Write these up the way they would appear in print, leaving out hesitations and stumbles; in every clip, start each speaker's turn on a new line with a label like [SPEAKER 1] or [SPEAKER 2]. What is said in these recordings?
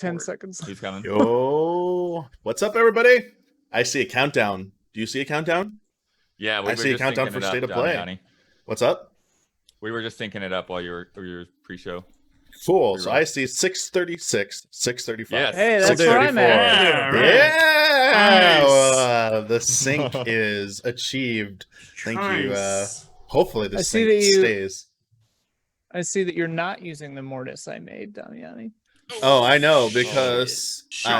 [SPEAKER 1] 10 seconds.
[SPEAKER 2] He's coming.
[SPEAKER 3] Yo, what's up, everybody? I see a countdown. Do you see a countdown?
[SPEAKER 2] Yeah,
[SPEAKER 3] I see a countdown for State of Play. What's up?
[SPEAKER 2] We were just syncing it up while you were pre-show.
[SPEAKER 3] Cool. So I see 6:36, 6:35.
[SPEAKER 2] Yes.
[SPEAKER 1] Hey, that's where I'm at.
[SPEAKER 3] Yeah.
[SPEAKER 4] Nice.
[SPEAKER 3] The sync is achieved. Thank you.
[SPEAKER 4] Nice.
[SPEAKER 3] Hopefully the
[SPEAKER 1] I see
[SPEAKER 3] sync
[SPEAKER 1] that you-
[SPEAKER 3] stays.
[SPEAKER 1] I see that you're not using the mortise I made, Damiani.
[SPEAKER 3] Oh, I know because
[SPEAKER 4] Shots.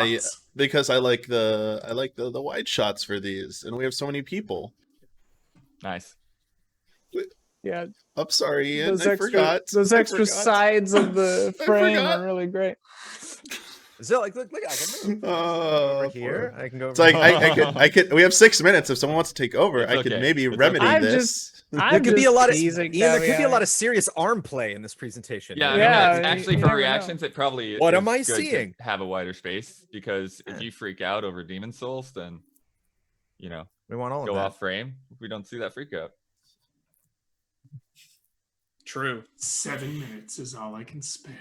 [SPEAKER 3] I like the wide shots for these, and we have so many people.
[SPEAKER 2] Nice.
[SPEAKER 1] Yeah,
[SPEAKER 3] I'm sorry, Ian.
[SPEAKER 1] those
[SPEAKER 3] I
[SPEAKER 1] extra
[SPEAKER 3] forgot.
[SPEAKER 1] those
[SPEAKER 3] I
[SPEAKER 1] extra
[SPEAKER 3] forgot.
[SPEAKER 1] sides of the
[SPEAKER 3] I
[SPEAKER 1] frame
[SPEAKER 3] forgot.
[SPEAKER 1] are really great.
[SPEAKER 5] Is it like look? I can move over here. I can go.
[SPEAKER 3] It's like I could. We have 6 minutes. If someone wants to take over,
[SPEAKER 2] It's
[SPEAKER 3] I could
[SPEAKER 2] okay.
[SPEAKER 3] maybe
[SPEAKER 2] It's
[SPEAKER 3] remedy
[SPEAKER 1] I'm
[SPEAKER 3] this.
[SPEAKER 5] There could be a lot of
[SPEAKER 1] teasing,
[SPEAKER 5] Ian, there could be a
[SPEAKER 1] Damiani.
[SPEAKER 5] lot of serious arm play in this presentation.
[SPEAKER 2] Yeah,
[SPEAKER 1] Yeah,
[SPEAKER 2] I mean, actually
[SPEAKER 1] you
[SPEAKER 2] for
[SPEAKER 1] never
[SPEAKER 2] reactions, it probably
[SPEAKER 5] What
[SPEAKER 2] is
[SPEAKER 5] am I
[SPEAKER 2] good to
[SPEAKER 5] seeing?
[SPEAKER 2] have a wider space, because if you freak out over Demon Souls, then
[SPEAKER 5] we want all
[SPEAKER 2] go
[SPEAKER 5] of that.
[SPEAKER 2] off frame. We don't see that freak out.
[SPEAKER 6] True.
[SPEAKER 4] 7 minutes is all I can spare.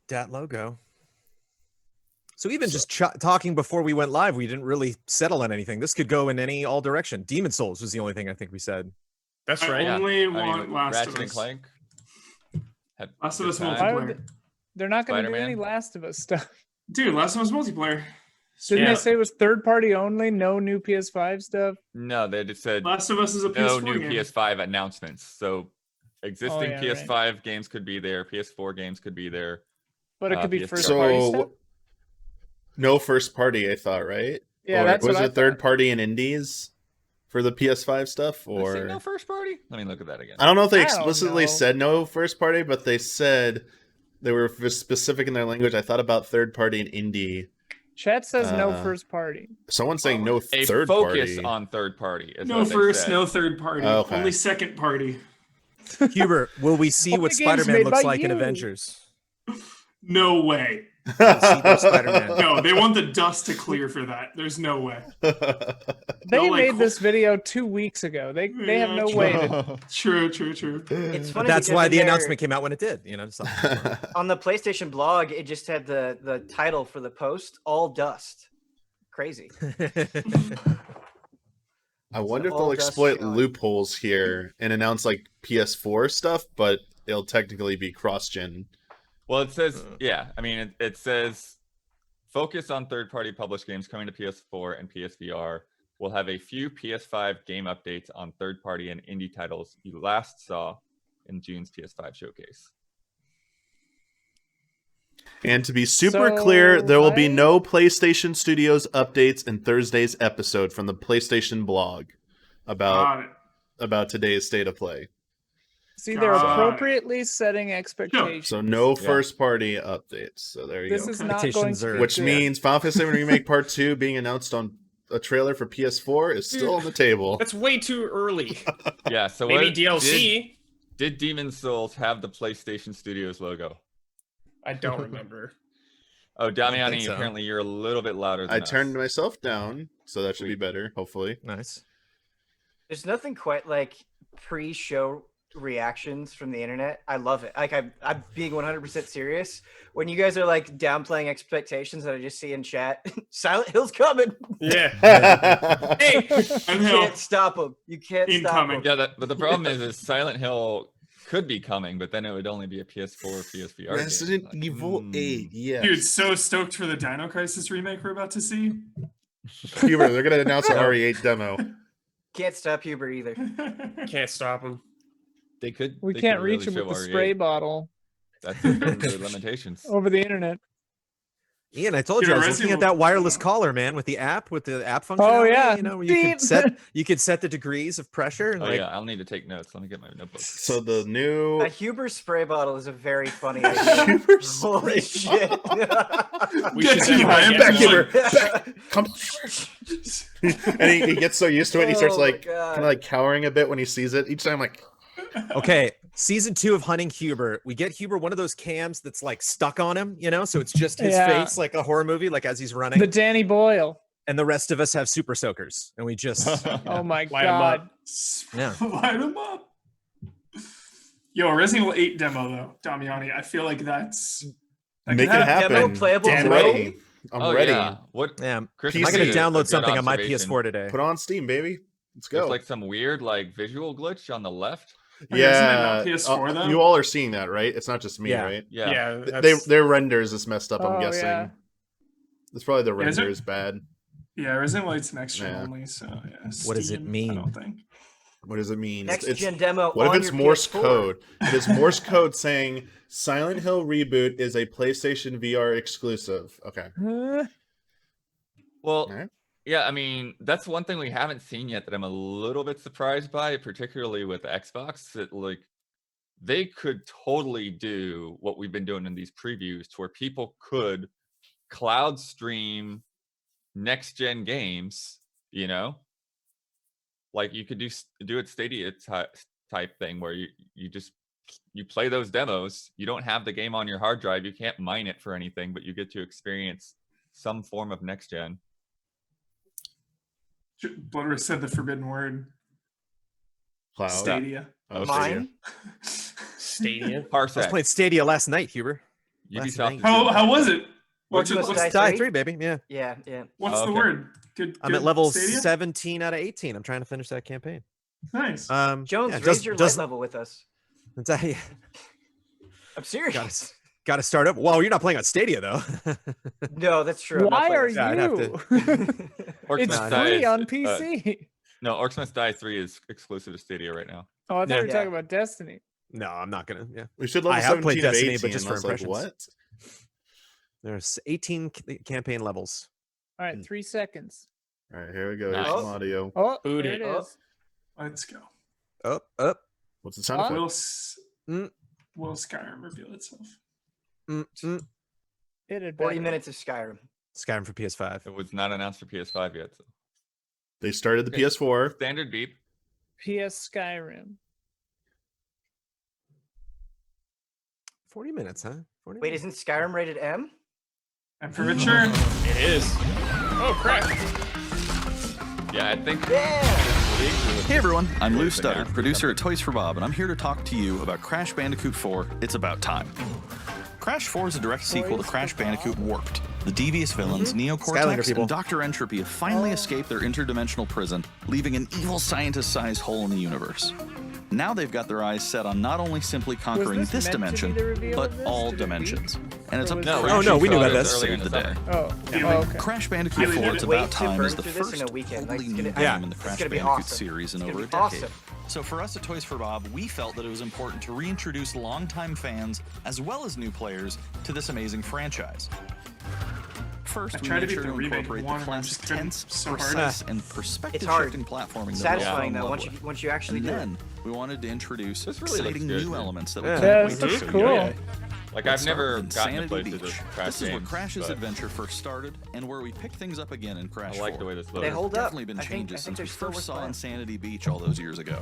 [SPEAKER 5] Dat logo. So even just talking before we went live, we didn't really settle on anything. This could go in all direction. Demon Souls was the only thing I think we said.
[SPEAKER 6] That's
[SPEAKER 4] I
[SPEAKER 6] right.
[SPEAKER 4] only
[SPEAKER 2] I
[SPEAKER 4] want
[SPEAKER 2] mean,
[SPEAKER 4] Last
[SPEAKER 2] Ratchet
[SPEAKER 4] of
[SPEAKER 2] and
[SPEAKER 4] Us.
[SPEAKER 2] Clank. had
[SPEAKER 4] Last of
[SPEAKER 2] good
[SPEAKER 4] Us
[SPEAKER 2] time.
[SPEAKER 1] Why
[SPEAKER 4] multiplayer.
[SPEAKER 1] would they're not going to do
[SPEAKER 2] Spider-Man.
[SPEAKER 1] any Last of Us stuff.
[SPEAKER 4] Dude, Last of Us multiplayer.
[SPEAKER 1] Didn't
[SPEAKER 6] Yeah.
[SPEAKER 1] they say it was third party only? No new PS5 stuff?
[SPEAKER 2] No, they just said
[SPEAKER 4] Last of Us is a
[SPEAKER 2] no
[SPEAKER 4] PS4
[SPEAKER 2] new
[SPEAKER 4] game.
[SPEAKER 2] PS5 announcements. So existing
[SPEAKER 1] yeah,
[SPEAKER 2] PS5 games could be there. PS4 games could be there.
[SPEAKER 1] But it could be
[SPEAKER 2] PS4.
[SPEAKER 1] first party stuff?
[SPEAKER 3] So no first party, I thought, right?
[SPEAKER 1] Yeah,
[SPEAKER 3] Or
[SPEAKER 1] that's
[SPEAKER 3] was
[SPEAKER 1] what I
[SPEAKER 3] it third
[SPEAKER 1] thought.
[SPEAKER 3] party and indies for the PS5 stuff,
[SPEAKER 2] Did I say
[SPEAKER 3] or
[SPEAKER 2] no first party? Let me look at that again.
[SPEAKER 3] I don't know if they
[SPEAKER 1] I don't
[SPEAKER 3] explicitly
[SPEAKER 1] know.
[SPEAKER 3] said no first party, but they said they were specific in their language. I thought about third party and indie.
[SPEAKER 1] Chat says no
[SPEAKER 3] Uh,
[SPEAKER 1] first party.
[SPEAKER 3] Someone's saying no
[SPEAKER 2] A
[SPEAKER 3] third
[SPEAKER 2] focus
[SPEAKER 3] party.
[SPEAKER 2] on third party. Is
[SPEAKER 4] No
[SPEAKER 2] what they
[SPEAKER 4] first,
[SPEAKER 2] said.
[SPEAKER 4] no third party.
[SPEAKER 3] Okay.
[SPEAKER 4] Only second party.
[SPEAKER 5] Hubert, will we see
[SPEAKER 1] All
[SPEAKER 5] what
[SPEAKER 1] the games
[SPEAKER 5] Spider-Man
[SPEAKER 1] made
[SPEAKER 5] looks
[SPEAKER 1] by
[SPEAKER 5] like in
[SPEAKER 1] you.
[SPEAKER 5] Avengers?
[SPEAKER 4] No way.
[SPEAKER 5] We'll see more Spider-Man.
[SPEAKER 4] No, they want the dust to clear for that. There's no way.
[SPEAKER 1] They
[SPEAKER 4] No, like,
[SPEAKER 1] made this video 2 weeks ago. They have no
[SPEAKER 4] Yeah,
[SPEAKER 1] way to.
[SPEAKER 4] True.
[SPEAKER 7] It's
[SPEAKER 5] But
[SPEAKER 7] funny.
[SPEAKER 5] that's
[SPEAKER 7] because
[SPEAKER 5] why
[SPEAKER 7] in
[SPEAKER 5] the
[SPEAKER 7] their-
[SPEAKER 5] announcement came out when it did. Just
[SPEAKER 7] on the PlayStation blog, it just had the title for the post, all dust. Crazy.
[SPEAKER 3] I wonder if
[SPEAKER 7] all
[SPEAKER 3] they'll
[SPEAKER 7] dust
[SPEAKER 3] exploit
[SPEAKER 7] showing.
[SPEAKER 3] loopholes here and announce like PS4 stuff, but it'll technically be cross-gen.
[SPEAKER 2] Well, it says, yeah. I mean, it says focus on third-party published games coming to PS4 and PSVR. We'll have a few PS5 game updates on third-party and indie titles you last saw in June's PS5 showcase.
[SPEAKER 3] And to be super
[SPEAKER 1] So,
[SPEAKER 3] clear, there will be
[SPEAKER 1] I-
[SPEAKER 3] no PlayStation Studios updates in Thursday's episode from the PlayStation blog
[SPEAKER 4] Got it.
[SPEAKER 3] about today's state of play.
[SPEAKER 1] See, they're
[SPEAKER 4] God.
[SPEAKER 1] appropriately setting expectations.
[SPEAKER 3] So no
[SPEAKER 2] Yeah.
[SPEAKER 3] first party updates. So there you
[SPEAKER 1] This
[SPEAKER 3] go.
[SPEAKER 1] is not going
[SPEAKER 5] Expectations
[SPEAKER 1] to
[SPEAKER 5] are-
[SPEAKER 1] be
[SPEAKER 3] Which
[SPEAKER 1] good.
[SPEAKER 3] means Final Fantasy VII Remake Part 2 being announced on a trailer for PS4 is still on the table.
[SPEAKER 6] That's way too early.
[SPEAKER 2] Yeah, so
[SPEAKER 6] Maybe
[SPEAKER 2] what
[SPEAKER 6] DLC.
[SPEAKER 2] Did Demon Souls have the PlayStation Studios logo?
[SPEAKER 6] I don't remember.
[SPEAKER 2] Oh, Damiani,
[SPEAKER 5] think so.
[SPEAKER 2] apparently you're a little bit louder than
[SPEAKER 3] I
[SPEAKER 2] us.
[SPEAKER 3] turned myself down, so that should be better, hopefully.
[SPEAKER 5] Nice.
[SPEAKER 7] There's nothing quite like pre-show reactions from the internet. I love it. Like I'm being 100% serious. When you guys are like downplaying expectations that I just see in chat, Silent Hill's coming.
[SPEAKER 6] Yeah.
[SPEAKER 4] Hey,
[SPEAKER 7] You
[SPEAKER 4] and Hill.
[SPEAKER 7] can't stop him. You can't
[SPEAKER 4] Incoming.
[SPEAKER 7] stop him.
[SPEAKER 2] Yeah, but the problem is Silent Hill could be coming, but then it would only be a PS4 or PSVR
[SPEAKER 3] Resident
[SPEAKER 2] game. Like,
[SPEAKER 3] Evil 8, yes.
[SPEAKER 4] Dude, so stoked for the Dino Crisis remake we're about to see.
[SPEAKER 3] Hubert, they're going to announce an RE8 demo.
[SPEAKER 7] Can't stop Hubert either.
[SPEAKER 6] Can't stop him.
[SPEAKER 2] They could.
[SPEAKER 1] We
[SPEAKER 2] they
[SPEAKER 1] can't
[SPEAKER 2] could
[SPEAKER 1] reach
[SPEAKER 2] really
[SPEAKER 1] him with
[SPEAKER 2] show
[SPEAKER 1] the
[SPEAKER 2] RE8.
[SPEAKER 1] spray bottle
[SPEAKER 2] That's the limitations.
[SPEAKER 1] over the internet.
[SPEAKER 5] Ian, I told
[SPEAKER 4] Dude,
[SPEAKER 5] you I was
[SPEAKER 4] Resident
[SPEAKER 5] looking at
[SPEAKER 4] Evil-
[SPEAKER 5] that wireless collar, man, with the app functionality.
[SPEAKER 1] Oh, yeah.
[SPEAKER 5] where you could set the degrees of pressure. And
[SPEAKER 2] Oh
[SPEAKER 5] like,
[SPEAKER 2] yeah, I'll need to take notes. Let me get my notebook.
[SPEAKER 3] So the new...
[SPEAKER 7] A Huber spray bottle is a very funny idea.
[SPEAKER 3] Huber
[SPEAKER 7] Holy
[SPEAKER 3] spray
[SPEAKER 7] shit.
[SPEAKER 6] We
[SPEAKER 4] Get
[SPEAKER 6] should
[SPEAKER 4] you,
[SPEAKER 6] definitely
[SPEAKER 4] man.
[SPEAKER 6] get
[SPEAKER 3] Back,
[SPEAKER 6] one.
[SPEAKER 3] Hubert. Come. And he gets so used to it, he starts
[SPEAKER 7] Oh my
[SPEAKER 3] like
[SPEAKER 7] God.
[SPEAKER 3] kind of like cowering a bit when he sees it. Each time, like,
[SPEAKER 5] okay, season 2 of Hunting Huber. We get Huber one of those cams that's like stuck on him, so it's just his
[SPEAKER 1] Yeah.
[SPEAKER 5] face, like a horror movie, like as he's running.
[SPEAKER 1] The Danny Boyle.
[SPEAKER 5] And the rest of us have super soakers, and we just
[SPEAKER 1] Oh my
[SPEAKER 6] Light 'em up.
[SPEAKER 1] god.
[SPEAKER 5] Yeah.
[SPEAKER 4] Light 'em up. Yo, Resident Evil 8 demo though, Damiani. I feel like that's That
[SPEAKER 3] Make it
[SPEAKER 4] could happen.
[SPEAKER 3] happen.
[SPEAKER 7] Demo playable
[SPEAKER 3] I'm
[SPEAKER 7] today?
[SPEAKER 3] ready. I'm ready.
[SPEAKER 2] Yeah. What?
[SPEAKER 5] Yeah,
[SPEAKER 2] Chris
[SPEAKER 3] I'm
[SPEAKER 5] I'm
[SPEAKER 3] PC.
[SPEAKER 5] gonna
[SPEAKER 2] made a
[SPEAKER 5] download
[SPEAKER 2] good
[SPEAKER 5] something on my
[SPEAKER 2] observation.
[SPEAKER 5] PS4 today.
[SPEAKER 3] Put on Steam, baby. Let's
[SPEAKER 2] There's
[SPEAKER 3] go.
[SPEAKER 2] like some weird like visual glitch on the left.
[SPEAKER 4] Wait, isn't it not
[SPEAKER 3] Yeah,
[SPEAKER 4] PS4 though?
[SPEAKER 3] you all are seeing that, right? It's not just me,
[SPEAKER 5] Yeah.
[SPEAKER 3] right?
[SPEAKER 2] Yeah.
[SPEAKER 3] Their renders is messed up. I'm
[SPEAKER 1] Oh,
[SPEAKER 3] guessing.
[SPEAKER 1] yeah.
[SPEAKER 3] It's probably the
[SPEAKER 4] Yeah, is it-
[SPEAKER 3] render is bad.
[SPEAKER 4] Yeah, Resident Evil's next gen
[SPEAKER 3] Yeah.
[SPEAKER 4] only, so yeah.
[SPEAKER 5] What does it
[SPEAKER 4] Steam,
[SPEAKER 5] mean?
[SPEAKER 4] I don't think.
[SPEAKER 3] What does it mean?
[SPEAKER 7] Next
[SPEAKER 3] It's-
[SPEAKER 7] gen demo.
[SPEAKER 3] What if
[SPEAKER 7] on
[SPEAKER 3] it's
[SPEAKER 7] your
[SPEAKER 3] Morse
[SPEAKER 7] PS4.
[SPEAKER 3] code? It is Morse code saying Silent Hill Reboot is a PlayStation VR exclusive. Okay.
[SPEAKER 2] Well,
[SPEAKER 3] Alright.
[SPEAKER 2] yeah, I mean, that's one thing we haven't seen yet that I'm a little bit surprised by, particularly with Xbox, that like they could totally do what we've been doing in these previews to where people could cloud stream next gen games, you know? Like you could do it Stadia type thing where you play those demos, you don't have the game on your hard drive, you can't mine it for anything, but you get to experience some form of next gen.
[SPEAKER 4] Bloodworth said the forbidden word.
[SPEAKER 3] Cloud.
[SPEAKER 4] Stadia.
[SPEAKER 3] Oh,
[SPEAKER 7] Mine.
[SPEAKER 6] Stadium.
[SPEAKER 5] I was
[SPEAKER 2] Parsec.
[SPEAKER 5] playing Stadia last night, Huber.
[SPEAKER 2] Ubisoft.
[SPEAKER 4] How was it? What's
[SPEAKER 7] What's
[SPEAKER 4] it?
[SPEAKER 7] Die
[SPEAKER 5] Die
[SPEAKER 7] 3?
[SPEAKER 5] 3, baby. Yeah.
[SPEAKER 7] Yeah, yeah.
[SPEAKER 4] What's
[SPEAKER 2] Oh,
[SPEAKER 4] the
[SPEAKER 2] okay.
[SPEAKER 4] word? Good.
[SPEAKER 5] I'm at
[SPEAKER 4] good
[SPEAKER 5] level
[SPEAKER 4] Stadia?
[SPEAKER 5] 17 out of 18. I'm trying to finish that campaign.
[SPEAKER 4] Nice.
[SPEAKER 7] Jones,
[SPEAKER 5] yeah,
[SPEAKER 7] raise your light level with us. I'm serious.
[SPEAKER 5] Got to start up. Well, you're not playing on Stadia though.
[SPEAKER 7] No, that's true. I'm not
[SPEAKER 1] Why are
[SPEAKER 7] playing
[SPEAKER 5] Yeah, I'd have
[SPEAKER 1] you?
[SPEAKER 2] Orcs
[SPEAKER 1] It's
[SPEAKER 2] Must Die
[SPEAKER 1] free
[SPEAKER 2] is,
[SPEAKER 1] on PC.
[SPEAKER 2] No, Orcs Must Die 3 is exclusive to Stadia right now.
[SPEAKER 1] Oh, I thought you were
[SPEAKER 7] Yeah.
[SPEAKER 1] talking about Destiny.
[SPEAKER 5] No, I'm not gonna. Yeah,
[SPEAKER 3] We should level
[SPEAKER 5] I have
[SPEAKER 3] 17
[SPEAKER 5] played
[SPEAKER 3] of
[SPEAKER 5] Destiny,
[SPEAKER 3] 18.
[SPEAKER 5] but just
[SPEAKER 3] I
[SPEAKER 5] for
[SPEAKER 3] was like,
[SPEAKER 5] impressions.
[SPEAKER 3] what?
[SPEAKER 5] there's 18 campaign levels.
[SPEAKER 1] All right, 3 seconds.
[SPEAKER 3] All right, here we go.
[SPEAKER 2] Nice.
[SPEAKER 3] Here's some audio.
[SPEAKER 1] Oh,
[SPEAKER 6] Boot
[SPEAKER 1] there
[SPEAKER 6] it.
[SPEAKER 1] it
[SPEAKER 7] Oh.
[SPEAKER 1] is.
[SPEAKER 4] Let's go.
[SPEAKER 5] Up.
[SPEAKER 3] What's the sound
[SPEAKER 1] Oh.
[SPEAKER 3] effect?
[SPEAKER 4] Will Skyrim reveal itself?
[SPEAKER 1] It had
[SPEAKER 7] 40
[SPEAKER 1] better.
[SPEAKER 7] minutes of Skyrim.
[SPEAKER 5] Skyrim for PS5.
[SPEAKER 2] It was not announced for PS5 yet. So.
[SPEAKER 3] They started the
[SPEAKER 2] Okay.
[SPEAKER 3] PS4.
[SPEAKER 2] Standard beep.
[SPEAKER 1] PS Skyrim.
[SPEAKER 5] 40 minutes, huh? 40
[SPEAKER 7] Wait,
[SPEAKER 5] minutes.
[SPEAKER 7] isn't Skyrim rated M?
[SPEAKER 4] I'm pretty sure.
[SPEAKER 6] It is. Oh crap.
[SPEAKER 2] Yeah, I think.
[SPEAKER 8] Hey everyone, I'm Lou
[SPEAKER 2] It's
[SPEAKER 8] Stutter,
[SPEAKER 2] announced.
[SPEAKER 8] producer at Toys for Bob, and I'm here to talk to you about Crash Bandicoot 4, It's About Time. Crash 4 is a direct sequel to Crash Bandicoot Warped. The devious villains,
[SPEAKER 5] Skylander
[SPEAKER 8] Neocortex
[SPEAKER 5] people.
[SPEAKER 8] and Dr. Entropy have finally escaped their interdimensional prison, leaving an evil scientist-sized hole in the universe. Now they've got their eyes set on not only simply conquering
[SPEAKER 1] this
[SPEAKER 8] this
[SPEAKER 1] meant to be
[SPEAKER 8] dimension,
[SPEAKER 1] the reveal
[SPEAKER 8] but
[SPEAKER 1] of this?
[SPEAKER 8] all
[SPEAKER 1] Did it
[SPEAKER 8] dimensions. And it's
[SPEAKER 1] Or
[SPEAKER 8] up
[SPEAKER 1] was
[SPEAKER 8] to
[SPEAKER 1] it-
[SPEAKER 5] Oh,
[SPEAKER 8] Crash
[SPEAKER 5] no,
[SPEAKER 8] and
[SPEAKER 5] we knew
[SPEAKER 8] Cloud
[SPEAKER 5] about
[SPEAKER 8] to
[SPEAKER 5] this.
[SPEAKER 8] save the day.
[SPEAKER 1] Oh,
[SPEAKER 4] Yeah,
[SPEAKER 1] okay.
[SPEAKER 8] Crash Bandicoot
[SPEAKER 4] Really
[SPEAKER 8] 4
[SPEAKER 4] did
[SPEAKER 8] It's
[SPEAKER 4] it.
[SPEAKER 7] Wait
[SPEAKER 8] About
[SPEAKER 7] to
[SPEAKER 8] Time
[SPEAKER 7] burn
[SPEAKER 8] is the
[SPEAKER 7] through this
[SPEAKER 8] first
[SPEAKER 7] in a weekend. Like,
[SPEAKER 8] totally
[SPEAKER 7] it's
[SPEAKER 8] new
[SPEAKER 7] gonna-
[SPEAKER 8] game in the
[SPEAKER 7] it's
[SPEAKER 8] Crash
[SPEAKER 7] gonna be
[SPEAKER 8] Bandicoot
[SPEAKER 7] awesome.
[SPEAKER 8] series in
[SPEAKER 7] It's
[SPEAKER 8] over
[SPEAKER 7] gonna
[SPEAKER 8] a
[SPEAKER 7] be
[SPEAKER 8] decade.
[SPEAKER 7] awesome.
[SPEAKER 8] So for us at Toys for Bob, we felt that it was important to reintroduce longtime fans as well as new players to this amazing franchise. First,
[SPEAKER 4] I
[SPEAKER 8] we
[SPEAKER 4] tried to
[SPEAKER 8] made
[SPEAKER 4] beat
[SPEAKER 8] sure
[SPEAKER 4] the
[SPEAKER 8] to
[SPEAKER 4] remake
[SPEAKER 8] incorporate
[SPEAKER 4] one,
[SPEAKER 8] the
[SPEAKER 4] and I
[SPEAKER 8] classic
[SPEAKER 4] just couldn't.
[SPEAKER 8] tense,
[SPEAKER 4] So hard.
[SPEAKER 8] precise, and
[SPEAKER 7] It's hard.
[SPEAKER 8] perspective-shifting platforming that we all
[SPEAKER 7] Satisfying
[SPEAKER 8] fell
[SPEAKER 7] though
[SPEAKER 8] in
[SPEAKER 7] once
[SPEAKER 8] love
[SPEAKER 7] you
[SPEAKER 8] with.
[SPEAKER 7] once you actually
[SPEAKER 8] And
[SPEAKER 7] do it.
[SPEAKER 8] then we wanted to introduce
[SPEAKER 2] This really looks
[SPEAKER 8] exciting
[SPEAKER 2] good,
[SPEAKER 8] new
[SPEAKER 2] dude.
[SPEAKER 8] elements that
[SPEAKER 5] Yeah.
[SPEAKER 8] we
[SPEAKER 1] Yeah,
[SPEAKER 8] can't
[SPEAKER 1] this
[SPEAKER 8] wait to
[SPEAKER 1] looks
[SPEAKER 8] show
[SPEAKER 1] cool.
[SPEAKER 8] you today.
[SPEAKER 2] Like
[SPEAKER 8] Let's
[SPEAKER 2] I've
[SPEAKER 8] start
[SPEAKER 2] never
[SPEAKER 8] with
[SPEAKER 2] gotten to
[SPEAKER 8] Insanity
[SPEAKER 2] play through
[SPEAKER 8] Beach.
[SPEAKER 2] the Crash
[SPEAKER 8] This is where
[SPEAKER 2] games,
[SPEAKER 8] Crash's
[SPEAKER 2] but
[SPEAKER 8] adventure first started, and where we pick things up again in Crash
[SPEAKER 2] I like
[SPEAKER 8] 4.
[SPEAKER 2] the way this
[SPEAKER 7] They
[SPEAKER 2] looks.
[SPEAKER 8] There's
[SPEAKER 7] hold up.
[SPEAKER 8] definitely been
[SPEAKER 7] I think
[SPEAKER 8] changes since
[SPEAKER 7] they're
[SPEAKER 8] we
[SPEAKER 7] still
[SPEAKER 8] first
[SPEAKER 7] worth
[SPEAKER 8] saw
[SPEAKER 7] playing.
[SPEAKER 8] Insanity Beach all those years ago.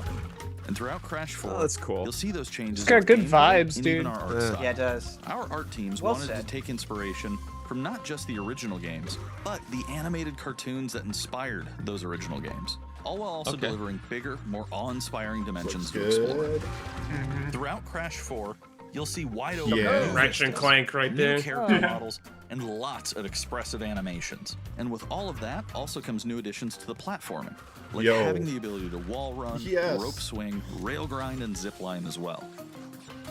[SPEAKER 8] And throughout Crash 4,
[SPEAKER 5] Oh, that's cool.
[SPEAKER 8] you'll see those changes.
[SPEAKER 1] It's got
[SPEAKER 8] in
[SPEAKER 1] good
[SPEAKER 8] gameplay
[SPEAKER 1] vibes,
[SPEAKER 8] and even
[SPEAKER 1] dude.
[SPEAKER 8] our art
[SPEAKER 5] Yeah.
[SPEAKER 8] style.
[SPEAKER 7] Yeah, it does.
[SPEAKER 8] Our art teams
[SPEAKER 7] Well
[SPEAKER 8] wanted
[SPEAKER 7] said.
[SPEAKER 8] to take inspiration from not just the original games, but the animated cartoons that inspired those original games, all while also
[SPEAKER 2] Okay.
[SPEAKER 8] delivering bigger, more awe-inspiring dimensions
[SPEAKER 3] Looks
[SPEAKER 8] to explore.
[SPEAKER 3] good.
[SPEAKER 8] Throughout Crash 4, you'll see wide open
[SPEAKER 3] Yeah.
[SPEAKER 8] new
[SPEAKER 6] Ratchet and
[SPEAKER 8] vistas,
[SPEAKER 6] Clank right
[SPEAKER 8] new
[SPEAKER 6] there.
[SPEAKER 8] character
[SPEAKER 4] Oh.
[SPEAKER 8] models, and lots of expressive animations. And with all of that also comes new additions to the platforming, like
[SPEAKER 3] Yo.
[SPEAKER 8] having the ability to wall run,
[SPEAKER 3] Yes.
[SPEAKER 8] rope swing, rail grind, and zip line as well.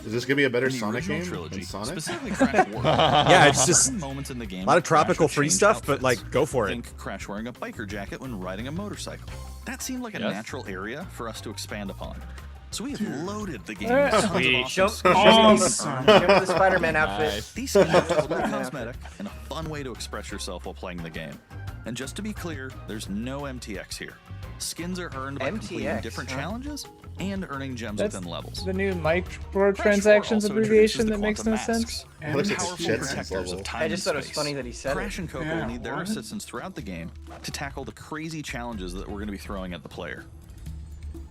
[SPEAKER 3] Is this gonna be a better
[SPEAKER 8] In the
[SPEAKER 3] Sonic
[SPEAKER 8] original
[SPEAKER 3] game
[SPEAKER 8] trilogy,
[SPEAKER 3] than Sonic?
[SPEAKER 8] specifically Crash Warped,
[SPEAKER 5] Yeah, it's just
[SPEAKER 8] moments in the game
[SPEAKER 5] a lot of
[SPEAKER 8] where Crash
[SPEAKER 5] tropical
[SPEAKER 8] would
[SPEAKER 5] free
[SPEAKER 8] change
[SPEAKER 5] stuff, but
[SPEAKER 8] outfits.
[SPEAKER 5] like, go for it.
[SPEAKER 8] Think Crash wearing a biker jacket when riding a motorcycle. That seemed like a
[SPEAKER 2] Yes.
[SPEAKER 8] natural area for us to expand upon. So we have loaded the game
[SPEAKER 1] Eh.
[SPEAKER 8] with tons of
[SPEAKER 6] Sweet.
[SPEAKER 8] awesome
[SPEAKER 7] Show-
[SPEAKER 8] skins
[SPEAKER 4] Awesome.
[SPEAKER 8] and
[SPEAKER 7] Show me the Spider-Man outfit.
[SPEAKER 2] Nice.
[SPEAKER 8] These skins are totally cosmetic and a fun way to express yourself while playing the game. And just to be clear, there's no MTX here. Skins are earned by completing
[SPEAKER 7] MTX,
[SPEAKER 8] different
[SPEAKER 7] huh?
[SPEAKER 8] challenges and earning gems
[SPEAKER 1] That's
[SPEAKER 8] within levels.
[SPEAKER 1] the new
[SPEAKER 8] Crash 4
[SPEAKER 1] microtransactions
[SPEAKER 8] also
[SPEAKER 1] abbreviation
[SPEAKER 8] introduces
[SPEAKER 1] that
[SPEAKER 8] the
[SPEAKER 1] makes no
[SPEAKER 8] quantum
[SPEAKER 1] sense.
[SPEAKER 8] masks,
[SPEAKER 4] And
[SPEAKER 3] Looks like a
[SPEAKER 8] powerful
[SPEAKER 3] Jetsons
[SPEAKER 8] protectors
[SPEAKER 3] level.
[SPEAKER 8] of time
[SPEAKER 7] I just
[SPEAKER 8] and
[SPEAKER 7] thought it was
[SPEAKER 8] space.
[SPEAKER 7] funny that he said
[SPEAKER 8] Crash
[SPEAKER 7] it.
[SPEAKER 8] and Coco
[SPEAKER 4] Yeah,
[SPEAKER 8] need their
[SPEAKER 4] what?
[SPEAKER 8] assistance throughout the game to tackle the crazy challenges that we're going to be throwing at the player.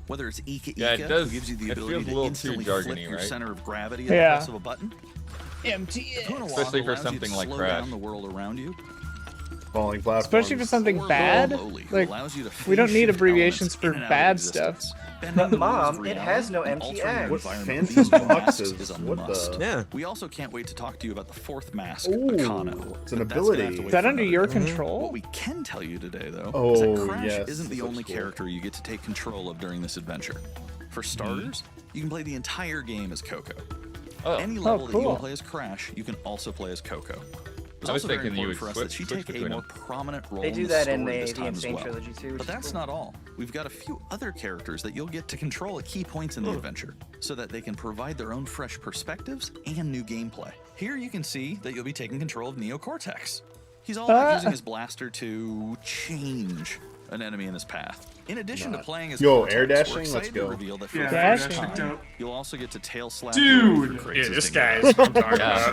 [SPEAKER 8] Whether it's Ika
[SPEAKER 2] Yeah, it
[SPEAKER 8] Ika,
[SPEAKER 2] does-
[SPEAKER 8] who gives you the
[SPEAKER 2] it
[SPEAKER 8] ability
[SPEAKER 2] feels a
[SPEAKER 8] to
[SPEAKER 2] little
[SPEAKER 8] instantly
[SPEAKER 2] too
[SPEAKER 8] flip
[SPEAKER 2] jargony,
[SPEAKER 8] your
[SPEAKER 2] right?
[SPEAKER 8] center of gravity at the
[SPEAKER 1] Yeah.
[SPEAKER 8] press of a button,
[SPEAKER 1] MTX.
[SPEAKER 8] Punawa
[SPEAKER 2] Especially for
[SPEAKER 8] allows you to
[SPEAKER 2] something like
[SPEAKER 8] slow
[SPEAKER 2] Crash.
[SPEAKER 8] down the world around you,
[SPEAKER 3] Falling platforms.
[SPEAKER 1] Especially for something
[SPEAKER 8] or
[SPEAKER 1] bad.
[SPEAKER 8] Lowly, who
[SPEAKER 1] Like,
[SPEAKER 8] allows you to
[SPEAKER 1] we don't
[SPEAKER 8] phase
[SPEAKER 1] need
[SPEAKER 8] shift
[SPEAKER 1] abbreviations
[SPEAKER 8] elements
[SPEAKER 1] for
[SPEAKER 8] in and out of
[SPEAKER 1] bad stuff.
[SPEAKER 8] existence. Bending
[SPEAKER 7] But
[SPEAKER 8] the rules
[SPEAKER 7] Mom,
[SPEAKER 8] of
[SPEAKER 7] it
[SPEAKER 8] reality
[SPEAKER 7] has no
[SPEAKER 8] and
[SPEAKER 7] empty
[SPEAKER 8] altering your
[SPEAKER 7] eggs.
[SPEAKER 3] What
[SPEAKER 8] environment
[SPEAKER 3] fancy
[SPEAKER 8] with these new masks
[SPEAKER 3] boxes?
[SPEAKER 8] is a
[SPEAKER 3] What the-
[SPEAKER 8] must.
[SPEAKER 5] Yeah.
[SPEAKER 8] We also can't wait to talk to you about the fourth mask,
[SPEAKER 3] Ooh,
[SPEAKER 8] Akano.
[SPEAKER 3] it's an
[SPEAKER 8] but that's gonna have to
[SPEAKER 3] ability.
[SPEAKER 8] wait
[SPEAKER 1] Is that
[SPEAKER 8] for
[SPEAKER 1] under
[SPEAKER 8] another
[SPEAKER 1] your
[SPEAKER 8] day.
[SPEAKER 1] control?
[SPEAKER 8] What we can tell you today, though, is
[SPEAKER 3] Oh,
[SPEAKER 8] that Crash
[SPEAKER 3] yes,
[SPEAKER 8] isn't
[SPEAKER 3] this
[SPEAKER 8] the
[SPEAKER 3] looks
[SPEAKER 8] only
[SPEAKER 3] cool.
[SPEAKER 8] character you get to take control of during this adventure. For starters, you can play the entire game as Coco.
[SPEAKER 2] Oh,
[SPEAKER 8] Any level that you
[SPEAKER 1] cool.
[SPEAKER 8] can play as Crash, you can also play as Coco. It's
[SPEAKER 2] I was
[SPEAKER 8] also very
[SPEAKER 2] thinking you
[SPEAKER 8] important
[SPEAKER 2] would
[SPEAKER 8] for us that she
[SPEAKER 2] switch
[SPEAKER 8] take a
[SPEAKER 2] between
[SPEAKER 8] more
[SPEAKER 2] them.
[SPEAKER 8] prominent role
[SPEAKER 7] They
[SPEAKER 8] in
[SPEAKER 7] do
[SPEAKER 8] the
[SPEAKER 7] that
[SPEAKER 8] story
[SPEAKER 7] in
[SPEAKER 8] this
[SPEAKER 7] the
[SPEAKER 8] time as
[SPEAKER 7] Insane
[SPEAKER 8] well.
[SPEAKER 7] trilogy too. which
[SPEAKER 8] But
[SPEAKER 7] is
[SPEAKER 8] that's
[SPEAKER 7] cool.
[SPEAKER 8] not all. We've got a few other characters that you'll get to control at key points in the adventure, so that they can provide their own fresh perspectives and new gameplay. Here you can see that you'll be taking control of Neo Cortex. He's all about using his blaster to change an enemy in his path. In addition to playing as
[SPEAKER 3] Yo,
[SPEAKER 8] Cortex,
[SPEAKER 3] air
[SPEAKER 8] we're
[SPEAKER 3] dashing? Let's
[SPEAKER 8] excited to
[SPEAKER 3] go.
[SPEAKER 8] reveal that for
[SPEAKER 4] Yeah,
[SPEAKER 8] the
[SPEAKER 1] air
[SPEAKER 8] first
[SPEAKER 1] dashing,
[SPEAKER 8] time,
[SPEAKER 4] dope.
[SPEAKER 8] you'll also get to tail slap
[SPEAKER 4] Dude!
[SPEAKER 8] your
[SPEAKER 6] Yeah,
[SPEAKER 8] Kratos'
[SPEAKER 6] this
[SPEAKER 8] dingo.
[SPEAKER 6] guy is what I'm talking
[SPEAKER 2] Yeah.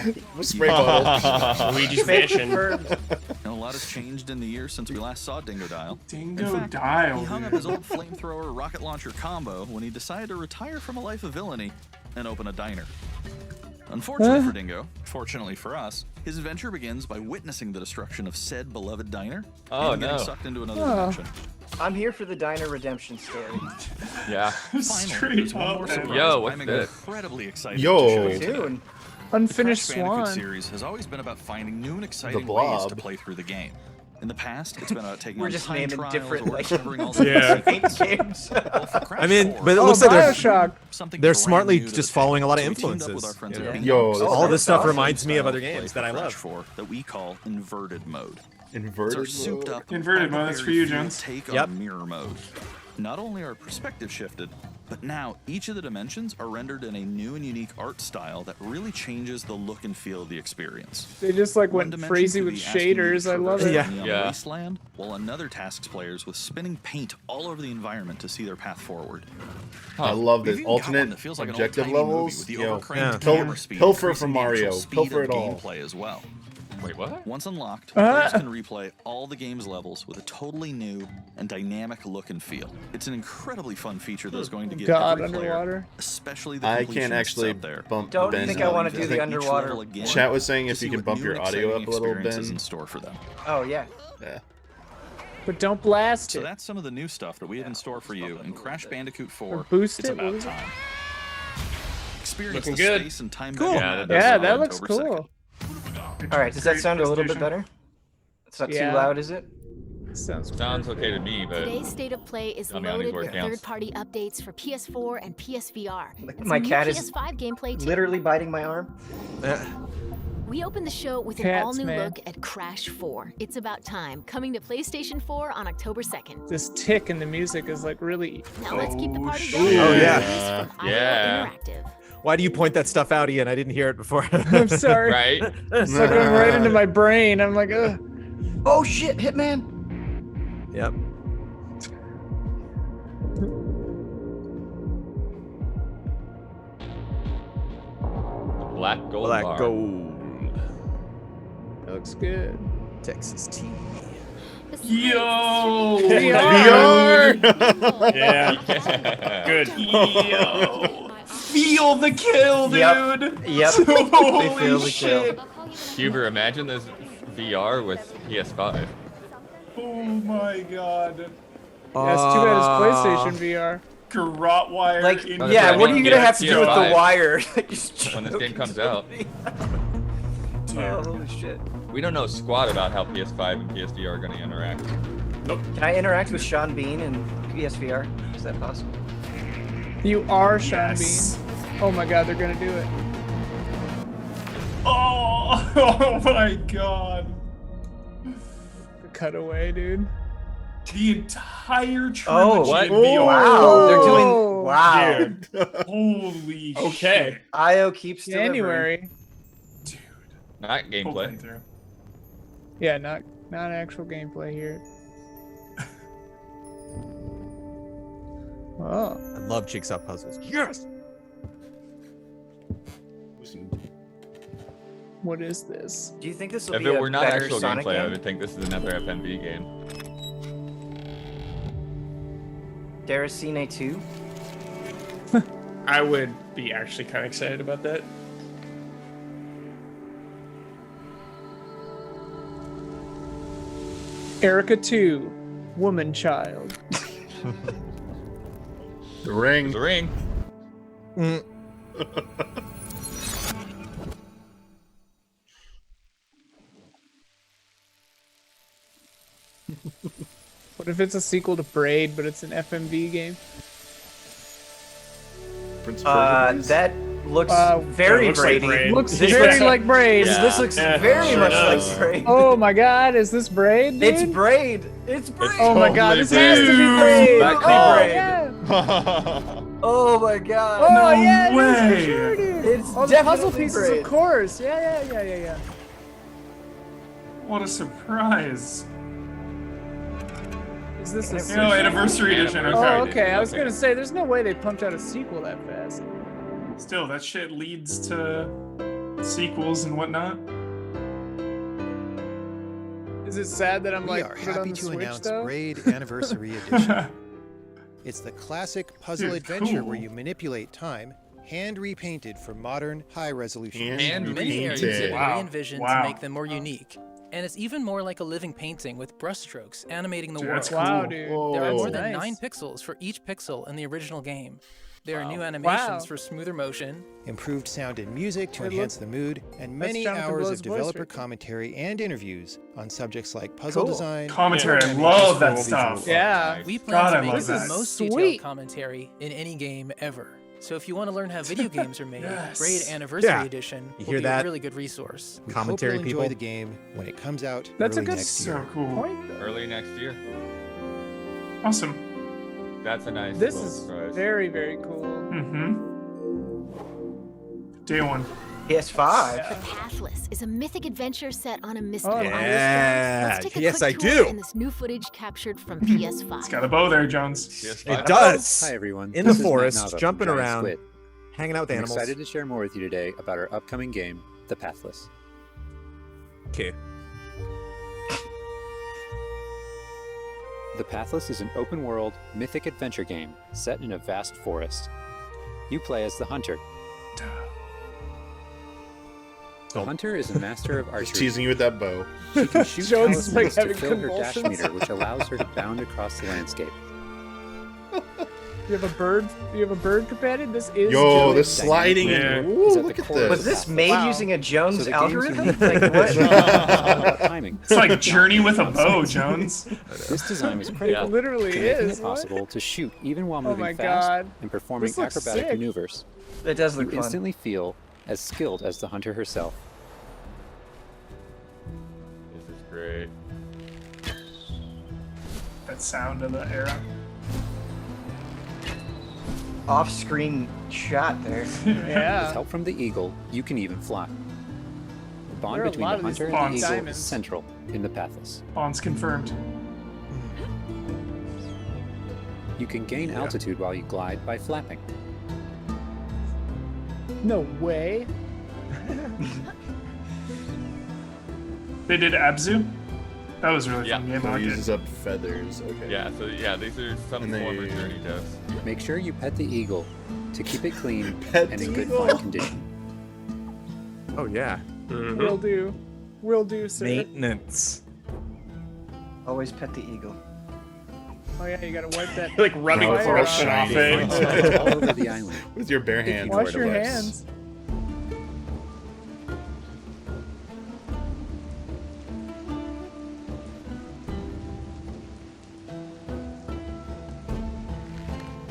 [SPEAKER 6] about.
[SPEAKER 4] Oh,
[SPEAKER 3] Spray bottle.
[SPEAKER 6] Luigi's Mansion.
[SPEAKER 7] Confirmed.
[SPEAKER 8] And a lot has changed in the years since we last saw Dingo Dial.
[SPEAKER 4] Dingo
[SPEAKER 8] In fact,
[SPEAKER 4] Dial,
[SPEAKER 8] He hung up
[SPEAKER 4] dude.
[SPEAKER 8] his old flamethrower rocket launcher combo when he decided to retire from a life of villainy and open a diner. Unfortunately for Dingo, fortunately for us, his adventure begins by witnessing the destruction of said beloved diner
[SPEAKER 2] Oh,
[SPEAKER 8] and getting
[SPEAKER 2] no.
[SPEAKER 8] sucked into another
[SPEAKER 1] Oh.
[SPEAKER 8] dimension.
[SPEAKER 7] I'm here for the diner redemption story.
[SPEAKER 2] Yeah.
[SPEAKER 8] Finally,
[SPEAKER 4] Straight
[SPEAKER 8] there's one
[SPEAKER 4] up,
[SPEAKER 8] more
[SPEAKER 4] man.
[SPEAKER 8] surprise
[SPEAKER 2] Yo, what's
[SPEAKER 8] I'm
[SPEAKER 2] this?
[SPEAKER 8] incredibly excited
[SPEAKER 3] Yo.
[SPEAKER 8] to show you today.
[SPEAKER 7] Soon.
[SPEAKER 1] Unfinished
[SPEAKER 8] The Crash Bandicoot
[SPEAKER 1] Swan.
[SPEAKER 8] series has always been about finding new and exciting
[SPEAKER 3] Blob.
[SPEAKER 8] ways to play through the game. In the past, it's been about taking
[SPEAKER 7] We're
[SPEAKER 8] on
[SPEAKER 7] just
[SPEAKER 8] time
[SPEAKER 7] naming
[SPEAKER 8] trials
[SPEAKER 7] different,
[SPEAKER 8] or
[SPEAKER 7] like-
[SPEAKER 8] discovering all the
[SPEAKER 6] Yeah.
[SPEAKER 7] Paint games.
[SPEAKER 8] Well, for Crash
[SPEAKER 5] I mean,
[SPEAKER 8] 4,
[SPEAKER 5] but it
[SPEAKER 1] Oh,
[SPEAKER 5] looks like they're
[SPEAKER 1] Bioshock.
[SPEAKER 8] something
[SPEAKER 5] they're
[SPEAKER 8] brand
[SPEAKER 5] smartly
[SPEAKER 8] new to
[SPEAKER 5] just
[SPEAKER 8] the
[SPEAKER 5] following a lot of
[SPEAKER 8] table. So we teamed up with our
[SPEAKER 5] influences,
[SPEAKER 8] friends
[SPEAKER 5] you
[SPEAKER 8] at
[SPEAKER 5] know?
[SPEAKER 8] Bean
[SPEAKER 3] Yo,
[SPEAKER 8] Dogs.
[SPEAKER 3] this
[SPEAKER 5] all this stuff
[SPEAKER 7] awesome.
[SPEAKER 5] reminds me of other
[SPEAKER 8] Play
[SPEAKER 5] games
[SPEAKER 8] for
[SPEAKER 5] that I
[SPEAKER 8] Crash
[SPEAKER 5] love.
[SPEAKER 8] 4 that we call inverted mode. It's our
[SPEAKER 3] Inverted
[SPEAKER 8] souped
[SPEAKER 3] mode?
[SPEAKER 8] up
[SPEAKER 4] Inverted mode, that's for you, Jones.
[SPEAKER 8] take
[SPEAKER 5] Yep.
[SPEAKER 8] on mirror mode. Not only are perspective shifted, but now each of the dimensions are rendered in a new and unique art style that really changes the look and feel of the experience.
[SPEAKER 1] They just like
[SPEAKER 8] One
[SPEAKER 1] went
[SPEAKER 8] dimension
[SPEAKER 1] crazy
[SPEAKER 8] could
[SPEAKER 1] with
[SPEAKER 8] be asking you to
[SPEAKER 1] shaders. I love
[SPEAKER 8] traverse
[SPEAKER 1] it.
[SPEAKER 5] Yeah.
[SPEAKER 8] a neon
[SPEAKER 2] Yeah.
[SPEAKER 8] wasteland, while another tasks players with spinning paint all over the environment to see their path forward.
[SPEAKER 3] I love
[SPEAKER 8] We've
[SPEAKER 3] this
[SPEAKER 8] even got one
[SPEAKER 3] alternate
[SPEAKER 8] that feels like an
[SPEAKER 3] objective
[SPEAKER 8] old-timey movie
[SPEAKER 3] levels.
[SPEAKER 8] with the
[SPEAKER 3] Yo,
[SPEAKER 8] overcranked
[SPEAKER 5] Yeah.
[SPEAKER 8] camera speed
[SPEAKER 3] pilfer
[SPEAKER 8] increasing
[SPEAKER 3] from
[SPEAKER 8] the actual
[SPEAKER 3] Mario.
[SPEAKER 8] speed
[SPEAKER 3] Pilfer
[SPEAKER 8] of
[SPEAKER 3] it all.
[SPEAKER 8] gameplay as well.
[SPEAKER 2] Wait, what?
[SPEAKER 8] Once unlocked,
[SPEAKER 1] Ah.
[SPEAKER 8] players can replay all the game's levels with a totally new and dynamic look and feel. It's an incredibly fun feature that's going to give
[SPEAKER 1] God,
[SPEAKER 8] every player,
[SPEAKER 1] underwater.
[SPEAKER 8] especially the
[SPEAKER 3] I
[SPEAKER 8] completionists
[SPEAKER 3] can't actually
[SPEAKER 8] out there,
[SPEAKER 3] bump
[SPEAKER 7] Don't
[SPEAKER 3] Ben.
[SPEAKER 7] think I wanna do
[SPEAKER 3] I
[SPEAKER 7] the
[SPEAKER 3] think
[SPEAKER 7] underwater.
[SPEAKER 8] level again
[SPEAKER 3] Chat was saying
[SPEAKER 8] to
[SPEAKER 3] if you
[SPEAKER 8] see
[SPEAKER 3] can
[SPEAKER 8] what
[SPEAKER 3] bump
[SPEAKER 8] new
[SPEAKER 3] your
[SPEAKER 8] and
[SPEAKER 3] audio
[SPEAKER 8] exciting
[SPEAKER 3] up a little,
[SPEAKER 8] experiences
[SPEAKER 3] Ben.
[SPEAKER 8] in store for them.
[SPEAKER 7] Oh yeah.
[SPEAKER 3] Yeah.
[SPEAKER 1] But don't blast
[SPEAKER 8] So
[SPEAKER 1] it.
[SPEAKER 8] that's some of the new stuff that we have in store for you in Crash Bandicoot 4.
[SPEAKER 1] Or boost
[SPEAKER 8] It's
[SPEAKER 1] it? What
[SPEAKER 8] about
[SPEAKER 1] was it?
[SPEAKER 8] time. Experience
[SPEAKER 6] Looking
[SPEAKER 8] the
[SPEAKER 6] good.
[SPEAKER 8] space and time
[SPEAKER 5] Cool.
[SPEAKER 8] bending
[SPEAKER 2] Yeah,
[SPEAKER 8] mode
[SPEAKER 2] that does
[SPEAKER 1] Yeah,
[SPEAKER 2] sound
[SPEAKER 1] that
[SPEAKER 8] on
[SPEAKER 1] looks
[SPEAKER 8] October 2nd.
[SPEAKER 1] cool.
[SPEAKER 7] All right. Does that
[SPEAKER 4] Great
[SPEAKER 7] sound a little bit
[SPEAKER 4] presentation.
[SPEAKER 7] better? It's not
[SPEAKER 1] Yeah.
[SPEAKER 7] too loud, is it?
[SPEAKER 1] Sounds
[SPEAKER 2] Sounds okay to me, but
[SPEAKER 9] Today's State of Play is
[SPEAKER 2] Tell me how many
[SPEAKER 9] loaded
[SPEAKER 2] word
[SPEAKER 9] with
[SPEAKER 2] counts.
[SPEAKER 9] third-party updates for PS4 and PSVR. and
[SPEAKER 7] My
[SPEAKER 9] some new
[SPEAKER 7] cat is
[SPEAKER 9] PS5 gameplay too.
[SPEAKER 7] Literally biting my arm.
[SPEAKER 9] We open the show with an
[SPEAKER 1] Cats,
[SPEAKER 9] all-new
[SPEAKER 1] man.
[SPEAKER 9] look at Crash 4. It's About Time, coming to PlayStation 4 on October 2nd.
[SPEAKER 1] This tick in the music is like really.
[SPEAKER 9] Now let's keep the
[SPEAKER 4] Oh,
[SPEAKER 9] party
[SPEAKER 4] shit.
[SPEAKER 9] going.
[SPEAKER 5] Oh,
[SPEAKER 9] with
[SPEAKER 5] yeah.
[SPEAKER 9] release from IO
[SPEAKER 2] Yeah.
[SPEAKER 9] Interactive.
[SPEAKER 5] Why do you point that stuff out, Ian? I didn't hear it before.
[SPEAKER 1] I'm sorry.
[SPEAKER 2] right?
[SPEAKER 1] It's like going right into my brain. I'm like, ugh.
[SPEAKER 7] Oh shit, Hitman.
[SPEAKER 5] Yep.
[SPEAKER 2] Black gold
[SPEAKER 5] Black
[SPEAKER 2] bar.
[SPEAKER 5] gold.
[SPEAKER 1] That looks good.
[SPEAKER 5] Texas tea.
[SPEAKER 4] Yo!
[SPEAKER 3] VR.
[SPEAKER 6] Yeah. Good.
[SPEAKER 4] Yo! Feel the kill, dude!
[SPEAKER 7] Yep. Yep.
[SPEAKER 4] Holy
[SPEAKER 7] They feel the
[SPEAKER 4] shit!
[SPEAKER 7] kill.
[SPEAKER 2] Huber, imagine this VR with PS5.
[SPEAKER 4] Oh my god.
[SPEAKER 1] Yeah, it's too bad it's PlayStation VR.
[SPEAKER 4] Garrot wire.
[SPEAKER 7] Like,
[SPEAKER 4] in
[SPEAKER 2] that's
[SPEAKER 7] yeah,
[SPEAKER 2] what I
[SPEAKER 7] what are
[SPEAKER 2] mean.
[SPEAKER 7] you gonna
[SPEAKER 2] Yeah,
[SPEAKER 7] have to do with the
[SPEAKER 2] PS5.
[SPEAKER 7] wire? Like, just
[SPEAKER 2] When this game
[SPEAKER 7] choke
[SPEAKER 2] comes
[SPEAKER 7] into
[SPEAKER 2] out.
[SPEAKER 7] it. Oh, holy shit.
[SPEAKER 2] We don't know squat about how PS5 and PSVR are going to interact.
[SPEAKER 7] Can I interact with Sean Bean in PSVR? Is that possible?
[SPEAKER 1] You are Sean
[SPEAKER 4] Yes.
[SPEAKER 1] Bean. Oh my god, they're gonna do it.
[SPEAKER 4] Oh, oh my god.
[SPEAKER 1] The cutaway, dude.
[SPEAKER 4] The entire trilogy
[SPEAKER 7] Oh,
[SPEAKER 2] what?
[SPEAKER 4] in VR.
[SPEAKER 7] Wow, they're
[SPEAKER 1] Oh.
[SPEAKER 7] doing. Wow.
[SPEAKER 6] Dude.
[SPEAKER 4] Holy
[SPEAKER 6] Okay.
[SPEAKER 4] shit.
[SPEAKER 7] IO keeps delivering.
[SPEAKER 1] January.
[SPEAKER 4] Dude.
[SPEAKER 2] Not
[SPEAKER 4] Full
[SPEAKER 2] gameplay.
[SPEAKER 4] playthrough.
[SPEAKER 1] Yeah, not actual gameplay here. Oh,
[SPEAKER 5] I love jigsaw puzzles. Yes.
[SPEAKER 1] what is this?
[SPEAKER 7] Do you think this will
[SPEAKER 2] If
[SPEAKER 7] be
[SPEAKER 2] it
[SPEAKER 7] a
[SPEAKER 2] were not
[SPEAKER 7] better
[SPEAKER 2] actual
[SPEAKER 7] Sonic
[SPEAKER 2] gameplay, I
[SPEAKER 7] game?
[SPEAKER 2] would think this is another FMV game.
[SPEAKER 7] Deracine 2?
[SPEAKER 6] I would be actually kind of excited about that.
[SPEAKER 1] Erica 2, woman child.
[SPEAKER 3] The ring.
[SPEAKER 2] The ring.
[SPEAKER 5] Mm.
[SPEAKER 1] What if it's a sequel to Braid, but it's an FMV game?
[SPEAKER 3] Prince of Persia, please?
[SPEAKER 7] That looks very
[SPEAKER 6] looks like
[SPEAKER 7] Brady.
[SPEAKER 6] Braid.
[SPEAKER 1] Looks
[SPEAKER 7] This
[SPEAKER 1] very
[SPEAKER 7] looks-
[SPEAKER 1] like Braid.
[SPEAKER 2] Yeah.
[SPEAKER 7] This looks
[SPEAKER 6] Yeah,
[SPEAKER 7] very
[SPEAKER 6] sure
[SPEAKER 7] much
[SPEAKER 6] does.
[SPEAKER 7] like Braid.
[SPEAKER 1] Oh my God, is this Braid? Dude?
[SPEAKER 7] It's Braid. It's Braid.
[SPEAKER 1] Oh my God,
[SPEAKER 2] Totally
[SPEAKER 1] this has to be
[SPEAKER 2] Braid.
[SPEAKER 1] Braid.
[SPEAKER 2] That could be
[SPEAKER 1] Oh
[SPEAKER 7] Braid.
[SPEAKER 1] yeah.
[SPEAKER 7] Oh my god.
[SPEAKER 1] Oh
[SPEAKER 6] No
[SPEAKER 1] yeah, it is
[SPEAKER 6] way.
[SPEAKER 1] for sure, dude.
[SPEAKER 7] It's
[SPEAKER 1] Oh, the puzzle
[SPEAKER 7] definitely
[SPEAKER 1] pieces,
[SPEAKER 7] Braid.
[SPEAKER 1] of course. Yeah.
[SPEAKER 6] What a surprise.
[SPEAKER 1] Is this a
[SPEAKER 6] You know, anniversary edition.
[SPEAKER 2] Anniversary.
[SPEAKER 1] Oh,
[SPEAKER 6] Okay.
[SPEAKER 1] okay. I was gonna say, there's no way they pumped out a sequel that fast.
[SPEAKER 6] Still, that shit leads to sequels and whatnot.
[SPEAKER 1] Is it sad that I'm
[SPEAKER 10] We
[SPEAKER 1] like
[SPEAKER 10] are
[SPEAKER 1] put it on
[SPEAKER 10] happy
[SPEAKER 1] the
[SPEAKER 10] to
[SPEAKER 1] Switch
[SPEAKER 10] announce
[SPEAKER 1] though?
[SPEAKER 10] Braid Anniversary Edition. It's the classic puzzle
[SPEAKER 6] Dude,
[SPEAKER 10] adventure
[SPEAKER 6] cool.
[SPEAKER 10] where you manipulate time, hand repainted for modern high resolution.
[SPEAKER 2] And
[SPEAKER 11] Many areas
[SPEAKER 3] repainted.
[SPEAKER 11] have been
[SPEAKER 6] Wow.
[SPEAKER 11] re-envisioned
[SPEAKER 6] Wow.
[SPEAKER 11] to make them more unique. And it's even more like a living painting with brushstrokes animating the
[SPEAKER 6] Dude,
[SPEAKER 11] world.
[SPEAKER 6] that's
[SPEAKER 1] Wow,
[SPEAKER 6] cool.
[SPEAKER 1] dude.
[SPEAKER 3] Whoa.
[SPEAKER 11] There are more
[SPEAKER 1] That's
[SPEAKER 11] than
[SPEAKER 1] nice.
[SPEAKER 11] 9 pixels for each pixel in the original game. There are
[SPEAKER 2] Wow.
[SPEAKER 11] new animations
[SPEAKER 1] Wow.
[SPEAKER 11] for smoother motion.
[SPEAKER 10] Improved sound and music to
[SPEAKER 1] It
[SPEAKER 10] enhance
[SPEAKER 1] looks-
[SPEAKER 10] the mood, and
[SPEAKER 1] That's
[SPEAKER 10] many
[SPEAKER 1] Jonathan
[SPEAKER 10] hours
[SPEAKER 1] Blow's
[SPEAKER 10] of
[SPEAKER 1] voice
[SPEAKER 10] developer
[SPEAKER 1] right there.
[SPEAKER 10] commentary and interviews on subjects like puzzle
[SPEAKER 7] Cool.
[SPEAKER 10] design,
[SPEAKER 6] Commentary, I
[SPEAKER 10] animations
[SPEAKER 6] love
[SPEAKER 10] for
[SPEAKER 6] that
[SPEAKER 10] visual
[SPEAKER 6] stuff.
[SPEAKER 10] art.
[SPEAKER 1] Yeah.
[SPEAKER 11] We
[SPEAKER 6] God,
[SPEAKER 11] plan
[SPEAKER 6] I
[SPEAKER 11] to
[SPEAKER 6] love
[SPEAKER 11] make
[SPEAKER 1] This
[SPEAKER 11] the
[SPEAKER 1] is
[SPEAKER 6] that.
[SPEAKER 11] most
[SPEAKER 1] sweet.
[SPEAKER 11] detailed commentary in any game ever. So if you want to learn how video games are made,
[SPEAKER 6] Yes.
[SPEAKER 11] Braid Anniversary
[SPEAKER 5] Yeah.
[SPEAKER 11] Edition
[SPEAKER 5] You
[SPEAKER 11] will
[SPEAKER 5] hear
[SPEAKER 11] be
[SPEAKER 5] that?
[SPEAKER 11] a really good resource.
[SPEAKER 10] We
[SPEAKER 5] Commentary
[SPEAKER 10] hope you'll enjoy
[SPEAKER 5] people.
[SPEAKER 10] the game when it comes out
[SPEAKER 1] That's a
[SPEAKER 10] early
[SPEAKER 1] good
[SPEAKER 10] next year.
[SPEAKER 6] So cool.
[SPEAKER 1] Point though.
[SPEAKER 2] Early next year.
[SPEAKER 6] Awesome.
[SPEAKER 2] That's a nice
[SPEAKER 1] This
[SPEAKER 2] little
[SPEAKER 1] is
[SPEAKER 2] surprise.
[SPEAKER 1] very, very cool.
[SPEAKER 6] Mm-hmm. Day one.
[SPEAKER 7] PS5.
[SPEAKER 9] The Pathless is a mythic adventure set on a mystical
[SPEAKER 1] Oh,
[SPEAKER 9] island.
[SPEAKER 5] yeah.
[SPEAKER 9] Let's take a
[SPEAKER 5] Yes,
[SPEAKER 9] quick
[SPEAKER 5] I
[SPEAKER 9] tour
[SPEAKER 5] do.
[SPEAKER 9] in this new footage captured from
[SPEAKER 6] It's
[SPEAKER 9] PS5.
[SPEAKER 6] got a bow there, Jones.
[SPEAKER 2] PS5.
[SPEAKER 5] It does.
[SPEAKER 12] Hi everyone.
[SPEAKER 5] In
[SPEAKER 12] This
[SPEAKER 5] the
[SPEAKER 12] is Matt
[SPEAKER 5] forest,
[SPEAKER 12] Nava
[SPEAKER 5] jumping
[SPEAKER 12] from Giant
[SPEAKER 5] around,
[SPEAKER 12] Squid.
[SPEAKER 5] hanging out with
[SPEAKER 12] I'm
[SPEAKER 5] animals.
[SPEAKER 12] excited to share more with you today about our upcoming game, The Pathless.
[SPEAKER 5] Okay.
[SPEAKER 12] The Pathless is an open-world, mythic adventure game set in a vast forest. You play as the Hunter. The Hunter is a master of
[SPEAKER 3] Just
[SPEAKER 12] archery.
[SPEAKER 3] teasing you with that bow.
[SPEAKER 12] She can shoot
[SPEAKER 1] Jones is, like,
[SPEAKER 12] talismans to
[SPEAKER 1] having
[SPEAKER 12] fill her dash
[SPEAKER 1] convulsions.
[SPEAKER 12] meter, which allows her to bound across the landscape.
[SPEAKER 1] You have a bird. You have a bird companion. This is.
[SPEAKER 3] Yo,
[SPEAKER 1] Jones.
[SPEAKER 3] this sliding
[SPEAKER 6] Yeah.
[SPEAKER 3] and
[SPEAKER 12] Is
[SPEAKER 3] ooh,
[SPEAKER 12] at
[SPEAKER 3] look
[SPEAKER 12] the
[SPEAKER 3] at
[SPEAKER 12] core
[SPEAKER 3] this.
[SPEAKER 12] of
[SPEAKER 7] Was this made
[SPEAKER 1] Wow.
[SPEAKER 7] using a
[SPEAKER 12] So
[SPEAKER 7] Jones
[SPEAKER 12] the game's
[SPEAKER 7] algorithm?
[SPEAKER 12] unique
[SPEAKER 7] Like
[SPEAKER 12] because it's all
[SPEAKER 7] what?
[SPEAKER 12] about timing.
[SPEAKER 6] It's like Journey with a bow, Jones.
[SPEAKER 12] This design was critical
[SPEAKER 1] It literally
[SPEAKER 12] to making
[SPEAKER 1] is.
[SPEAKER 12] it
[SPEAKER 1] What?
[SPEAKER 12] possible to shoot even while
[SPEAKER 1] Oh
[SPEAKER 12] moving
[SPEAKER 1] my
[SPEAKER 12] fast
[SPEAKER 1] God.
[SPEAKER 12] and performing
[SPEAKER 1] This looks
[SPEAKER 12] acrobatic
[SPEAKER 1] sick.
[SPEAKER 12] maneuvers.
[SPEAKER 7] It does
[SPEAKER 12] You
[SPEAKER 7] look fun.
[SPEAKER 12] instantly feel as skilled as the Hunter herself.
[SPEAKER 2] This is great.
[SPEAKER 6] That sound of the era.
[SPEAKER 7] Off-screen shot there.
[SPEAKER 12] With
[SPEAKER 1] Yeah.
[SPEAKER 12] help from the eagle, you can even fly. The bond
[SPEAKER 1] There are a
[SPEAKER 12] between
[SPEAKER 1] lot
[SPEAKER 12] the
[SPEAKER 1] of these
[SPEAKER 12] hunter and
[SPEAKER 6] bonds.
[SPEAKER 12] the eagle
[SPEAKER 1] Diamonds.
[SPEAKER 12] is central in the Pathless.
[SPEAKER 6] Bonds confirmed.
[SPEAKER 12] You can gain
[SPEAKER 6] Yeah.
[SPEAKER 12] altitude while you glide by flapping.
[SPEAKER 1] No way.
[SPEAKER 6] They did Abzu. That was a really
[SPEAKER 2] Yeah.
[SPEAKER 6] fun game. I
[SPEAKER 3] He
[SPEAKER 6] liked
[SPEAKER 3] uses
[SPEAKER 6] it.
[SPEAKER 3] up feathers. Okay.
[SPEAKER 2] Yeah, so yeah, these are some
[SPEAKER 3] And
[SPEAKER 2] form
[SPEAKER 3] they-
[SPEAKER 2] of journey devs.
[SPEAKER 12] Make sure you pet the eagle to keep it clean
[SPEAKER 3] Pet
[SPEAKER 12] and
[SPEAKER 3] the
[SPEAKER 12] in good
[SPEAKER 3] eagle.
[SPEAKER 12] flight condition.
[SPEAKER 5] Oh yeah.
[SPEAKER 1] Will do. Will do, sir.
[SPEAKER 5] Maintenance.
[SPEAKER 7] Always pet the eagle.
[SPEAKER 1] Oh yeah, you gotta wipe that.
[SPEAKER 6] Like rubbing
[SPEAKER 3] Now
[SPEAKER 6] the
[SPEAKER 3] it's all
[SPEAKER 6] corruption off
[SPEAKER 3] shiny.
[SPEAKER 12] Find spots
[SPEAKER 6] it.
[SPEAKER 12] all over the island.
[SPEAKER 3] With your bare hand.
[SPEAKER 12] know
[SPEAKER 1] Wash
[SPEAKER 12] where
[SPEAKER 1] your
[SPEAKER 12] to look.
[SPEAKER 1] hands.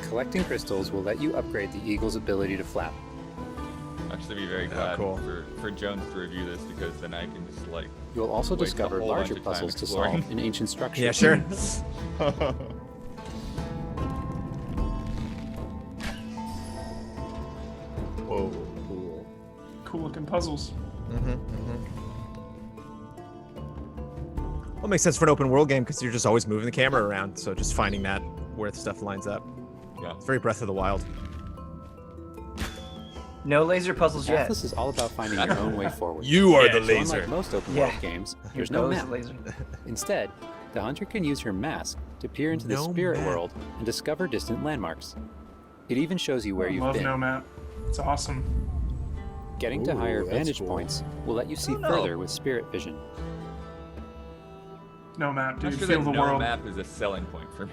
[SPEAKER 12] Collecting crystals will let you upgrade the eagle's ability to flap.
[SPEAKER 2] Actually, be very
[SPEAKER 5] Oh,
[SPEAKER 2] glad
[SPEAKER 5] cool.
[SPEAKER 2] for Jones to review this because then I can just like.
[SPEAKER 12] You'll also
[SPEAKER 2] waste a
[SPEAKER 12] discover
[SPEAKER 2] whole
[SPEAKER 12] larger
[SPEAKER 2] bunch of time
[SPEAKER 12] puzzles to
[SPEAKER 2] exploring.
[SPEAKER 12] solve in ancient structures.
[SPEAKER 5] Yeah, sure.
[SPEAKER 3] Whoa, cool.
[SPEAKER 6] Cool looking puzzles.
[SPEAKER 5] Well, it makes sense for an open world game because you're just always moving the camera around. So just finding that where stuff lines up.
[SPEAKER 2] Yeah.
[SPEAKER 5] It's very Breath of the Wild.
[SPEAKER 7] No laser puzzles yet.
[SPEAKER 12] Pathless is all about finding your own way forward.
[SPEAKER 5] You are
[SPEAKER 6] Yeah,
[SPEAKER 5] the
[SPEAKER 6] so
[SPEAKER 12] So unlike most open
[SPEAKER 7] Yeah.
[SPEAKER 12] world games,
[SPEAKER 7] Your
[SPEAKER 12] there's no
[SPEAKER 7] bow is
[SPEAKER 12] map.
[SPEAKER 7] a laser.
[SPEAKER 12] Instead, the hunter can use her mask to peer into the
[SPEAKER 5] No
[SPEAKER 12] spirit
[SPEAKER 5] map.
[SPEAKER 12] world and discover distant landmarks. It even shows you where
[SPEAKER 6] I
[SPEAKER 12] you've
[SPEAKER 6] love
[SPEAKER 12] been.
[SPEAKER 6] No Map. It's awesome.
[SPEAKER 12] Getting to
[SPEAKER 3] Ooh,
[SPEAKER 12] higher
[SPEAKER 3] that's
[SPEAKER 12] vantage
[SPEAKER 3] cool.
[SPEAKER 12] points will let you see
[SPEAKER 1] Oh, no.
[SPEAKER 12] further with spirit vision.
[SPEAKER 13] No map,
[SPEAKER 2] I'm
[SPEAKER 13] dude.
[SPEAKER 2] not sure
[SPEAKER 13] Feel
[SPEAKER 2] that
[SPEAKER 13] the
[SPEAKER 2] no
[SPEAKER 13] world.
[SPEAKER 2] map is a selling point for me.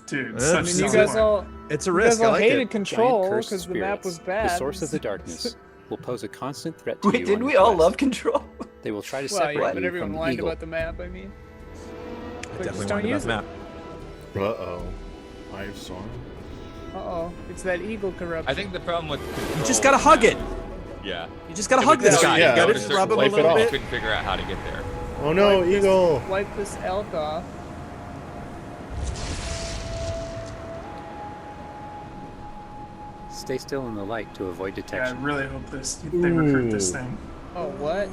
[SPEAKER 13] Dude,
[SPEAKER 5] I
[SPEAKER 13] such
[SPEAKER 5] mean,
[SPEAKER 1] You
[SPEAKER 13] selling
[SPEAKER 1] guys
[SPEAKER 13] point.
[SPEAKER 1] all.
[SPEAKER 5] It's a
[SPEAKER 1] You
[SPEAKER 5] risk.
[SPEAKER 1] guys all
[SPEAKER 5] I like
[SPEAKER 1] hated
[SPEAKER 5] it.
[SPEAKER 1] Control
[SPEAKER 10] Giant cursed
[SPEAKER 1] because the map was
[SPEAKER 10] spirits,
[SPEAKER 1] bad.
[SPEAKER 10] the source of the darkness, will pose a constant threat to
[SPEAKER 7] Wait,
[SPEAKER 10] you.
[SPEAKER 7] didn't
[SPEAKER 10] on
[SPEAKER 7] we
[SPEAKER 10] your
[SPEAKER 7] all
[SPEAKER 10] quest.
[SPEAKER 7] love Control?
[SPEAKER 10] They will try to
[SPEAKER 1] Well,
[SPEAKER 10] separate
[SPEAKER 1] yeah, but
[SPEAKER 10] you
[SPEAKER 1] everyone
[SPEAKER 10] from the
[SPEAKER 1] whined
[SPEAKER 10] eagle.
[SPEAKER 1] about the map. I mean,
[SPEAKER 5] I
[SPEAKER 1] But just
[SPEAKER 5] definitely
[SPEAKER 1] don't
[SPEAKER 5] wanted
[SPEAKER 1] use
[SPEAKER 5] that
[SPEAKER 1] it.
[SPEAKER 5] map.
[SPEAKER 3] Uh-oh. I've saw.
[SPEAKER 1] uh-oh, it's that eagle corruption.
[SPEAKER 2] I think the problem with
[SPEAKER 5] You just gotta hug it.
[SPEAKER 2] Yeah.
[SPEAKER 5] You just gotta hug this guy.
[SPEAKER 3] yeah,
[SPEAKER 5] You gotta
[SPEAKER 3] just
[SPEAKER 5] just rub him a
[SPEAKER 3] wipe it
[SPEAKER 5] little
[SPEAKER 3] off.
[SPEAKER 2] I
[SPEAKER 5] bit.
[SPEAKER 2] couldn't figure out how to get there.
[SPEAKER 3] Oh no,
[SPEAKER 1] Wipe this-
[SPEAKER 3] eagle!
[SPEAKER 1] Wipe this elk off.
[SPEAKER 12] Stay still in the light to avoid
[SPEAKER 13] Yeah, I
[SPEAKER 12] detection.
[SPEAKER 13] really hope they recruit this thing.
[SPEAKER 1] Oh, what?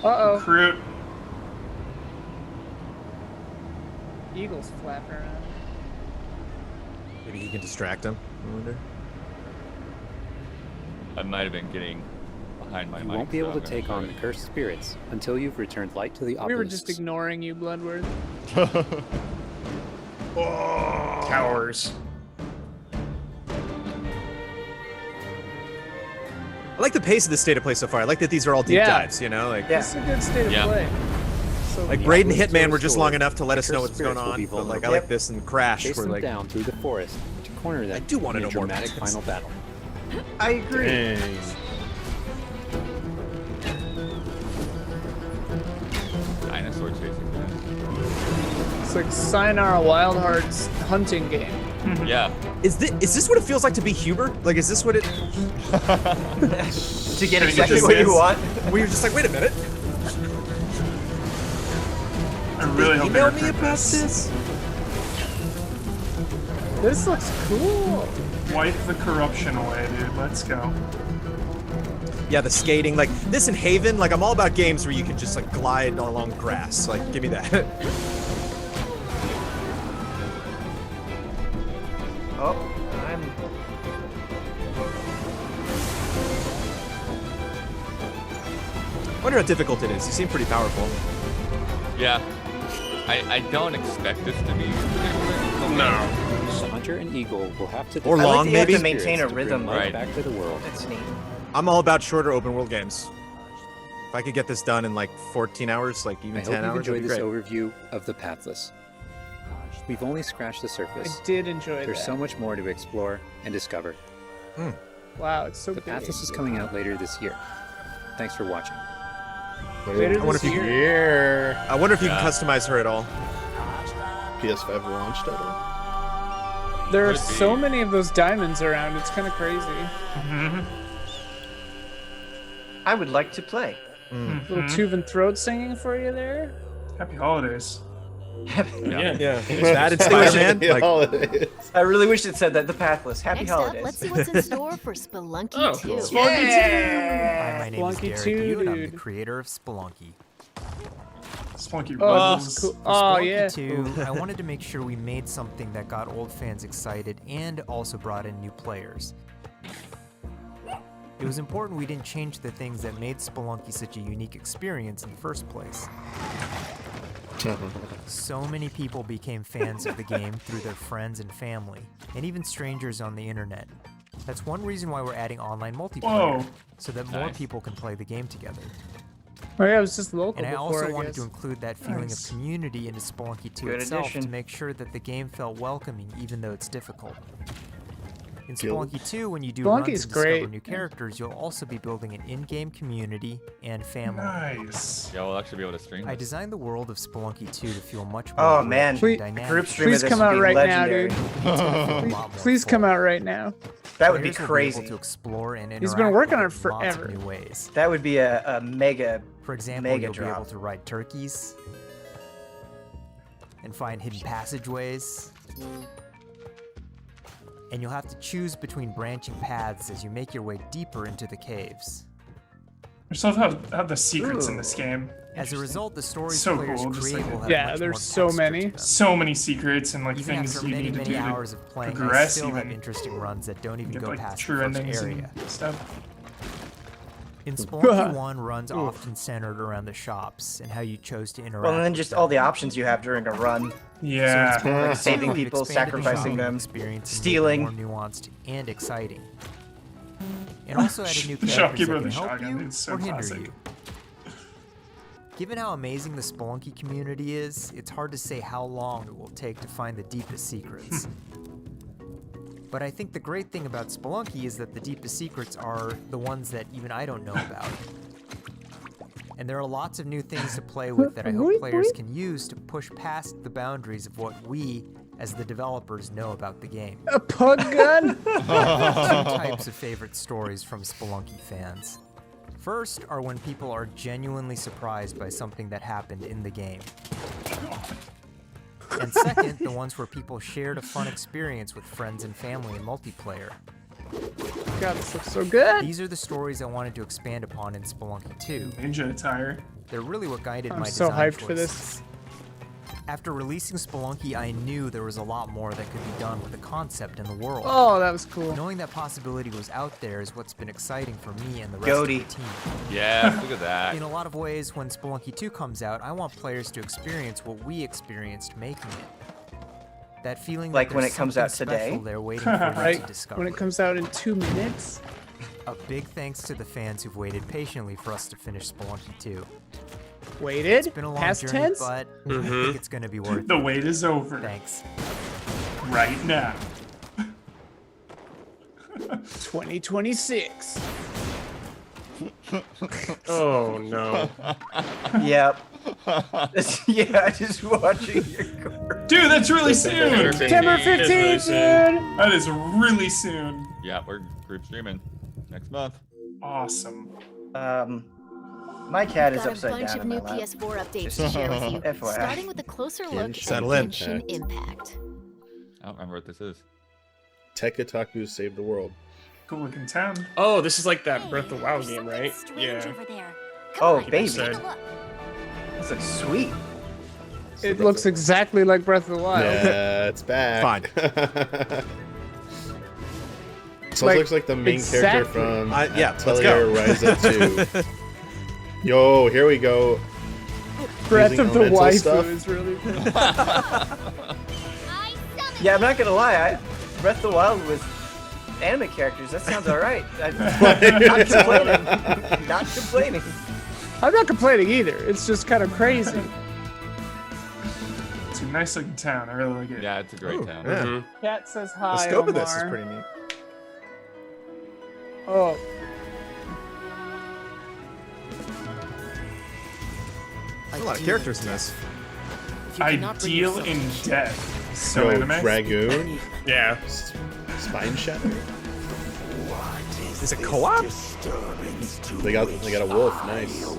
[SPEAKER 1] Uh-oh.
[SPEAKER 13] Recruit.
[SPEAKER 1] Eagle's flapping around.
[SPEAKER 5] Maybe he can distract him. I wonder.
[SPEAKER 2] I might have been getting behind my
[SPEAKER 12] You
[SPEAKER 2] mic.
[SPEAKER 12] won't be able
[SPEAKER 2] so
[SPEAKER 12] to
[SPEAKER 2] I'm
[SPEAKER 12] take
[SPEAKER 2] gonna
[SPEAKER 12] on the cursed spirits until you've returned light to the
[SPEAKER 1] We were
[SPEAKER 12] obelisks.
[SPEAKER 1] just ignoring you, Bloodworth.
[SPEAKER 6] Towers.
[SPEAKER 5] I like the pace of the state of play so far. I like that these are all deep
[SPEAKER 1] Yeah.
[SPEAKER 5] dives. You know, like
[SPEAKER 1] It's a good state of
[SPEAKER 2] Yeah.
[SPEAKER 1] play. So
[SPEAKER 5] like
[SPEAKER 12] The
[SPEAKER 5] Braid and
[SPEAKER 12] obelisks
[SPEAKER 5] Hitman
[SPEAKER 12] are
[SPEAKER 5] were just long
[SPEAKER 12] restored.
[SPEAKER 5] enough to let
[SPEAKER 12] The
[SPEAKER 5] us know
[SPEAKER 12] cursed
[SPEAKER 5] what's going
[SPEAKER 12] spirits will
[SPEAKER 5] on.
[SPEAKER 12] be
[SPEAKER 5] But like I
[SPEAKER 12] vulnerable.
[SPEAKER 5] like this and Crash.
[SPEAKER 12] Chase
[SPEAKER 5] We're
[SPEAKER 12] them
[SPEAKER 5] like,
[SPEAKER 12] down through the forest to corner them
[SPEAKER 5] I do want to
[SPEAKER 12] in a
[SPEAKER 5] know more
[SPEAKER 12] dramatic
[SPEAKER 5] about this.
[SPEAKER 12] final battle.
[SPEAKER 7] I agree.
[SPEAKER 3] Dang.
[SPEAKER 2] dinosaur chasing man.
[SPEAKER 1] it's like Sayonara Wild Hearts hunting game.
[SPEAKER 2] Yeah.
[SPEAKER 5] is this what it feels like to be Huber? Like, is this what it?
[SPEAKER 7] To get exactly what you want.
[SPEAKER 5] Where you're just like, wait a minute.
[SPEAKER 13] I really hope they
[SPEAKER 5] Email me
[SPEAKER 13] recruit
[SPEAKER 5] about
[SPEAKER 13] this.
[SPEAKER 5] this.
[SPEAKER 1] This looks cool.
[SPEAKER 13] Wipe the corruption away, dude. Let's go.
[SPEAKER 5] Yeah, the skating, like this in Haven. Like, I'm all about games where you can just like glide along grass. Like, give me that.
[SPEAKER 7] Oh, I'm.
[SPEAKER 5] I wonder how difficult it is. You seem pretty powerful.
[SPEAKER 2] Yeah. I don't expect this to be difficult.
[SPEAKER 13] No.
[SPEAKER 12] The hunter and eagle will have to
[SPEAKER 5] Or
[SPEAKER 12] defend
[SPEAKER 5] long,
[SPEAKER 7] I like that you have
[SPEAKER 5] maybe?
[SPEAKER 7] to maintain a
[SPEAKER 12] spirits to bring
[SPEAKER 7] rhythm.
[SPEAKER 12] light
[SPEAKER 2] Right.
[SPEAKER 12] back to the world.
[SPEAKER 7] That's neat.
[SPEAKER 5] I'm all about shorter open world games. If I could get this done in like 14 hours, like even
[SPEAKER 12] I
[SPEAKER 5] 10
[SPEAKER 12] hope you've
[SPEAKER 5] hours, that'd
[SPEAKER 12] enjoyed
[SPEAKER 5] be
[SPEAKER 12] this
[SPEAKER 5] great.
[SPEAKER 12] overview of the Pathless. We've only scratched the
[SPEAKER 1] I
[SPEAKER 12] surface.
[SPEAKER 1] did enjoy
[SPEAKER 12] There's
[SPEAKER 1] that.
[SPEAKER 12] so much more to explore and discover.
[SPEAKER 1] Wow, it's so
[SPEAKER 12] The
[SPEAKER 1] big.
[SPEAKER 12] Pathless is coming out later this year. Thanks for watching.
[SPEAKER 1] Later
[SPEAKER 5] I wonder
[SPEAKER 1] this
[SPEAKER 5] if you-
[SPEAKER 1] year.
[SPEAKER 3] Yeah.
[SPEAKER 5] I wonder if you
[SPEAKER 2] Yeah.
[SPEAKER 5] can customize her at all.
[SPEAKER 3] PS5 launch title.
[SPEAKER 1] There are
[SPEAKER 2] Could be.
[SPEAKER 1] so many of those diamonds around. It's kind of crazy.
[SPEAKER 7] I would like to play.
[SPEAKER 1] Little Tuvan throat singing for you there.
[SPEAKER 13] Happy holidays.
[SPEAKER 6] Yeah.
[SPEAKER 5] Yeah, that and Spider-Man. Like,
[SPEAKER 3] Holidays.
[SPEAKER 7] I really wish it said that. The Pathless. Happy
[SPEAKER 9] Next
[SPEAKER 7] holidays.
[SPEAKER 9] up, let's see what's in store for Spelunky
[SPEAKER 6] Oh,
[SPEAKER 9] 2.
[SPEAKER 6] cool.
[SPEAKER 7] Yeah!
[SPEAKER 14] Hi, my name is
[SPEAKER 1] Spelunky
[SPEAKER 14] Derek
[SPEAKER 1] 2,
[SPEAKER 14] Yoon. I'm the
[SPEAKER 1] dude.
[SPEAKER 14] creator of Spelunky.
[SPEAKER 13] Spunky
[SPEAKER 1] Oh,
[SPEAKER 13] Ruggles.
[SPEAKER 1] cool.
[SPEAKER 14] For
[SPEAKER 1] Oh,
[SPEAKER 14] Spelunky
[SPEAKER 1] yeah.
[SPEAKER 14] 2, I wanted to make sure we made something that got old fans excited and also brought in new players. It was important we didn't change the things that made Spelunky such a unique experience in the first place. So many people became fans of the game through their friends and family, and even strangers on the internet. That's one reason why we're adding online multiplayer,
[SPEAKER 13] Whoa.
[SPEAKER 14] so that more
[SPEAKER 2] Nice.
[SPEAKER 14] people can play the game together.
[SPEAKER 1] Oh yeah, it was just local
[SPEAKER 14] And I
[SPEAKER 1] before,
[SPEAKER 14] also
[SPEAKER 1] I
[SPEAKER 14] wanted
[SPEAKER 1] guess.
[SPEAKER 14] to include that feeling
[SPEAKER 13] Nice.
[SPEAKER 14] of community into Spelunky 2
[SPEAKER 7] Good
[SPEAKER 14] itself
[SPEAKER 7] addition.
[SPEAKER 14] to make sure that the game felt welcoming even though it's difficult. In
[SPEAKER 3] Guild.
[SPEAKER 14] Spelunky 2, when you do
[SPEAKER 1] Spelunky's
[SPEAKER 14] runs and discover
[SPEAKER 1] great.
[SPEAKER 14] new characters, you'll also be building an in-game community and family.
[SPEAKER 13] Nice.
[SPEAKER 2] Yeah, we'll actually be able to stream
[SPEAKER 14] I
[SPEAKER 2] this.
[SPEAKER 14] designed the world of Spelunky 2 to feel much more
[SPEAKER 7] Oh
[SPEAKER 14] rich
[SPEAKER 7] man,
[SPEAKER 14] and
[SPEAKER 1] Please-
[SPEAKER 14] dynamic.
[SPEAKER 7] group stream of
[SPEAKER 1] Please
[SPEAKER 7] this
[SPEAKER 1] come
[SPEAKER 7] would
[SPEAKER 1] out
[SPEAKER 7] be
[SPEAKER 1] right now,
[SPEAKER 7] legendary.
[SPEAKER 1] dude.
[SPEAKER 14] It's gonna feel a lot more
[SPEAKER 1] Please come
[SPEAKER 14] full.
[SPEAKER 1] out right now.
[SPEAKER 7] That would be
[SPEAKER 14] Players will
[SPEAKER 7] crazy.
[SPEAKER 14] able to explore and
[SPEAKER 1] He's been
[SPEAKER 14] interact
[SPEAKER 1] working on
[SPEAKER 14] with
[SPEAKER 1] it
[SPEAKER 14] in lots of
[SPEAKER 1] forever.
[SPEAKER 14] new ways.
[SPEAKER 7] That would be a mega.
[SPEAKER 14] For example,
[SPEAKER 7] Mega
[SPEAKER 14] you'll be
[SPEAKER 7] drop.
[SPEAKER 14] able to ride turkeys and find hidden passageways. And you'll have to choose between branching paths as you make your way deeper into the caves.
[SPEAKER 13] I just love how the secrets in this game.
[SPEAKER 14] As a result, the stories
[SPEAKER 13] So
[SPEAKER 14] players
[SPEAKER 13] cool, just
[SPEAKER 14] create
[SPEAKER 13] like-
[SPEAKER 14] will have
[SPEAKER 1] Yeah,
[SPEAKER 14] much
[SPEAKER 1] there's
[SPEAKER 14] more
[SPEAKER 1] so
[SPEAKER 14] texture
[SPEAKER 1] many.
[SPEAKER 14] to them.
[SPEAKER 13] So many secrets and like
[SPEAKER 14] Even
[SPEAKER 13] things
[SPEAKER 14] after
[SPEAKER 13] you
[SPEAKER 14] many,
[SPEAKER 13] need to
[SPEAKER 14] many
[SPEAKER 13] do to
[SPEAKER 14] hours of playing, I
[SPEAKER 13] progress,
[SPEAKER 14] still have
[SPEAKER 13] even
[SPEAKER 14] interesting runs that don't even
[SPEAKER 13] get
[SPEAKER 14] go
[SPEAKER 13] like
[SPEAKER 14] past
[SPEAKER 13] true
[SPEAKER 14] the first
[SPEAKER 13] endings
[SPEAKER 14] area.
[SPEAKER 13] and stuff.
[SPEAKER 14] In Spelunky 1, runs often centered around the shops and how you chose to interact.
[SPEAKER 7] Well, and then
[SPEAKER 14] with
[SPEAKER 7] just
[SPEAKER 14] them.
[SPEAKER 7] all the options you have during a run.
[SPEAKER 13] Yeah.
[SPEAKER 14] So in Spelunky 2,
[SPEAKER 7] Saving
[SPEAKER 14] we've
[SPEAKER 7] people,
[SPEAKER 14] expanded the
[SPEAKER 7] sacrificing
[SPEAKER 14] shopping
[SPEAKER 7] them,
[SPEAKER 14] experience and
[SPEAKER 7] stealing.
[SPEAKER 14] made it more nuanced and exciting. And also added new
[SPEAKER 13] The
[SPEAKER 14] characters
[SPEAKER 13] shopkeeper
[SPEAKER 14] that
[SPEAKER 13] with
[SPEAKER 14] can
[SPEAKER 13] the
[SPEAKER 14] help
[SPEAKER 13] shotgun,
[SPEAKER 14] you
[SPEAKER 13] it's so
[SPEAKER 14] or hinder
[SPEAKER 13] classic.
[SPEAKER 14] you. Given how amazing the Spelunky community is, it's hard to say how long it will take to find the deepest secrets. But I think the great thing about Spelunky is that the deepest secrets are the ones that even I don't know about. And there are lots of new things to play with that I hope players can use to push past the boundaries of what we, as the developers, know about the game.
[SPEAKER 1] A pug gun?
[SPEAKER 14] Two types of favorite stories from Spelunky fans. First are when people are genuinely surprised by something that happened in the game. And second, the ones where people shared a fun experience with friends and family in multiplayer.
[SPEAKER 1] God, this looks so good.
[SPEAKER 14] These are the stories I wanted to expand upon in Spelunky 2.
[SPEAKER 13] Ninja attire.
[SPEAKER 14] They're really what guided
[SPEAKER 1] I'm
[SPEAKER 14] my
[SPEAKER 1] so
[SPEAKER 14] design
[SPEAKER 1] hyped
[SPEAKER 14] choices.
[SPEAKER 1] for this.
[SPEAKER 14] After releasing Spelunky, I knew there was a lot more that could be done with the concept and the world.
[SPEAKER 1] Oh, that was cool.
[SPEAKER 14] Knowing that possibility was out there is what's been exciting for me and the rest of the team.
[SPEAKER 2] Yeah, look at that.
[SPEAKER 14] In a lot of ways, when Spelunky 2 comes out, I want players to experience what we experienced making it. That feeling
[SPEAKER 7] Like
[SPEAKER 14] that
[SPEAKER 7] when
[SPEAKER 14] there's
[SPEAKER 7] it comes out
[SPEAKER 14] something special
[SPEAKER 7] today?
[SPEAKER 14] they're waiting for you
[SPEAKER 1] Right,
[SPEAKER 14] to discover.
[SPEAKER 1] when it comes out in 2 minutes.
[SPEAKER 14] A big thanks to the fans who've waited patiently for us to finish Spelunky 2.
[SPEAKER 1] Waited?
[SPEAKER 14] It's been a long
[SPEAKER 1] Past
[SPEAKER 14] journey,
[SPEAKER 1] tense?
[SPEAKER 14] but I think it's going to be worth
[SPEAKER 13] The
[SPEAKER 14] it.
[SPEAKER 13] wait is over.
[SPEAKER 14] Thanks.
[SPEAKER 13] Right now.
[SPEAKER 1] 2026.
[SPEAKER 6] Oh no.
[SPEAKER 7] Yep. Yeah, just watching your car.
[SPEAKER 13] Dude, that's really soon.
[SPEAKER 1] September 15th, dude.
[SPEAKER 13] That is really soon.
[SPEAKER 2] Yeah, we're group streaming next month.
[SPEAKER 13] Awesome.
[SPEAKER 7] My cat is
[SPEAKER 9] Got a
[SPEAKER 7] upside
[SPEAKER 9] bunch
[SPEAKER 7] down
[SPEAKER 9] of
[SPEAKER 7] in my
[SPEAKER 9] new
[SPEAKER 7] lap.
[SPEAKER 9] PS4 updates
[SPEAKER 7] Just
[SPEAKER 9] to share with you.
[SPEAKER 7] FYI.
[SPEAKER 9] Starting with a closer look at
[SPEAKER 5] Settle in.
[SPEAKER 9] Genshin Impact.
[SPEAKER 2] I don't remember what this is.
[SPEAKER 3] Tekataku saved the world.
[SPEAKER 13] Cool looking town.
[SPEAKER 6] Oh, this is like that Breath of the Wild game, right? Yeah.
[SPEAKER 7] Oh, baby.
[SPEAKER 6] Said.
[SPEAKER 7] This looks sweet.
[SPEAKER 1] It looks exactly like Breath of the Wild.
[SPEAKER 3] Yeah, it's back.
[SPEAKER 5] Fine.
[SPEAKER 3] So it looks like the main character from
[SPEAKER 5] yeah, let's go.
[SPEAKER 3] Rise Up 2. Yo, here we go.
[SPEAKER 1] Breath
[SPEAKER 3] Using
[SPEAKER 1] of the
[SPEAKER 3] elemental
[SPEAKER 1] Waifu
[SPEAKER 3] stuff.
[SPEAKER 1] is really good.
[SPEAKER 7] Yeah, I'm not gonna lie. Breath of the Wild with anime characters, that sounds alright. Not complaining. Not complaining.
[SPEAKER 1] I'm not complaining either. It's just kind of crazy.
[SPEAKER 13] It's a nice looking town. I really like it.
[SPEAKER 2] Yeah, it's a great town.
[SPEAKER 5] Yeah.
[SPEAKER 1] Cat says hi.
[SPEAKER 5] The scope of this is
[SPEAKER 1] Omar.
[SPEAKER 5] pretty neat.
[SPEAKER 1] Oh.
[SPEAKER 5] There's a lot of characters in this.
[SPEAKER 13] Ideal in death. So
[SPEAKER 3] Yo,
[SPEAKER 13] anime.
[SPEAKER 3] Dragoon.
[SPEAKER 6] Yeah.
[SPEAKER 3] Spine Shatter.
[SPEAKER 5] Is it co-op?
[SPEAKER 3] They got a wolf. Nice.
[SPEAKER 2] Looks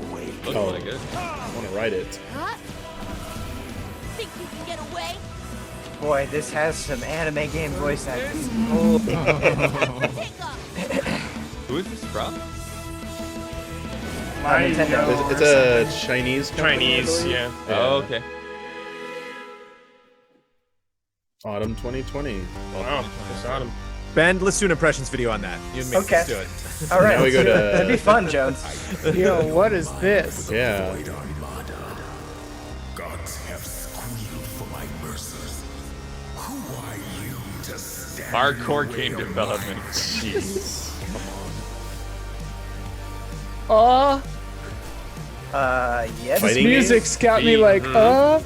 [SPEAKER 3] Oh,
[SPEAKER 2] really good.
[SPEAKER 3] I want to ride it.
[SPEAKER 9] Think you can get away?
[SPEAKER 7] Boy, this has some anime game voice acting.
[SPEAKER 2] Who is this from?
[SPEAKER 7] Nintendo.
[SPEAKER 3] It's a Chinese company, I
[SPEAKER 6] Chinese,
[SPEAKER 3] believe.
[SPEAKER 6] yeah.
[SPEAKER 2] Oh, okay.
[SPEAKER 3] Autumn 2020.
[SPEAKER 6] Wow, just got him.
[SPEAKER 5] Ben, let's do an impressions video on that. You and me,
[SPEAKER 7] Okay.
[SPEAKER 5] let's do it.
[SPEAKER 7] All right.
[SPEAKER 3] Now we go to-
[SPEAKER 7] That'd be fun, Jones.
[SPEAKER 1] Yo, what is this?
[SPEAKER 3] Yeah.
[SPEAKER 4] Gods have squealed for my mercies. Who are you to stand?
[SPEAKER 2] Hardcore game development.
[SPEAKER 3] Jeez.
[SPEAKER 1] Oh,
[SPEAKER 7] Yes.
[SPEAKER 1] this
[SPEAKER 3] Fighting
[SPEAKER 1] music's got me
[SPEAKER 2] Beat.
[SPEAKER 1] like,
[SPEAKER 3] Or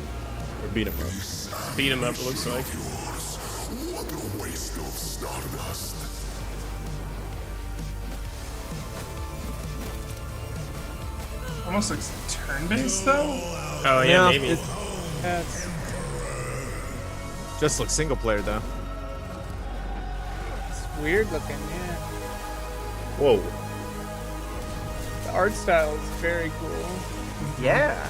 [SPEAKER 3] beat 'em up.
[SPEAKER 6] Beat him up, it looks like.
[SPEAKER 4] What a waste of stardust.
[SPEAKER 13] Almost looks turn-based though.
[SPEAKER 6] Oh yeah, maybe.
[SPEAKER 1] That's
[SPEAKER 5] Just looks single player though.
[SPEAKER 1] weird looking, yeah.
[SPEAKER 3] Whoa.
[SPEAKER 1] The art style is very cool.
[SPEAKER 7] Yeah.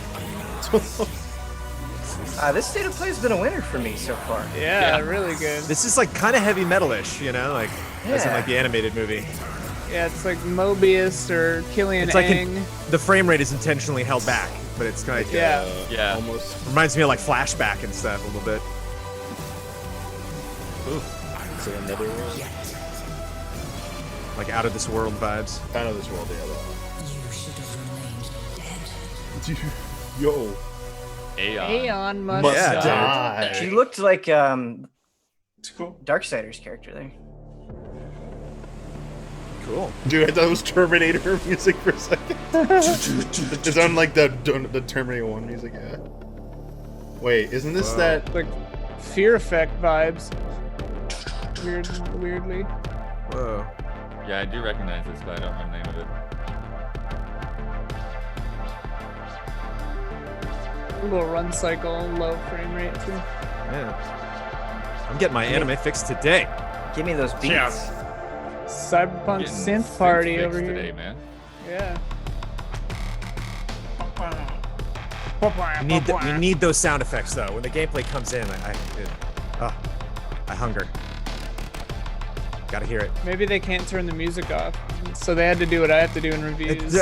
[SPEAKER 7] This state of play has been a winner for me so far.
[SPEAKER 1] Yeah, really good.
[SPEAKER 5] This is like kind of heavy metal-ish, you know, like as in
[SPEAKER 7] Yeah.
[SPEAKER 5] like the animated movie.
[SPEAKER 1] Yeah, it's like Mobius or Killian
[SPEAKER 5] It's like
[SPEAKER 1] Ang.
[SPEAKER 5] the frame rate is intentionally held back, but it's kind of
[SPEAKER 1] Yeah.
[SPEAKER 2] Yeah.
[SPEAKER 3] Almost.
[SPEAKER 5] reminds me of like Flashback and stuff a little bit.
[SPEAKER 3] Is there another one?
[SPEAKER 5] Like out of this world vibes.
[SPEAKER 3] Out of this world, yeah.
[SPEAKER 4] You should have remained dead.
[SPEAKER 3] Yo.
[SPEAKER 2] Aeon.
[SPEAKER 1] Aeon Must
[SPEAKER 3] Must
[SPEAKER 5] Yeah,
[SPEAKER 3] die.
[SPEAKER 7] She looked like
[SPEAKER 13] It's cool.
[SPEAKER 7] Darksider's character there.
[SPEAKER 5] Cool.
[SPEAKER 3] Dude, I thought it was Terminator music for a second. It's on like the Terminator 1 music, yeah. Wait, isn't this that
[SPEAKER 1] like Fear Effect vibes? Weirdly.
[SPEAKER 5] Whoa.
[SPEAKER 2] Yeah, I do recognize this, but I don't remember the name of it.
[SPEAKER 1] A little run cycle, low frame rate too.
[SPEAKER 5] Yeah. I'm getting my anime fixed today.
[SPEAKER 7] Give me those beats.
[SPEAKER 6] Yeah.
[SPEAKER 1] Cyberpunk
[SPEAKER 2] Getting
[SPEAKER 1] synth party
[SPEAKER 2] fixed
[SPEAKER 1] over here.
[SPEAKER 2] today, man.
[SPEAKER 1] Yeah.
[SPEAKER 5] We need those sound effects though. When the gameplay comes in, I hunger. Gotta hear it.
[SPEAKER 1] Maybe they can't turn the music off, so they had to do what I have to do in reviews.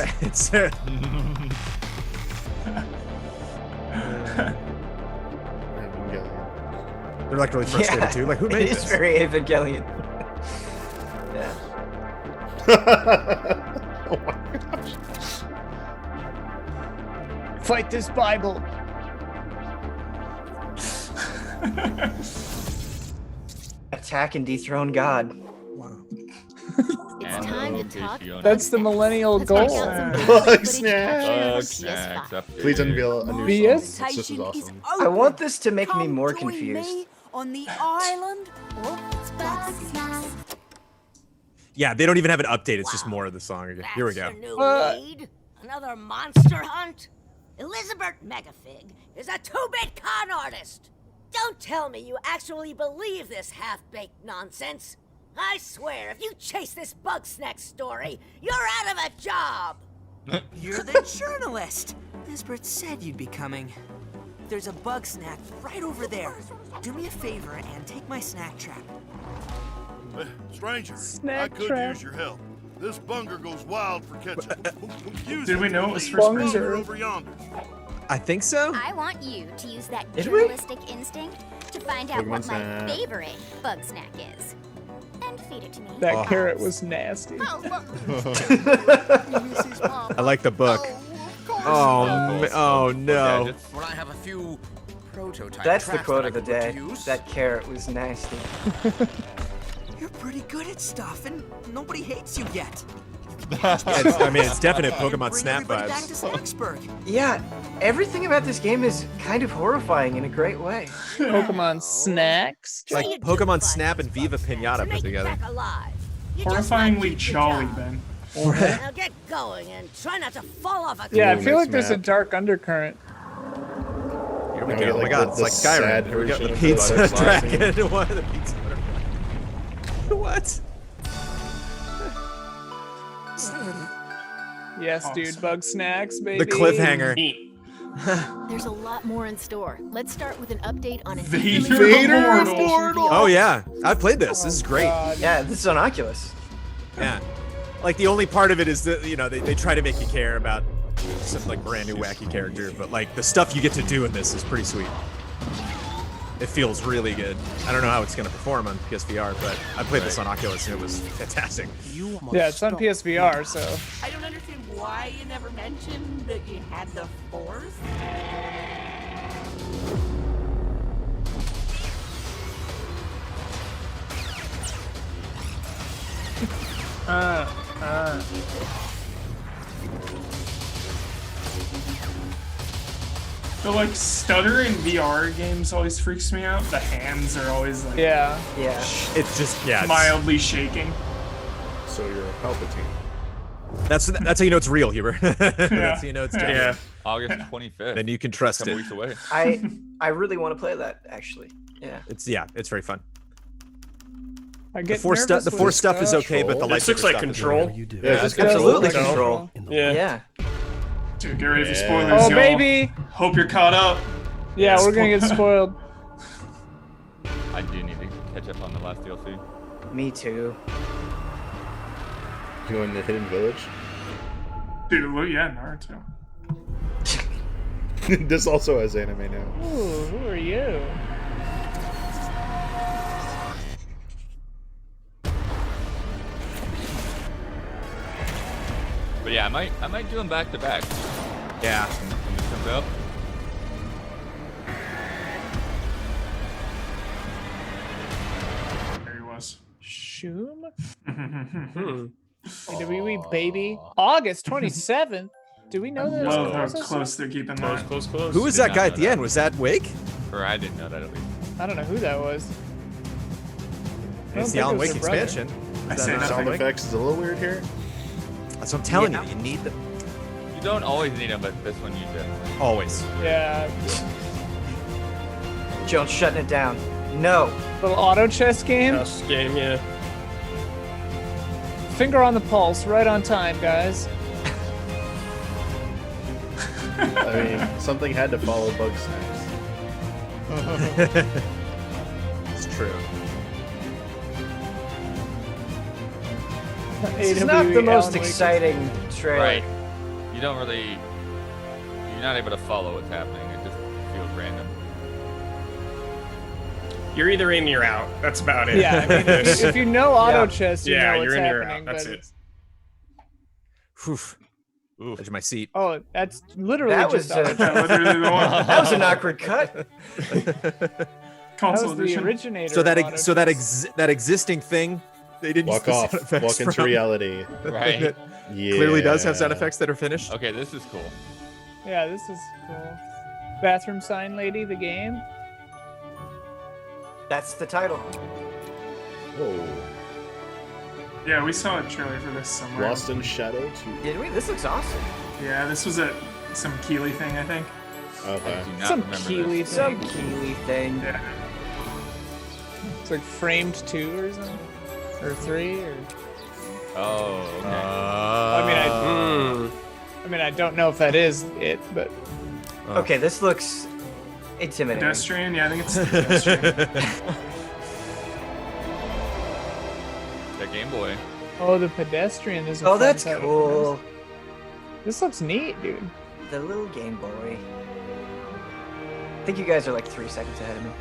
[SPEAKER 5] They're like really frustrated too. Like, who made
[SPEAKER 7] It is
[SPEAKER 5] this?
[SPEAKER 7] very Evangelion. Yeah.
[SPEAKER 3] Oh my gosh.
[SPEAKER 1] Fight this Bible.
[SPEAKER 7] Attack and dethrone God.
[SPEAKER 9] It's time to talk.
[SPEAKER 1] That's the millennial goal.
[SPEAKER 3] Bugsnax. Please unveil a new
[SPEAKER 1] VS?
[SPEAKER 3] song. This is awesome.
[SPEAKER 7] I want this to make me more confused.
[SPEAKER 15] On the island.
[SPEAKER 5] Yeah, they don't even have it updated. It's just more of the song again. Here we go.
[SPEAKER 15] New lead. Another monster hunt. Elizabeth Megafig is a 2-bit con artist. Don't tell me you actually believe this half-baked nonsense. I swear, if you chase this Bugsnax story, you're out of a job.
[SPEAKER 16] You're the journalist. Lisbeth said you'd be coming. There's a Bugsnax right over there. Do me a favor and take my snack trap.
[SPEAKER 17] Stranger,
[SPEAKER 1] Snack
[SPEAKER 17] I could
[SPEAKER 1] trap.
[SPEAKER 17] use your help. This bunger goes wild for ketchup.
[SPEAKER 13] Did we know it was first person?
[SPEAKER 17] Over yonder.
[SPEAKER 5] I think so.
[SPEAKER 18] I want you to use that
[SPEAKER 7] Did we?
[SPEAKER 18] journalistic instinct to find out what my
[SPEAKER 3] Pokemon snack.
[SPEAKER 18] favorite bug snack is. And feed it to me.
[SPEAKER 1] That carrot was nasty.
[SPEAKER 5] I like the book. Oh no.
[SPEAKER 16] When I have a few prototype
[SPEAKER 7] That's the
[SPEAKER 16] traps
[SPEAKER 7] quote
[SPEAKER 16] that
[SPEAKER 7] of the
[SPEAKER 16] I could
[SPEAKER 7] day.
[SPEAKER 16] use.
[SPEAKER 7] That carrot was nasty.
[SPEAKER 16] You're pretty good at stuff, and nobody hates you yet.
[SPEAKER 5] It's definite Pokemon
[SPEAKER 16] Bring
[SPEAKER 5] Snap
[SPEAKER 16] everybody back to
[SPEAKER 5] vibes.
[SPEAKER 16] Snacksburg.
[SPEAKER 7] Yeah, everything about this game is kind of horrifying in a great way.
[SPEAKER 1] Pokemon snacks.
[SPEAKER 5] Like Pokemon Snap and Viva Pinata put together.
[SPEAKER 13] Horrifyingly jolly, Ben.
[SPEAKER 15] Now get going and try not to fall off a
[SPEAKER 1] Yeah, I
[SPEAKER 3] Ooh,
[SPEAKER 1] feel
[SPEAKER 3] nice
[SPEAKER 1] like there's a
[SPEAKER 3] map.
[SPEAKER 1] dark undercurrent.
[SPEAKER 5] Here we
[SPEAKER 3] Now we
[SPEAKER 5] go.
[SPEAKER 3] get,
[SPEAKER 5] Oh my
[SPEAKER 3] like,
[SPEAKER 5] god,
[SPEAKER 3] the
[SPEAKER 5] it's like
[SPEAKER 3] sad
[SPEAKER 5] Skyrim. Here we go.
[SPEAKER 3] version
[SPEAKER 5] The
[SPEAKER 3] of
[SPEAKER 5] pizza
[SPEAKER 3] the butterfly
[SPEAKER 5] dragon.
[SPEAKER 3] scene.
[SPEAKER 5] What? The pizza butterfly. What?
[SPEAKER 1] Yes, dude. Bug snacks, baby.
[SPEAKER 5] The cliffhanger.
[SPEAKER 9] There's a lot more in store. Let's start with an update on an
[SPEAKER 13] Vader
[SPEAKER 1] Immortal.
[SPEAKER 5] Oh yeah, I've played this. This is great.
[SPEAKER 7] Yeah, this is on Oculus.
[SPEAKER 5] Yeah. Like the only part of it is that they try to make you care about some like brand new wacky character, but like the stuff you get to do in this is pretty sweet. It feels really good. I don't know how it's gonna perform on PSVR, but I played this on Oculus and it was fantastic.
[SPEAKER 1] Yeah, it's on PSVR, so.
[SPEAKER 16] I don't understand why you never mentioned that you had the Force.
[SPEAKER 13] The like stutter in VR games always freaks me out. The hands are always like
[SPEAKER 1] Yeah.
[SPEAKER 5] It's just
[SPEAKER 13] mildly shaking.
[SPEAKER 3] So you're a Palpatine.
[SPEAKER 5] That's how you know it's real, Huber. That's how you know it's genuine.
[SPEAKER 2] Yeah. August 25th.
[SPEAKER 5] Then you can trust
[SPEAKER 2] Couple
[SPEAKER 5] it.
[SPEAKER 2] weeks away.
[SPEAKER 7] I really want to play that actually. Yeah.
[SPEAKER 5] It's very fun.
[SPEAKER 1] I
[SPEAKER 5] The
[SPEAKER 1] get
[SPEAKER 5] force
[SPEAKER 1] nervous
[SPEAKER 5] the
[SPEAKER 1] with
[SPEAKER 5] force stuff is
[SPEAKER 1] stuff.
[SPEAKER 5] okay, but the
[SPEAKER 6] This
[SPEAKER 5] lightsaber
[SPEAKER 6] looks like
[SPEAKER 5] stuff is
[SPEAKER 6] Control.
[SPEAKER 5] really good.
[SPEAKER 3] Yeah, it's
[SPEAKER 7] Absolutely
[SPEAKER 1] Control.
[SPEAKER 7] Control.
[SPEAKER 13] Yeah.
[SPEAKER 7] Yeah.
[SPEAKER 13] Dude, get ready for
[SPEAKER 3] Yeah.
[SPEAKER 13] spoilers,
[SPEAKER 1] Oh,
[SPEAKER 13] y'all.
[SPEAKER 1] baby.
[SPEAKER 13] Hope you're caught up.
[SPEAKER 1] Yeah, we're gonna get spoiled.
[SPEAKER 2] I do need to catch up on the last DLC.
[SPEAKER 7] Me too.
[SPEAKER 3] You go in the Hidden Village.
[SPEAKER 13] Dude, well, yeah, Naruto.
[SPEAKER 3] This also has anime now.
[SPEAKER 1] Ooh, who are you?
[SPEAKER 2] But yeah, I might do them back to back.
[SPEAKER 5] Yeah.
[SPEAKER 2] When this comes out.
[SPEAKER 13] There he was.
[SPEAKER 1] Shoom? AWE baby. August 27th. Do we know that?
[SPEAKER 13] Love how close they're keeping that.
[SPEAKER 6] Close.
[SPEAKER 5] Who was that guy at the end? Was that Wake?
[SPEAKER 2] Or I didn't know that at least.
[SPEAKER 1] I don't know who that was.
[SPEAKER 5] It's the Alan Wake expansion.
[SPEAKER 13] I say
[SPEAKER 3] Sound effects is a little weird here.
[SPEAKER 5] That's what I'm telling you. You need them.
[SPEAKER 2] You don't always need them, but this one you do.
[SPEAKER 5] Always.
[SPEAKER 1] Yeah.
[SPEAKER 7] Jones shutting it down. No.
[SPEAKER 1] Little auto chess game.
[SPEAKER 6] Chess game, yeah.
[SPEAKER 1] Finger on the pulse, right on time, guys.
[SPEAKER 3] I mean, something had to follow Bugsnax.
[SPEAKER 5] It's true.
[SPEAKER 7] This is not the most exciting trailer.
[SPEAKER 2] Right. You don't really. You're not able to follow what's happening. It just feels random.
[SPEAKER 6] You're either in, you're out. That's about it.
[SPEAKER 1] Yeah, I mean, if you know auto chess, you know what's
[SPEAKER 6] you're in,
[SPEAKER 1] happening.
[SPEAKER 6] you're out. That's
[SPEAKER 1] but
[SPEAKER 6] it.
[SPEAKER 5] Oof. Edge of my seat.
[SPEAKER 1] Oh, that's literally
[SPEAKER 7] That
[SPEAKER 1] just
[SPEAKER 7] was
[SPEAKER 1] auto chess.
[SPEAKER 7] that was an awkward cut.
[SPEAKER 13] Console
[SPEAKER 1] That was the
[SPEAKER 13] edition.
[SPEAKER 1] originator.
[SPEAKER 5] So
[SPEAKER 1] of
[SPEAKER 5] that
[SPEAKER 1] auto chess.
[SPEAKER 5] that existing thing, they didn't
[SPEAKER 3] Walk
[SPEAKER 5] use the
[SPEAKER 3] off.
[SPEAKER 5] sound effects
[SPEAKER 3] Walk into
[SPEAKER 5] from.
[SPEAKER 3] reality.
[SPEAKER 2] Right.
[SPEAKER 3] Yeah.
[SPEAKER 5] Clearly does have sound effects that are finished.
[SPEAKER 2] Okay, this is cool.
[SPEAKER 1] Yeah, this is cool. Bathroom sign lady, the game.
[SPEAKER 7] That's the title.
[SPEAKER 3] Whoa.
[SPEAKER 13] Yeah, we saw a trailer for this somewhere.
[SPEAKER 3] Lost in Shadow 2.
[SPEAKER 7] Did we? This looks awesome.
[SPEAKER 13] Yeah, this was some Keeley thing, I think.
[SPEAKER 3] Okay.
[SPEAKER 2] I do not
[SPEAKER 1] Some
[SPEAKER 2] remember
[SPEAKER 1] Keeley
[SPEAKER 2] this.
[SPEAKER 1] thing.
[SPEAKER 7] Some Keeley thing.
[SPEAKER 13] Yeah.
[SPEAKER 1] It's like framed 2 or something, or 3 or.
[SPEAKER 2] Oh, okay.
[SPEAKER 1] I mean, I don't know if that is it, but.
[SPEAKER 7] Okay, this looks intimidating.
[SPEAKER 13] Pedestrian? Yeah, I think it's Pedestrian.
[SPEAKER 2] That Game Boy.
[SPEAKER 1] Oh, the Pedestrian is.
[SPEAKER 7] Oh, that's cool.
[SPEAKER 1] This looks neat, dude.
[SPEAKER 7] The little Game Boy. I think you guys are like 3 seconds ahead of me.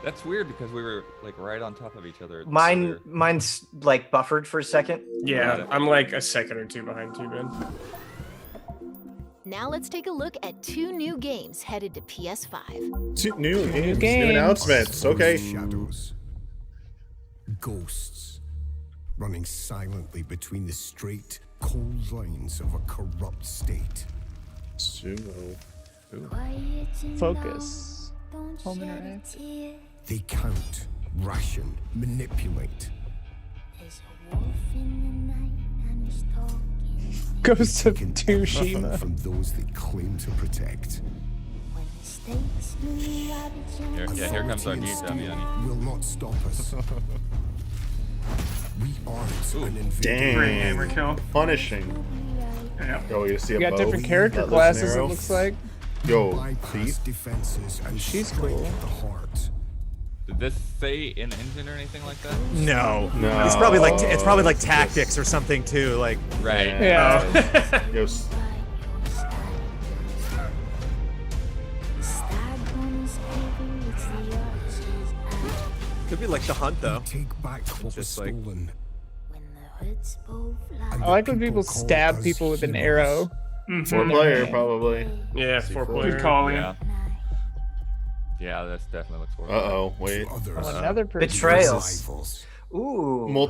[SPEAKER 2] That's weird because we were like right on top of each other.
[SPEAKER 7] Mine's like buffered for a second.
[SPEAKER 6] Yeah, I'm like a second or two behind you, Ben.
[SPEAKER 9] Now let's take a look at 2 new games headed to PS5.
[SPEAKER 3] Two new games.
[SPEAKER 1] games.
[SPEAKER 3] New announcements. Okay.
[SPEAKER 4] Shadows. Ghosts. Running silently between the straight, cold lines of a corrupt state.
[SPEAKER 3] Sumo.
[SPEAKER 1] Focus. Home interact.
[SPEAKER 4] They count, ration, manipulate.
[SPEAKER 1] Ghost of
[SPEAKER 4] Can
[SPEAKER 1] Tsushima.
[SPEAKER 4] from those they claim to protect.
[SPEAKER 2] Here comes our new dummy.
[SPEAKER 4] Will not stop us. We aren't an invading.
[SPEAKER 13] Great hammer kill.
[SPEAKER 3] Punishing.
[SPEAKER 13] Yeah.
[SPEAKER 3] Oh, you see a
[SPEAKER 1] You got
[SPEAKER 3] bow?
[SPEAKER 1] different character
[SPEAKER 3] That
[SPEAKER 1] classes, it
[SPEAKER 3] arrow?
[SPEAKER 1] looks like.
[SPEAKER 3] Yo,
[SPEAKER 4] Bypass defenses and
[SPEAKER 1] She's
[SPEAKER 4] strike
[SPEAKER 1] cool.
[SPEAKER 4] at the heart.
[SPEAKER 2] Did this say in engine or anything like that?
[SPEAKER 5] No.
[SPEAKER 3] No.
[SPEAKER 5] It's probably like tactics or something too. Like
[SPEAKER 2] Right.
[SPEAKER 1] Yeah.
[SPEAKER 3] Yo,
[SPEAKER 5] could be like the hunt though.
[SPEAKER 4] Take back what was
[SPEAKER 5] Just like
[SPEAKER 4] stolen.
[SPEAKER 1] I like when people stab people with an arrow.
[SPEAKER 3] 4-player probably.
[SPEAKER 6] Yeah, 4-player.
[SPEAKER 13] Good call,
[SPEAKER 2] Yeah. Yeah, that's definitely what's for.
[SPEAKER 3] Uh-oh, wait.
[SPEAKER 1] Oh, another person.
[SPEAKER 7] Betrayal.
[SPEAKER 4] Rivals.
[SPEAKER 7] Ooh.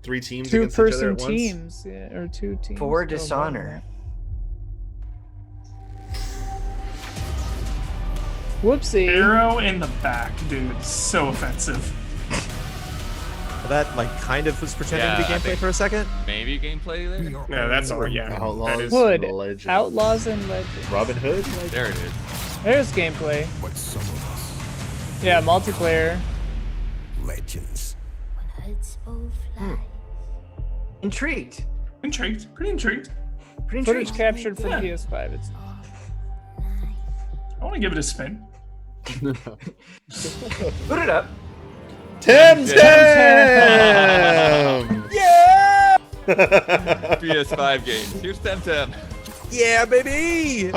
[SPEAKER 3] Three teams against each other
[SPEAKER 1] Two-person
[SPEAKER 3] at once?
[SPEAKER 1] teams, yeah, or 2 teams.
[SPEAKER 7] For
[SPEAKER 1] Oh,
[SPEAKER 7] Dishonor.
[SPEAKER 1] Whoopsie.
[SPEAKER 13] Arrow in the back, dude. So offensive.
[SPEAKER 5] that like kind of was pretending
[SPEAKER 2] Yeah,
[SPEAKER 5] to be
[SPEAKER 2] I
[SPEAKER 5] gameplay
[SPEAKER 2] think
[SPEAKER 5] for a second.
[SPEAKER 2] Maybe gameplay there.
[SPEAKER 6] No, that's all. Yeah.
[SPEAKER 3] Outlaws
[SPEAKER 6] that is-
[SPEAKER 1] Hood.
[SPEAKER 3] and Legends.
[SPEAKER 1] Outlaws and Legends.
[SPEAKER 3] Robin Hood?
[SPEAKER 2] There it is.
[SPEAKER 1] There's gameplay.
[SPEAKER 4] But some of us,
[SPEAKER 1] Yeah, multiplayer.
[SPEAKER 4] legends.
[SPEAKER 7] Intrigued.
[SPEAKER 13] Intrigued. Pretty intrigued.
[SPEAKER 7] Pretty
[SPEAKER 1] Footage
[SPEAKER 7] intrigued.
[SPEAKER 1] captured from
[SPEAKER 13] Yeah.
[SPEAKER 1] PS5. It's
[SPEAKER 13] I want to give it a spin.
[SPEAKER 7] Put it up.
[SPEAKER 3] Temtem!
[SPEAKER 5] Yeah!
[SPEAKER 2] PS5 games. Here's Temtem.
[SPEAKER 5] Yeah, baby.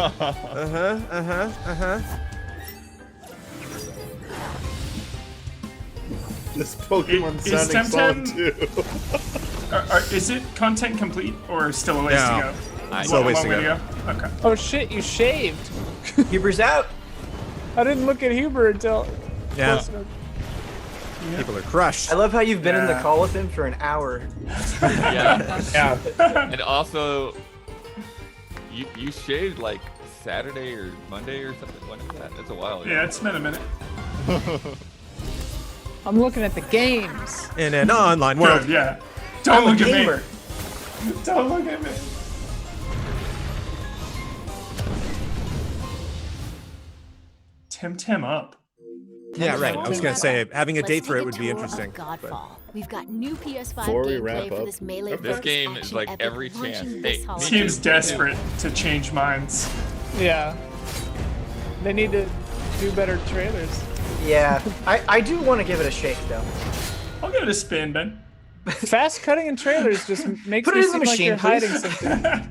[SPEAKER 3] This Pokemon
[SPEAKER 13] Is
[SPEAKER 3] sounding song
[SPEAKER 13] Temtem-
[SPEAKER 3] too.
[SPEAKER 13] Is it content complete or still a ways to go?
[SPEAKER 5] Still a ways to
[SPEAKER 13] Long way
[SPEAKER 5] go.
[SPEAKER 13] Okay.
[SPEAKER 1] Oh shit, you shaved.
[SPEAKER 7] Huber's out.
[SPEAKER 1] I didn't look at Huber until.
[SPEAKER 5] Yeah. People are crushed.
[SPEAKER 7] I love how you've been in the
[SPEAKER 6] Yeah.
[SPEAKER 7] call with him for an hour.
[SPEAKER 2] Yeah.
[SPEAKER 6] Yeah.
[SPEAKER 2] And also, you shaved like Saturday or Monday or something. When is that? That's a while ago.
[SPEAKER 13] Yeah, it's been a minute.
[SPEAKER 1] I'm looking at the games.
[SPEAKER 5] In an online world.
[SPEAKER 13] Good, yeah. Don't
[SPEAKER 7] I'm a
[SPEAKER 13] look at
[SPEAKER 7] gamer.
[SPEAKER 13] me. Don't look at me. Temtem up.
[SPEAKER 5] Yeah, right. I was gonna say having a
[SPEAKER 9] Let's
[SPEAKER 5] date for
[SPEAKER 9] take
[SPEAKER 5] it
[SPEAKER 9] a
[SPEAKER 5] would be
[SPEAKER 9] tour of
[SPEAKER 5] interesting. but-
[SPEAKER 9] Godfall. We've got new PS5
[SPEAKER 3] Before we
[SPEAKER 9] gameplay
[SPEAKER 3] wrap
[SPEAKER 9] for
[SPEAKER 3] up,
[SPEAKER 9] this melee
[SPEAKER 2] This
[SPEAKER 9] versus
[SPEAKER 2] game is
[SPEAKER 9] action
[SPEAKER 2] like
[SPEAKER 9] epic
[SPEAKER 2] every
[SPEAKER 9] launching
[SPEAKER 2] chance.
[SPEAKER 9] this
[SPEAKER 2] Hey,
[SPEAKER 9] holiday.
[SPEAKER 13] Seems desperate to change minds.
[SPEAKER 1] Yeah. They need to do better trailers.
[SPEAKER 7] Yeah, I do want to give it a shake though.
[SPEAKER 13] I'll give it a spin, Ben.
[SPEAKER 1] Fast cutting in trailers just makes
[SPEAKER 7] Put
[SPEAKER 1] me
[SPEAKER 7] it in the
[SPEAKER 1] seem like
[SPEAKER 7] machine,
[SPEAKER 1] you're hiding
[SPEAKER 7] please.
[SPEAKER 1] something.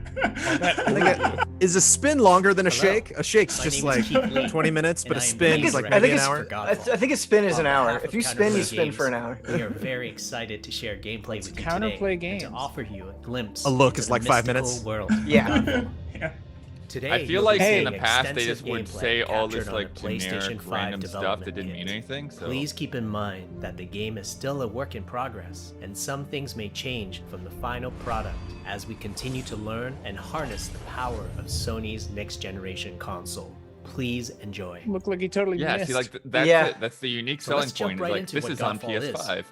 [SPEAKER 5] Is a spin longer than a shake? A shake's
[SPEAKER 19] My
[SPEAKER 5] just
[SPEAKER 19] name is
[SPEAKER 5] like
[SPEAKER 19] Keith Lee,
[SPEAKER 5] 20 minutes, but
[SPEAKER 19] and
[SPEAKER 5] a
[SPEAKER 19] I am
[SPEAKER 5] spin
[SPEAKER 19] the
[SPEAKER 5] is like
[SPEAKER 7] I
[SPEAKER 5] maybe
[SPEAKER 7] think
[SPEAKER 5] an
[SPEAKER 7] it's,
[SPEAKER 5] hour.
[SPEAKER 7] I think a spin is an
[SPEAKER 19] On
[SPEAKER 7] hour.
[SPEAKER 19] behalf
[SPEAKER 7] If
[SPEAKER 19] of
[SPEAKER 7] you spin, you
[SPEAKER 19] Counterplay
[SPEAKER 7] spin for an
[SPEAKER 19] Games,
[SPEAKER 7] hour.
[SPEAKER 19] We are very excited to share gameplay with you
[SPEAKER 1] Counterplay
[SPEAKER 19] today
[SPEAKER 1] games.
[SPEAKER 19] and to offer you a glimpse
[SPEAKER 5] A look
[SPEAKER 19] into
[SPEAKER 5] is
[SPEAKER 19] the
[SPEAKER 5] like 5
[SPEAKER 19] mystical
[SPEAKER 5] minutes.
[SPEAKER 19] World.
[SPEAKER 7] Yeah.
[SPEAKER 13] Yeah.
[SPEAKER 19] Today,
[SPEAKER 2] I feel
[SPEAKER 19] you'll
[SPEAKER 2] like
[SPEAKER 19] be
[SPEAKER 2] in
[SPEAKER 19] seeing
[SPEAKER 2] the past they
[SPEAKER 19] extensive
[SPEAKER 2] just would
[SPEAKER 19] gameplay
[SPEAKER 2] say all
[SPEAKER 19] captured
[SPEAKER 2] this
[SPEAKER 19] on
[SPEAKER 2] like
[SPEAKER 19] a PlayStation
[SPEAKER 2] generic
[SPEAKER 19] 5
[SPEAKER 2] random stuff that
[SPEAKER 19] development
[SPEAKER 2] didn't mean
[SPEAKER 19] kit.
[SPEAKER 2] anything. So
[SPEAKER 19] Please keep in mind that the game is still a work in progress, and some things may change from the final product as we continue to learn and harness the power of Sony's next generation console. Please enjoy.
[SPEAKER 1] Look like he totally
[SPEAKER 2] yeah,
[SPEAKER 1] missed.
[SPEAKER 2] see, like that's
[SPEAKER 7] Yeah.
[SPEAKER 2] it. That's the unique
[SPEAKER 19] So
[SPEAKER 2] selling
[SPEAKER 19] let's jump
[SPEAKER 2] point. Is
[SPEAKER 19] right
[SPEAKER 2] like
[SPEAKER 19] into
[SPEAKER 2] this
[SPEAKER 19] what
[SPEAKER 2] is on
[SPEAKER 19] Godfall is.
[SPEAKER 2] PS5.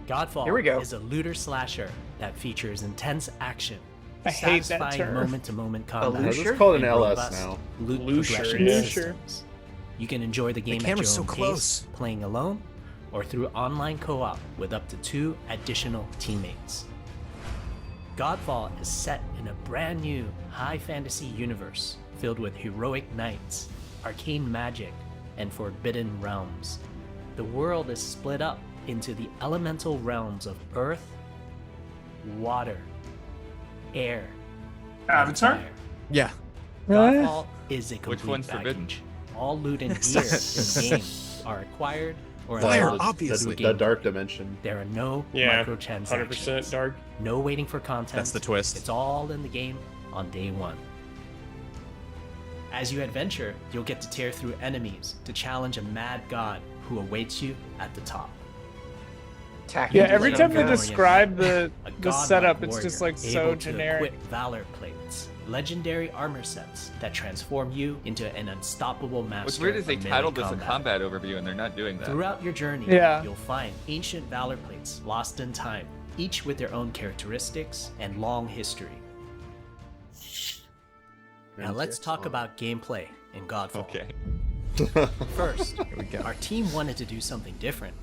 [SPEAKER 19] Godfall
[SPEAKER 7] Here we go.
[SPEAKER 19] is a looter slasher that features intense action,
[SPEAKER 1] I hate that
[SPEAKER 19] satisfying
[SPEAKER 1] term.
[SPEAKER 19] moment-to-moment combat,
[SPEAKER 7] looter?
[SPEAKER 3] Let's call it an
[SPEAKER 19] and
[SPEAKER 3] LS
[SPEAKER 19] robust
[SPEAKER 3] now.
[SPEAKER 19] loot
[SPEAKER 6] Looter,
[SPEAKER 19] progression
[SPEAKER 6] yeah.
[SPEAKER 19] systems. You can enjoy the game at your
[SPEAKER 5] camera's
[SPEAKER 19] own
[SPEAKER 5] so
[SPEAKER 19] pace,
[SPEAKER 5] close.
[SPEAKER 19] playing alone, or through online co-op with up to 2 additional teammates. Godfall is set in a brand new high fantasy universe filled with heroic knights, arcane magic, and forbidden realms. The world is split up into the elemental realms of earth, water, air, and
[SPEAKER 13] Avatar?
[SPEAKER 19] fire.
[SPEAKER 5] Yeah.
[SPEAKER 19] Godfall is a complete
[SPEAKER 2] Which one's
[SPEAKER 19] package.
[SPEAKER 2] forbidden?
[SPEAKER 19] All loot and gear in the game are acquired or
[SPEAKER 5] Fire,
[SPEAKER 19] unlocked
[SPEAKER 5] obviously.
[SPEAKER 19] through
[SPEAKER 3] The
[SPEAKER 19] gameplay.
[SPEAKER 3] dark dimension.
[SPEAKER 19] There are no
[SPEAKER 6] Yeah.
[SPEAKER 19] microtransactions.
[SPEAKER 6] 100% dark.
[SPEAKER 19] No waiting for content.
[SPEAKER 5] That's the twist.
[SPEAKER 19] It's all in the game on day one. As you adventure, you'll get to tear through enemies to challenge a mad god who awaits you at the top.
[SPEAKER 7] Tack
[SPEAKER 1] Yeah,
[SPEAKER 7] into
[SPEAKER 1] every
[SPEAKER 7] the
[SPEAKER 1] time they
[SPEAKER 7] gun.
[SPEAKER 1] describe the
[SPEAKER 19] A
[SPEAKER 1] the
[SPEAKER 19] godlike
[SPEAKER 1] setup, it's
[SPEAKER 19] warrior
[SPEAKER 1] just like so
[SPEAKER 19] able to
[SPEAKER 1] generic.
[SPEAKER 19] equip valor plates, legendary armor sets that transform you into an unstoppable master.
[SPEAKER 2] What's weird is they
[SPEAKER 19] of melee
[SPEAKER 2] titled this a
[SPEAKER 19] combat.
[SPEAKER 2] combat overview and they're not doing that.
[SPEAKER 19] Throughout your journey,
[SPEAKER 1] Yeah.
[SPEAKER 19] you'll find ancient valor plates lost in time, each with their own characteristics and long history. Now let's talk about gameplay in Godfall.
[SPEAKER 2] Okay.
[SPEAKER 19] First, our team wanted to do something different.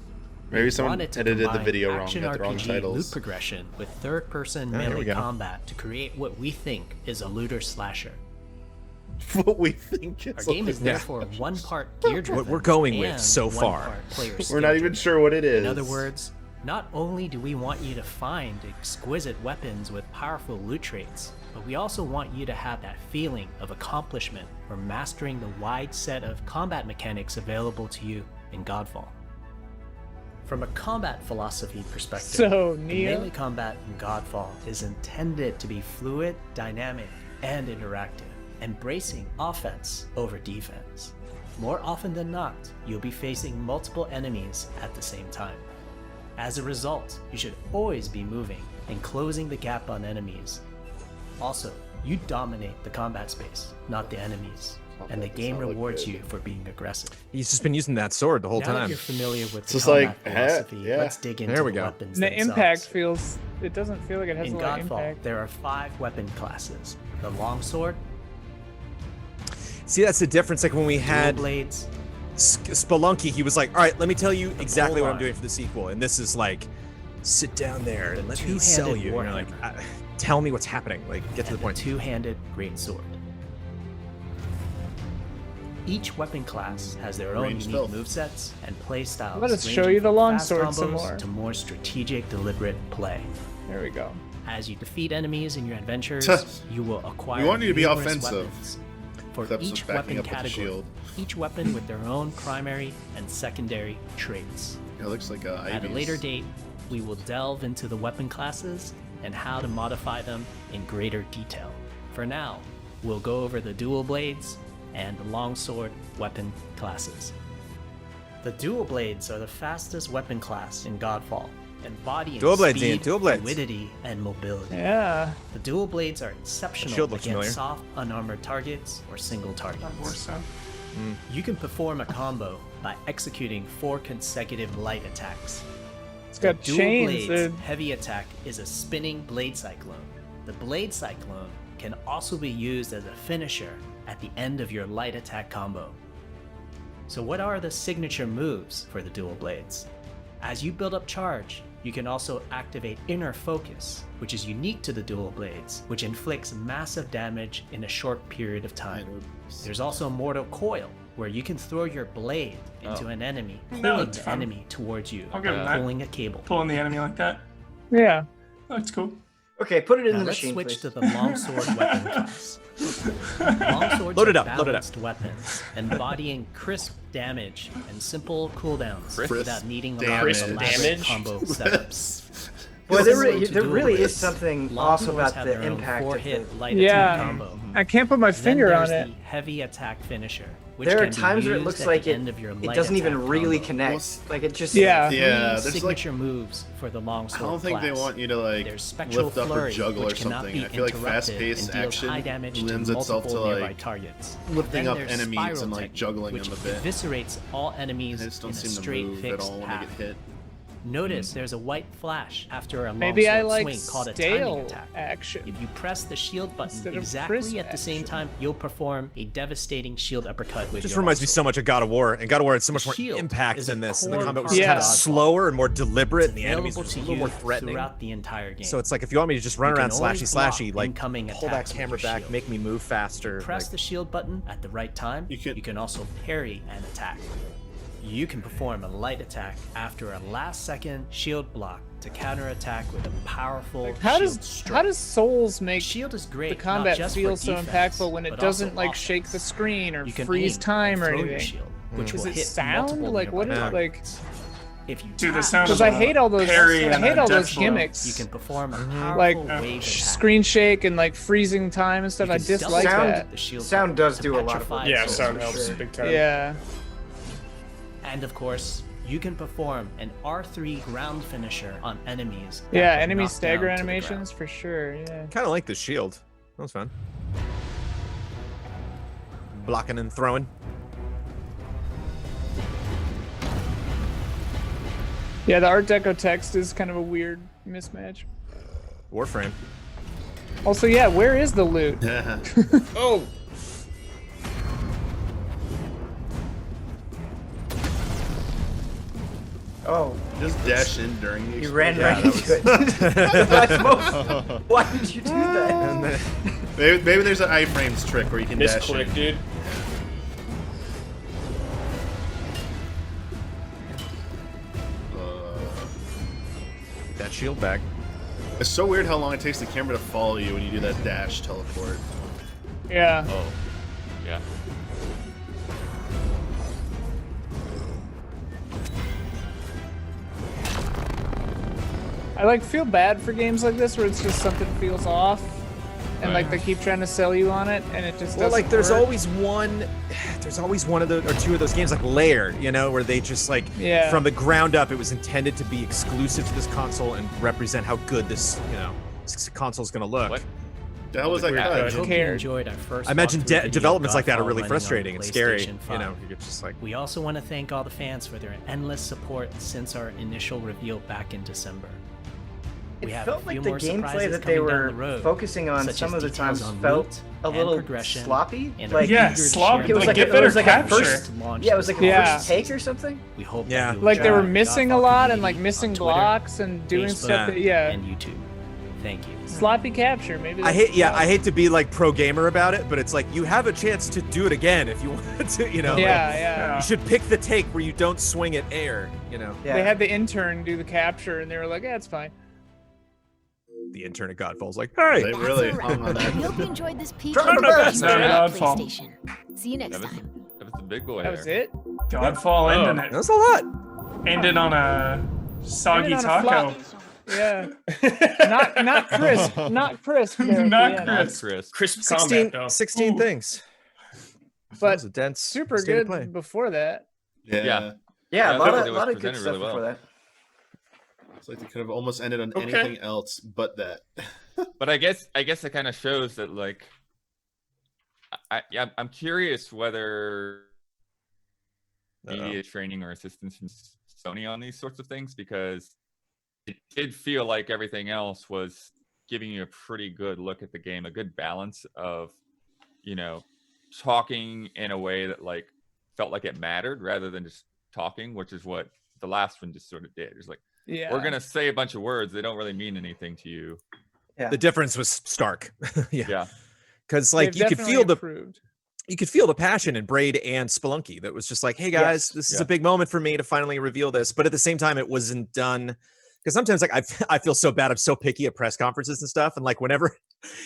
[SPEAKER 3] Maybe
[SPEAKER 19] We
[SPEAKER 3] someone
[SPEAKER 19] wanted to
[SPEAKER 3] edited the
[SPEAKER 19] combine
[SPEAKER 3] video wrong,
[SPEAKER 19] action
[SPEAKER 3] got the wrong
[SPEAKER 19] RPG
[SPEAKER 3] titles.
[SPEAKER 19] loot progression with third-person
[SPEAKER 5] here we
[SPEAKER 19] melee
[SPEAKER 5] go.
[SPEAKER 19] combat to create what we think is a looter slasher.
[SPEAKER 3] What we think
[SPEAKER 19] Our
[SPEAKER 3] is
[SPEAKER 19] game is
[SPEAKER 3] like-
[SPEAKER 19] therefore one part gear-driven.
[SPEAKER 5] What we're going with
[SPEAKER 19] and
[SPEAKER 5] so
[SPEAKER 19] one
[SPEAKER 5] far.
[SPEAKER 19] part player
[SPEAKER 3] We're not even
[SPEAKER 19] skill-driven.
[SPEAKER 3] sure what it is.
[SPEAKER 19] In other words, not only do we want you to find exquisite weapons with powerful loot traits, but we also want you to have that feeling of accomplishment for mastering the wide set of combat mechanics available to you in Godfall. From a combat philosophy perspective,
[SPEAKER 1] So,
[SPEAKER 19] the
[SPEAKER 1] Neo?
[SPEAKER 19] melee combat in Godfall is intended to be fluid, dynamic, and interactive, embracing offense over defense. More often than not, you'll be facing multiple enemies at the same time. As a result, you should always be moving and closing the gap on enemies. Also, you dominate the combat space, not the enemies, and the game rewards you for being aggressive.
[SPEAKER 5] He's just been using that sword the whole
[SPEAKER 19] Now
[SPEAKER 5] time.
[SPEAKER 19] that you're familiar with the
[SPEAKER 3] Just
[SPEAKER 19] combat
[SPEAKER 3] like,
[SPEAKER 19] philosophy,
[SPEAKER 3] yeah.
[SPEAKER 19] let's dig into
[SPEAKER 5] There we
[SPEAKER 19] the
[SPEAKER 5] go.
[SPEAKER 19] weapons
[SPEAKER 1] The
[SPEAKER 19] themselves.
[SPEAKER 1] impact feels. It doesn't feel like it has
[SPEAKER 19] In
[SPEAKER 1] a lot of
[SPEAKER 19] Godfall,
[SPEAKER 1] impact.
[SPEAKER 19] there are 5 weapon classes: the longsword,
[SPEAKER 5] See, that's the difference. Like when we
[SPEAKER 19] dual
[SPEAKER 5] had
[SPEAKER 19] blades,
[SPEAKER 5] Spelunky, he was like, all right, let me tell you exactly what I'm
[SPEAKER 19] polearm.
[SPEAKER 5] doing for the sequel. And this is like, sit down there and
[SPEAKER 19] The
[SPEAKER 5] let me sell
[SPEAKER 19] two-handed
[SPEAKER 5] you. And you're like,
[SPEAKER 19] warhammer.
[SPEAKER 5] tell me what's happening. Like, get to
[SPEAKER 19] and
[SPEAKER 5] the point.
[SPEAKER 19] the two-handed greatsword. Each weapon class has their own
[SPEAKER 3] Ranged
[SPEAKER 19] unique
[SPEAKER 3] stealth.
[SPEAKER 19] movesets and play styles.
[SPEAKER 1] Let us show
[SPEAKER 19] ranging
[SPEAKER 1] you the
[SPEAKER 19] from
[SPEAKER 1] longsword
[SPEAKER 19] fast
[SPEAKER 1] some
[SPEAKER 19] combos
[SPEAKER 1] more.
[SPEAKER 19] to more strategic, deliberate play.
[SPEAKER 1] There we go.
[SPEAKER 19] As you defeat enemies in your adventures, you will acquire
[SPEAKER 3] We want you to be
[SPEAKER 19] numerous
[SPEAKER 3] offensive.
[SPEAKER 19] weapons. For
[SPEAKER 3] Except
[SPEAKER 19] each
[SPEAKER 3] backing
[SPEAKER 19] weapon
[SPEAKER 3] up with the
[SPEAKER 19] category,
[SPEAKER 3] shield.
[SPEAKER 19] each weapon with their own primary and secondary traits.
[SPEAKER 3] It looks like
[SPEAKER 19] At a
[SPEAKER 3] Ivy's.
[SPEAKER 19] later date, we will delve into the weapon classes and how to modify them in greater detail. For now, we'll go over the dual blades and the longsword weapon classes. The dual blades are the fastest weapon class in Godfall, embodying
[SPEAKER 5] Dual blades,
[SPEAKER 19] speed,
[SPEAKER 5] Ian, dual blades.
[SPEAKER 19] fluidity, and mobility.
[SPEAKER 1] Yeah.
[SPEAKER 19] The dual blades are exceptional
[SPEAKER 5] shield looks
[SPEAKER 19] against
[SPEAKER 5] familiar.
[SPEAKER 19] soft, unarmored targets or single targets.
[SPEAKER 5] Mm.
[SPEAKER 19] You can perform a combo by executing 4 consecutive light attacks.
[SPEAKER 1] It's got
[SPEAKER 19] Dual
[SPEAKER 1] chains,
[SPEAKER 19] blades
[SPEAKER 1] dude.
[SPEAKER 19] heavy attack is a spinning blade cyclone. The blade cyclone can also be used as a finisher at the end of your light attack combo. So what are the signature moves for the dual blades? As you build up charge, you can also activate Inner Focus, which is unique to the dual blades, which inflicts massive damage in a short period of time. There's also Mortal Coil, where you can throw your blade into an enemy,
[SPEAKER 13] That
[SPEAKER 19] pulling
[SPEAKER 13] looks
[SPEAKER 19] the
[SPEAKER 13] fun.
[SPEAKER 19] enemy towards you,
[SPEAKER 13] I'll give him that.
[SPEAKER 19] pulling a cable.
[SPEAKER 13] Pulling the enemy like that.
[SPEAKER 1] Yeah.
[SPEAKER 13] That's cool.
[SPEAKER 7] Okay, put it in
[SPEAKER 19] Now
[SPEAKER 7] the
[SPEAKER 19] let's
[SPEAKER 7] machine,
[SPEAKER 19] switch
[SPEAKER 7] please.
[SPEAKER 19] to the longsword weapon class. Longswords
[SPEAKER 5] Load it
[SPEAKER 19] are
[SPEAKER 5] up, load it up.
[SPEAKER 19] balanced weapons, embodying crisp damage and simple cooldowns
[SPEAKER 3] Crisp
[SPEAKER 19] without needing a lot
[SPEAKER 3] damage.
[SPEAKER 19] of elaborate
[SPEAKER 6] Damage?
[SPEAKER 19] combo setups.
[SPEAKER 7] Boy,
[SPEAKER 19] Similar
[SPEAKER 7] there
[SPEAKER 19] to
[SPEAKER 7] really
[SPEAKER 19] dual
[SPEAKER 7] is something
[SPEAKER 19] blades,
[SPEAKER 7] awesome
[SPEAKER 19] Longhorns
[SPEAKER 7] about
[SPEAKER 19] have
[SPEAKER 7] the
[SPEAKER 19] their own
[SPEAKER 7] impact of
[SPEAKER 19] 4-hit
[SPEAKER 7] the-
[SPEAKER 19] light attack
[SPEAKER 1] Yeah.
[SPEAKER 19] combo.
[SPEAKER 1] I can't put my
[SPEAKER 19] Then
[SPEAKER 1] finger on
[SPEAKER 19] there's
[SPEAKER 1] it.
[SPEAKER 19] the heavy attack finisher, which
[SPEAKER 7] There are
[SPEAKER 19] can be
[SPEAKER 7] times where it
[SPEAKER 19] used
[SPEAKER 7] looks
[SPEAKER 19] at
[SPEAKER 7] like
[SPEAKER 19] the
[SPEAKER 7] it,
[SPEAKER 19] end of your
[SPEAKER 7] it
[SPEAKER 19] light
[SPEAKER 7] doesn't even
[SPEAKER 19] attack
[SPEAKER 7] really
[SPEAKER 19] combo.
[SPEAKER 7] connect. Like it just
[SPEAKER 1] Yeah.
[SPEAKER 19] Three
[SPEAKER 3] there's like
[SPEAKER 19] signature moves for the
[SPEAKER 3] I
[SPEAKER 19] longsword
[SPEAKER 3] don't think they
[SPEAKER 19] class.
[SPEAKER 3] want you to like
[SPEAKER 19] There's Spectral
[SPEAKER 3] lift up or
[SPEAKER 19] Flurry,
[SPEAKER 3] juggle or
[SPEAKER 19] which cannot
[SPEAKER 3] something.
[SPEAKER 19] be
[SPEAKER 3] I feel like
[SPEAKER 19] interrupted
[SPEAKER 3] fast-paced
[SPEAKER 19] and deals
[SPEAKER 3] action
[SPEAKER 19] high damage
[SPEAKER 3] lends
[SPEAKER 19] to
[SPEAKER 3] itself to
[SPEAKER 19] multiple nearby
[SPEAKER 3] like
[SPEAKER 19] targets.
[SPEAKER 3] lifting
[SPEAKER 19] Then
[SPEAKER 3] up
[SPEAKER 19] there's
[SPEAKER 3] enemies
[SPEAKER 19] Spiral
[SPEAKER 3] and like
[SPEAKER 19] Technique,
[SPEAKER 3] juggling
[SPEAKER 19] which
[SPEAKER 3] them a bit.
[SPEAKER 19] eviscerates all enemies
[SPEAKER 3] They just
[SPEAKER 19] in
[SPEAKER 3] don't
[SPEAKER 19] a
[SPEAKER 3] seem to
[SPEAKER 19] straight
[SPEAKER 3] move at
[SPEAKER 19] fixed
[SPEAKER 3] all when they
[SPEAKER 19] path.
[SPEAKER 3] get hit.
[SPEAKER 19] Notice there's a white flash after a
[SPEAKER 1] Maybe I
[SPEAKER 19] longsword
[SPEAKER 1] like
[SPEAKER 19] swing called a timing
[SPEAKER 1] stale
[SPEAKER 19] attack.
[SPEAKER 1] action.
[SPEAKER 19] If you press the shield button
[SPEAKER 1] Instead of
[SPEAKER 19] exactly
[SPEAKER 1] crisp
[SPEAKER 19] at the same time, you'll perform a devastating shield uppercut with
[SPEAKER 5] Just
[SPEAKER 19] your
[SPEAKER 5] reminds me
[SPEAKER 19] longsword.
[SPEAKER 5] so much of God of War, and God of War had so much more
[SPEAKER 19] Shield
[SPEAKER 5] impact
[SPEAKER 19] is
[SPEAKER 5] than
[SPEAKER 19] a
[SPEAKER 5] this. And the
[SPEAKER 19] core
[SPEAKER 5] combat was
[SPEAKER 19] part
[SPEAKER 5] kind
[SPEAKER 19] of
[SPEAKER 5] of
[SPEAKER 19] Godfall.
[SPEAKER 5] slower and more deliberate, and the
[SPEAKER 19] Available
[SPEAKER 5] enemies were
[SPEAKER 19] to
[SPEAKER 5] a little
[SPEAKER 19] you
[SPEAKER 5] more threatening.
[SPEAKER 19] throughout the entire game.
[SPEAKER 5] So it's like if you want me to just run
[SPEAKER 19] You
[SPEAKER 5] around
[SPEAKER 19] can always
[SPEAKER 5] slashy
[SPEAKER 19] block
[SPEAKER 5] slashy, like
[SPEAKER 19] incoming
[SPEAKER 5] pull that
[SPEAKER 19] attacks with
[SPEAKER 5] camera
[SPEAKER 19] your
[SPEAKER 5] back,
[SPEAKER 19] shield.
[SPEAKER 5] make me move faster.
[SPEAKER 19] Press
[SPEAKER 5] like-
[SPEAKER 19] the shield button at the right time. You can also parry an attack. You can perform a light attack after a last-second shield block to counterattack with a powerful
[SPEAKER 1] How
[SPEAKER 19] shield
[SPEAKER 1] does
[SPEAKER 19] strike.
[SPEAKER 1] Souls make
[SPEAKER 19] Shield is great,
[SPEAKER 1] the
[SPEAKER 19] not
[SPEAKER 1] combat
[SPEAKER 19] just
[SPEAKER 1] feel
[SPEAKER 19] for
[SPEAKER 1] so
[SPEAKER 19] defense,
[SPEAKER 1] impactful when it
[SPEAKER 19] but
[SPEAKER 1] doesn't
[SPEAKER 19] also
[SPEAKER 1] like
[SPEAKER 19] offense.
[SPEAKER 1] shake the screen or
[SPEAKER 19] You can
[SPEAKER 1] freeze
[SPEAKER 19] aim
[SPEAKER 1] time
[SPEAKER 19] and
[SPEAKER 1] or
[SPEAKER 19] throw your
[SPEAKER 1] anything?
[SPEAKER 19] shield, which
[SPEAKER 1] Does
[SPEAKER 19] will
[SPEAKER 1] it
[SPEAKER 19] hit
[SPEAKER 1] sound
[SPEAKER 19] multiple
[SPEAKER 1] like what is
[SPEAKER 19] nearby
[SPEAKER 1] it like?
[SPEAKER 19] targets. If you
[SPEAKER 13] Dude, the
[SPEAKER 19] tap
[SPEAKER 13] sound
[SPEAKER 1] Because
[SPEAKER 13] of
[SPEAKER 1] I hate all those.
[SPEAKER 13] parry
[SPEAKER 1] I
[SPEAKER 13] and
[SPEAKER 1] hate
[SPEAKER 13] a
[SPEAKER 1] all those
[SPEAKER 13] death blow.
[SPEAKER 1] gimmicks.
[SPEAKER 19] you can perform a powerful
[SPEAKER 1] Like
[SPEAKER 19] wave attack.
[SPEAKER 1] screen shake and like freezing time and stuff.
[SPEAKER 19] You
[SPEAKER 1] I
[SPEAKER 19] can
[SPEAKER 1] dislike
[SPEAKER 19] double
[SPEAKER 1] that.
[SPEAKER 19] tap the shield
[SPEAKER 7] Sound
[SPEAKER 19] button
[SPEAKER 7] does
[SPEAKER 19] to
[SPEAKER 7] do a lot of
[SPEAKER 19] petrify
[SPEAKER 6] Yeah,
[SPEAKER 19] souls
[SPEAKER 6] sound
[SPEAKER 19] for
[SPEAKER 6] helps
[SPEAKER 19] sure.
[SPEAKER 6] big time.
[SPEAKER 1] Yeah.
[SPEAKER 19] And of course, you can perform an R3 ground finisher on enemies. that
[SPEAKER 1] Yeah,
[SPEAKER 19] get
[SPEAKER 1] enemy
[SPEAKER 19] knocked
[SPEAKER 1] stagger
[SPEAKER 19] down to the
[SPEAKER 1] animations for sure. Yeah.
[SPEAKER 5] Kind of like the shield. That was fun. Blocking and throwing.
[SPEAKER 1] Yeah, the Art Deco text is kind of a weird mismatch.
[SPEAKER 5] Warframe.
[SPEAKER 1] Also, yeah, where is the loot?
[SPEAKER 6] Oh,
[SPEAKER 7] Oh,
[SPEAKER 3] Just dash in during the
[SPEAKER 7] you ran
[SPEAKER 3] explosion.
[SPEAKER 7] right into it. That's most- Why did you do that?
[SPEAKER 5] And then,
[SPEAKER 3] Maybe there's an iframes trick where you can dash in.
[SPEAKER 6] misclick, dude.
[SPEAKER 5] that shield back.
[SPEAKER 3] It's so weird how long it takes the camera to follow you when you do that dash teleport.
[SPEAKER 1] Yeah.
[SPEAKER 2] Oh, yeah.
[SPEAKER 1] I like feel bad for games like this where it's just something feels off, and like they keep trying to sell you on it, and it just doesn't.
[SPEAKER 5] Well, like there's
[SPEAKER 1] work.
[SPEAKER 5] always one of the or two of those games like Lair, you know, where they just like
[SPEAKER 1] Yeah.
[SPEAKER 5] from the ground up it was intended to be exclusive to this console and represent how good this, you know, console's gonna look.
[SPEAKER 2] What?
[SPEAKER 3] The hell was that
[SPEAKER 19] I
[SPEAKER 3] cut?
[SPEAKER 19] hope you
[SPEAKER 1] cared.
[SPEAKER 19] enjoyed our first
[SPEAKER 5] I imagine
[SPEAKER 19] walkthrough video of
[SPEAKER 5] developments like that are
[SPEAKER 19] Godfall
[SPEAKER 5] really
[SPEAKER 19] running on
[SPEAKER 5] frustrating and scary.
[SPEAKER 19] PlayStation
[SPEAKER 5] You know,
[SPEAKER 19] 5.
[SPEAKER 5] you're just like,
[SPEAKER 19] We also want to thank all the fans for their endless support since our initial reveal back in December.
[SPEAKER 7] It
[SPEAKER 19] We have
[SPEAKER 7] felt
[SPEAKER 19] a
[SPEAKER 7] like
[SPEAKER 19] few
[SPEAKER 7] the
[SPEAKER 19] more
[SPEAKER 7] gameplay
[SPEAKER 19] surprises
[SPEAKER 7] that they
[SPEAKER 19] coming down
[SPEAKER 7] were
[SPEAKER 19] the road,
[SPEAKER 7] focusing on
[SPEAKER 19] such
[SPEAKER 7] some
[SPEAKER 19] as
[SPEAKER 7] of the
[SPEAKER 19] details
[SPEAKER 7] times
[SPEAKER 19] on
[SPEAKER 7] felt
[SPEAKER 19] loot
[SPEAKER 7] a
[SPEAKER 19] and
[SPEAKER 7] little
[SPEAKER 19] progression
[SPEAKER 7] sloppy.
[SPEAKER 19] and
[SPEAKER 7] Like,
[SPEAKER 13] Yeah,
[SPEAKER 19] eager to
[SPEAKER 13] sloppy.
[SPEAKER 19] share
[SPEAKER 7] it was
[SPEAKER 13] Like,
[SPEAKER 7] like
[SPEAKER 13] get
[SPEAKER 7] it
[SPEAKER 13] better
[SPEAKER 7] was like a
[SPEAKER 13] capture.
[SPEAKER 7] first.
[SPEAKER 19] launch
[SPEAKER 7] Yeah, it was like a
[SPEAKER 1] Yeah.
[SPEAKER 7] first take or something.
[SPEAKER 19] We hope
[SPEAKER 5] Yeah.
[SPEAKER 19] that you
[SPEAKER 1] Like they were
[SPEAKER 19] enjoy
[SPEAKER 1] missing a
[SPEAKER 19] Godfall
[SPEAKER 1] lot and like
[SPEAKER 19] community
[SPEAKER 1] missing
[SPEAKER 19] on Twitter,
[SPEAKER 1] blocks and doing
[SPEAKER 19] Facebook,
[SPEAKER 1] stuff that
[SPEAKER 19] and YouTube. Thank you.
[SPEAKER 1] sloppy capture. Maybe.
[SPEAKER 5] I
[SPEAKER 1] that's
[SPEAKER 5] hate, yeah,
[SPEAKER 1] the
[SPEAKER 5] I hate to be like pro gamer about it, but it's like you have a chance to do it again if you want to, you know.
[SPEAKER 1] Yeah,
[SPEAKER 5] like,
[SPEAKER 1] yeah.
[SPEAKER 5] You should pick the take where you don't swing at air, you know.
[SPEAKER 7] Yeah.
[SPEAKER 1] They had the intern do the capture, and they were like, "Yeah, it's fine."
[SPEAKER 5] The intern at Godfall's like, hey,
[SPEAKER 3] They really
[SPEAKER 18] That's
[SPEAKER 3] hung on
[SPEAKER 18] alright.
[SPEAKER 3] that.
[SPEAKER 18] We hope you enjoyed this peek
[SPEAKER 7] Try
[SPEAKER 18] into
[SPEAKER 7] my
[SPEAKER 18] the
[SPEAKER 7] best.
[SPEAKER 18] future
[SPEAKER 13] No,
[SPEAKER 18] of
[SPEAKER 13] Godfall.
[SPEAKER 18] PlayStation. See you next
[SPEAKER 2] That was,
[SPEAKER 18] time.
[SPEAKER 2] that was the big boy
[SPEAKER 1] That was
[SPEAKER 2] there.
[SPEAKER 1] it.
[SPEAKER 13] Godfall ending it.
[SPEAKER 5] that's a lot.
[SPEAKER 13] Ended on a soggy
[SPEAKER 1] Ended on a
[SPEAKER 13] taco.
[SPEAKER 1] flop. Yeah. not crisp. Not crisp. there at
[SPEAKER 13] Not
[SPEAKER 1] the end.
[SPEAKER 2] Not
[SPEAKER 13] crisp.
[SPEAKER 2] Chris.
[SPEAKER 6] Crisp
[SPEAKER 5] 16,
[SPEAKER 6] combat though.
[SPEAKER 5] 16
[SPEAKER 13] Ooh.
[SPEAKER 5] things. That
[SPEAKER 1] But
[SPEAKER 5] was a dense
[SPEAKER 1] super
[SPEAKER 5] state of
[SPEAKER 1] good
[SPEAKER 5] play.
[SPEAKER 1] before that.
[SPEAKER 3] Yeah.
[SPEAKER 2] Yeah.
[SPEAKER 7] Yeah,
[SPEAKER 2] I
[SPEAKER 7] a lot
[SPEAKER 2] thought it
[SPEAKER 7] of,
[SPEAKER 2] was
[SPEAKER 7] lot of good
[SPEAKER 2] presented
[SPEAKER 7] stuff
[SPEAKER 2] really
[SPEAKER 7] before
[SPEAKER 2] well.
[SPEAKER 7] that.
[SPEAKER 3] It's like they could have almost ended on
[SPEAKER 13] Okay.
[SPEAKER 3] anything else but that.
[SPEAKER 2] But I guess it kind of shows that like I'm curious whether media training or assistance from Sony on these sorts of things, because it did feel like everything else was giving you a pretty good look at the game, a good balance of, you know, talking in a way that like felt like it mattered rather than just talking, which is what the last one just sort of did. It's like,
[SPEAKER 1] Yeah.
[SPEAKER 2] we're gonna say a bunch of words, they don't really mean anything to you.
[SPEAKER 7] Yeah.
[SPEAKER 5] The difference was stark.
[SPEAKER 2] Yeah.
[SPEAKER 5] Because like
[SPEAKER 1] They've
[SPEAKER 5] you could
[SPEAKER 1] definitely
[SPEAKER 5] feel
[SPEAKER 1] improved.
[SPEAKER 5] you could feel the passion in Braid and Spelunky. That was just like, hey guys, this is a big moment for me to finally reveal this. But at the same time, it wasn't done. Because sometimes like I feel so bad. I'm so picky at press conferences and stuff. And like whenever,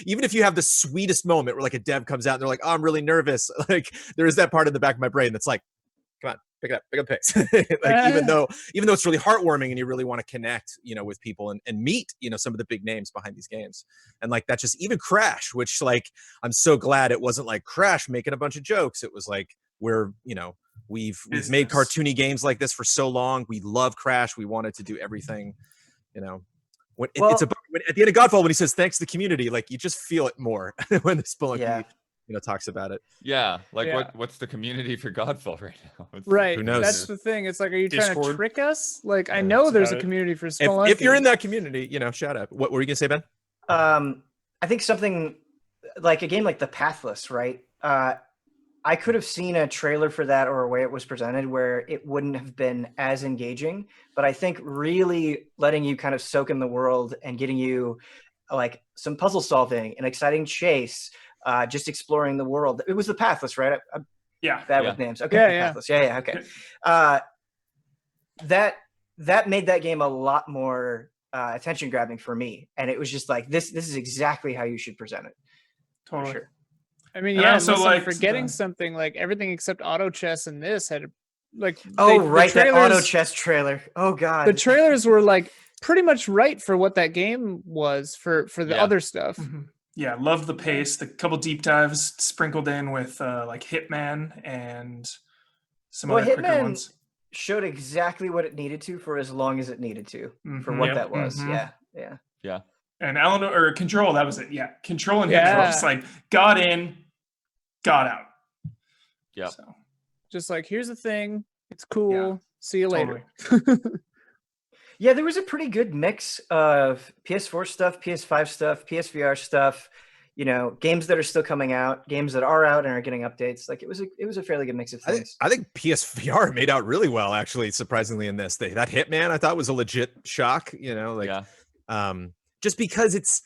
[SPEAKER 5] even if you have the sweetest moment where like a dev comes out and they're like, oh, I'm really nervous. Like there is that part in the back of my brain that's like, come on, pick it up the pace. Like even though it's really heartwarming and you really want to connect, you know, with people and meet, you know, some of the big names behind these games. And like that just even Crash, which like I'm so glad it wasn't like Crash making a bunch of jokes. It was like we've made cartoony games like this for so long. We love Crash. We wanted to do everything, you know. When it's about at the end of Godfall when he says thanks to the community, like you just feel it more when the Spelunky talks about it.
[SPEAKER 2] Yeah, like what's the community for Godfall right now?
[SPEAKER 1] Right.
[SPEAKER 5] Who knows?
[SPEAKER 1] That's the thing. It's like, are you trying to
[SPEAKER 5] Discord?
[SPEAKER 1] trick us? Like, I know there's a community for Spelunky.
[SPEAKER 5] If you're in that community, you know, shout out. What were you gonna say, Ben?
[SPEAKER 7] I think something like a game like the Pathless, right? I could have seen a trailer for that or a way it was presented where it wouldn't have been as engaging. But I think really letting you kind of soak in the world and getting you like some puzzle solving, an exciting chase, just exploring the world. It was the Pathless, right? I'm bad with names. Okay, Pathless. Yeah, okay. That made that game a lot more attention grabbing for me, and it was just like this is exactly how you should present it.
[SPEAKER 13] Totally.
[SPEAKER 7] For sure.
[SPEAKER 1] I mean,
[SPEAKER 13] And
[SPEAKER 1] yeah,
[SPEAKER 13] also,
[SPEAKER 1] unless I'm
[SPEAKER 13] like,
[SPEAKER 1] forgetting something, like everything except auto chess in this had like
[SPEAKER 7] Right,
[SPEAKER 1] the
[SPEAKER 7] that auto
[SPEAKER 1] trailers-
[SPEAKER 7] chess trailer. Oh god.
[SPEAKER 1] The trailers were like pretty much right for what that game was for the other stuff.
[SPEAKER 13] Yeah, love the pace. The couple deep dives sprinkled in with like Hitman and some other quicker
[SPEAKER 7] Hitman
[SPEAKER 13] ones.
[SPEAKER 7] showed exactly what it needed to for as long as it needed to for
[SPEAKER 13] Mhm.
[SPEAKER 7] what
[SPEAKER 13] Yep.
[SPEAKER 7] that was.
[SPEAKER 13] Mhm.
[SPEAKER 7] Yeah.
[SPEAKER 13] And Control, that was it. Yeah, Control and Hitman
[SPEAKER 1] Yeah.
[SPEAKER 13] were just like got in, got out.
[SPEAKER 2] Yeah.
[SPEAKER 13] So,
[SPEAKER 1] Just like, here's the thing. It's cool. See you later.
[SPEAKER 7] Yeah, there was a pretty good mix of PS4 stuff, PS5 stuff, PSVR stuff, you know, games that are still coming out, games that are out and are getting updates. Like it was a fairly good mix of things.
[SPEAKER 5] I think PSVR made out really well, actually, surprisingly, in this. That Hitman I thought was a legit shock, you know, like just because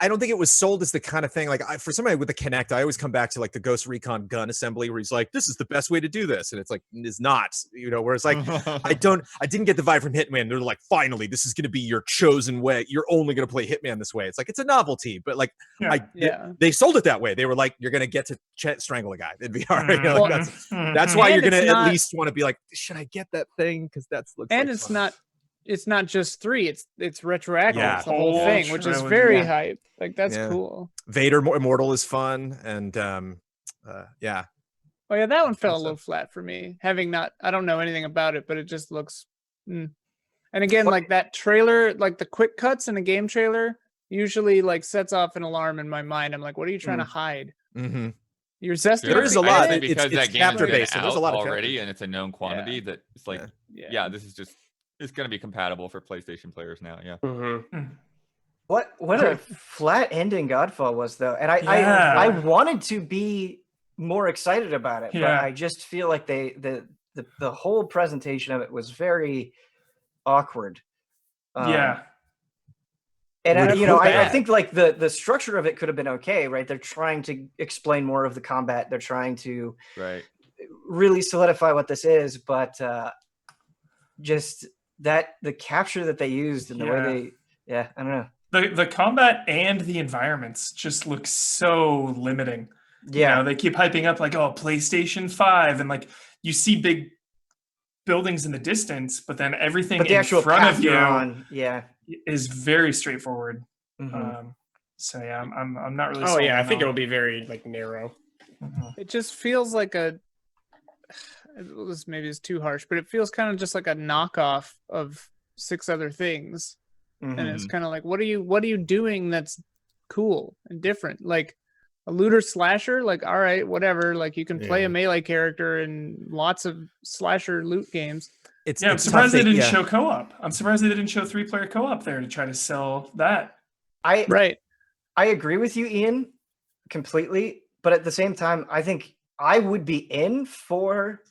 [SPEAKER 5] I don't think it was sold as the kind of thing, like for somebody with the Kinect, I always come back to like the Ghost Recon gun assembly where he's like, this is the best way to do this. And it's like, it's not, you know, whereas like, I didn't get the vibe from Hitman. They're like, finally, this is going to be your chosen way. You're only going to play Hitman this way. It's like, it's a novelty, but like, they sold it that way. They were like, you're going to get to strangle a guy in VR. You know, like, that's why you're going to at least want to be like, should I get that thing? Cause looks
[SPEAKER 1] and
[SPEAKER 5] like
[SPEAKER 1] it's
[SPEAKER 5] fun.
[SPEAKER 1] it's not just 3, it's retroactive.
[SPEAKER 5] Yeah.
[SPEAKER 1] It's the whole thing, which is very hype. Like that's cool.
[SPEAKER 5] Vader Immortal is fun, and yeah.
[SPEAKER 1] Oh yeah, that one fell a little flat for me. I don't know anything about it, but it just looks. And again, like that trailer, like the quick cuts in a game trailer, usually like sets off an alarm in my mind. I'm like, what are you trying to hide?
[SPEAKER 5] Mm-hmm.
[SPEAKER 1] You're zesty.
[SPEAKER 5] There is a lot.
[SPEAKER 2] Because
[SPEAKER 5] It's
[SPEAKER 2] that game
[SPEAKER 5] capture
[SPEAKER 2] has been
[SPEAKER 5] based, so there's a
[SPEAKER 2] out
[SPEAKER 5] lot of
[SPEAKER 2] already, and it's a known quantity that it's like, this is just it's going to be compatible for PlayStation players now. Yeah.
[SPEAKER 7] What a flat ending Godfall was though, and I wanted to be more excited about it, but I just feel like the whole presentation of it was very awkward. And I think like the structure of it could have been okay, right? They're trying to explain more of the combat. They're trying to really solidify what this is, but just the capture that they used and the way they, I don't know.
[SPEAKER 13] The combat and the environments just look so limiting. You know, they keep hyping up like, oh, PlayStation 5, and like you see big buildings in the distance, but then everything
[SPEAKER 7] the
[SPEAKER 13] in
[SPEAKER 7] actual
[SPEAKER 13] front
[SPEAKER 7] path
[SPEAKER 13] of you
[SPEAKER 7] you're on,
[SPEAKER 13] is very straightforward. So yeah, I'm not really.
[SPEAKER 6] Oh yeah, I
[SPEAKER 13] sold
[SPEAKER 6] think
[SPEAKER 13] on
[SPEAKER 6] it'll be very like narrow.
[SPEAKER 1] It just feels like this maybe is too harsh, but it feels kind of just like a knockoff of 6 other things. And it's kind of like, what are you doing that's cool and different? Like a looter slasher, like, all right, whatever. Like you can play a melee character in lots of slasher loot games.
[SPEAKER 13] I'm surprised they didn't show co-op. I'm surprised they didn't show 3-player co-op there to try to sell that.
[SPEAKER 7] I agree with you, Ian, completely. But at the same time, I think I would be in for